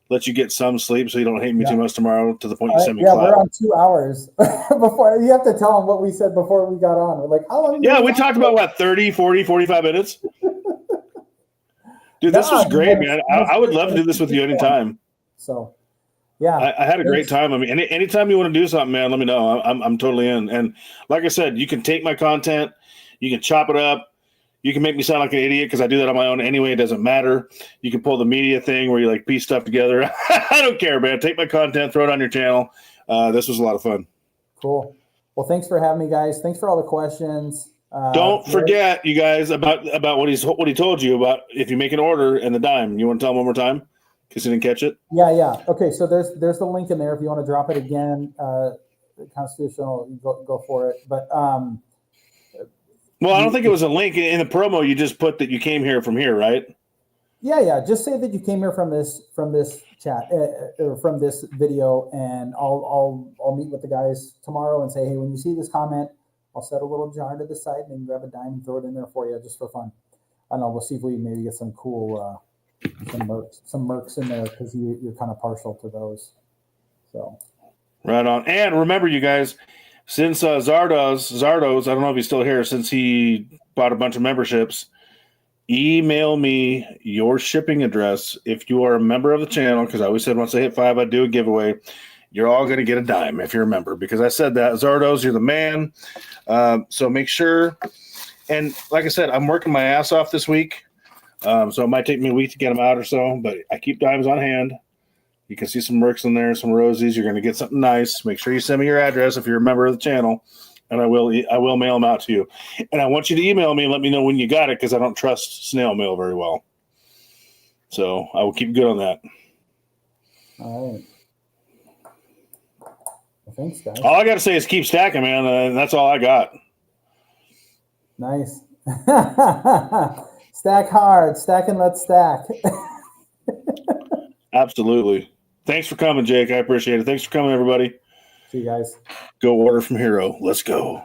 let you get some sleep so you don't hate me too much tomorrow to the point you send me we're on 2 hours. Before you have to tell them what we said before we got on. We're like, how long? Yeah, we talked about, what, 30, 40, 45 minutes? Dude, this was great, man. I would love to do this with you anytime. So, yeah. I had a great time. I mean, anytime you want to do something, man, let me know. I'm totally in. And like I said, you can take my content. You can chop it up. You can make me sound like an idiot because I do that on my own anyway. It doesn't matter. You can pull the media thing where you like piece stuff together. I don't care, man. Take my content, throw it on your channel. This was a lot of fun. Cool. Well, thanks for having me, guys. Thanks for all the questions. Don't forget, you guys, about what he told you about if you make an order and the dime. You want to tell him one more time because you didn't catch it? Yeah. Okay, so there's the link in there if you want to drop it again. Constitutional, go for it. But well, I don't think it was a link in the promo. You just put that you came here from here, right? Yeah. Just say that you came here from this chat or from this video, and I'll meet with the guys tomorrow and say, hey, when you see this comment, I'll set a little jar to the side and then grab a dime and throw it in there for you just for fun. I don't know. We'll see if we maybe get some cool some mercs in there because you're kind of partial to those. So right on. And remember, you guys. Since Zardoz, I don't know if he's still here, since he bought a bunch of memberships, email me your shipping address if you are a member of the channel, because I always said once I hit 5, I'd do a giveaway. You're all going to get a dime if you're a member, because I said that. Zardoz, you're the man. So make sure. And like I said, I'm working my ass off this week, so it might take me a week to get them out or so, but I keep dimes on hand. You can see some Mercs in there, some Rosies. You're going to get something nice. Make sure you send me your address if you're a member of the channel, and I will mail them out to you. And I want you to email me and let me know when you got it because I don't trust snail mail very well. So I will keep good on that. All right. Well, thanks, guys. All I got to say is keep stacking, man. And that's all I got. Nice. Stack hard. Stack and let's stack. Absolutely. Thanks for coming, Jake. I appreciate it. Thanks for coming, everybody. See you guys. Go order from Hero. Let's go.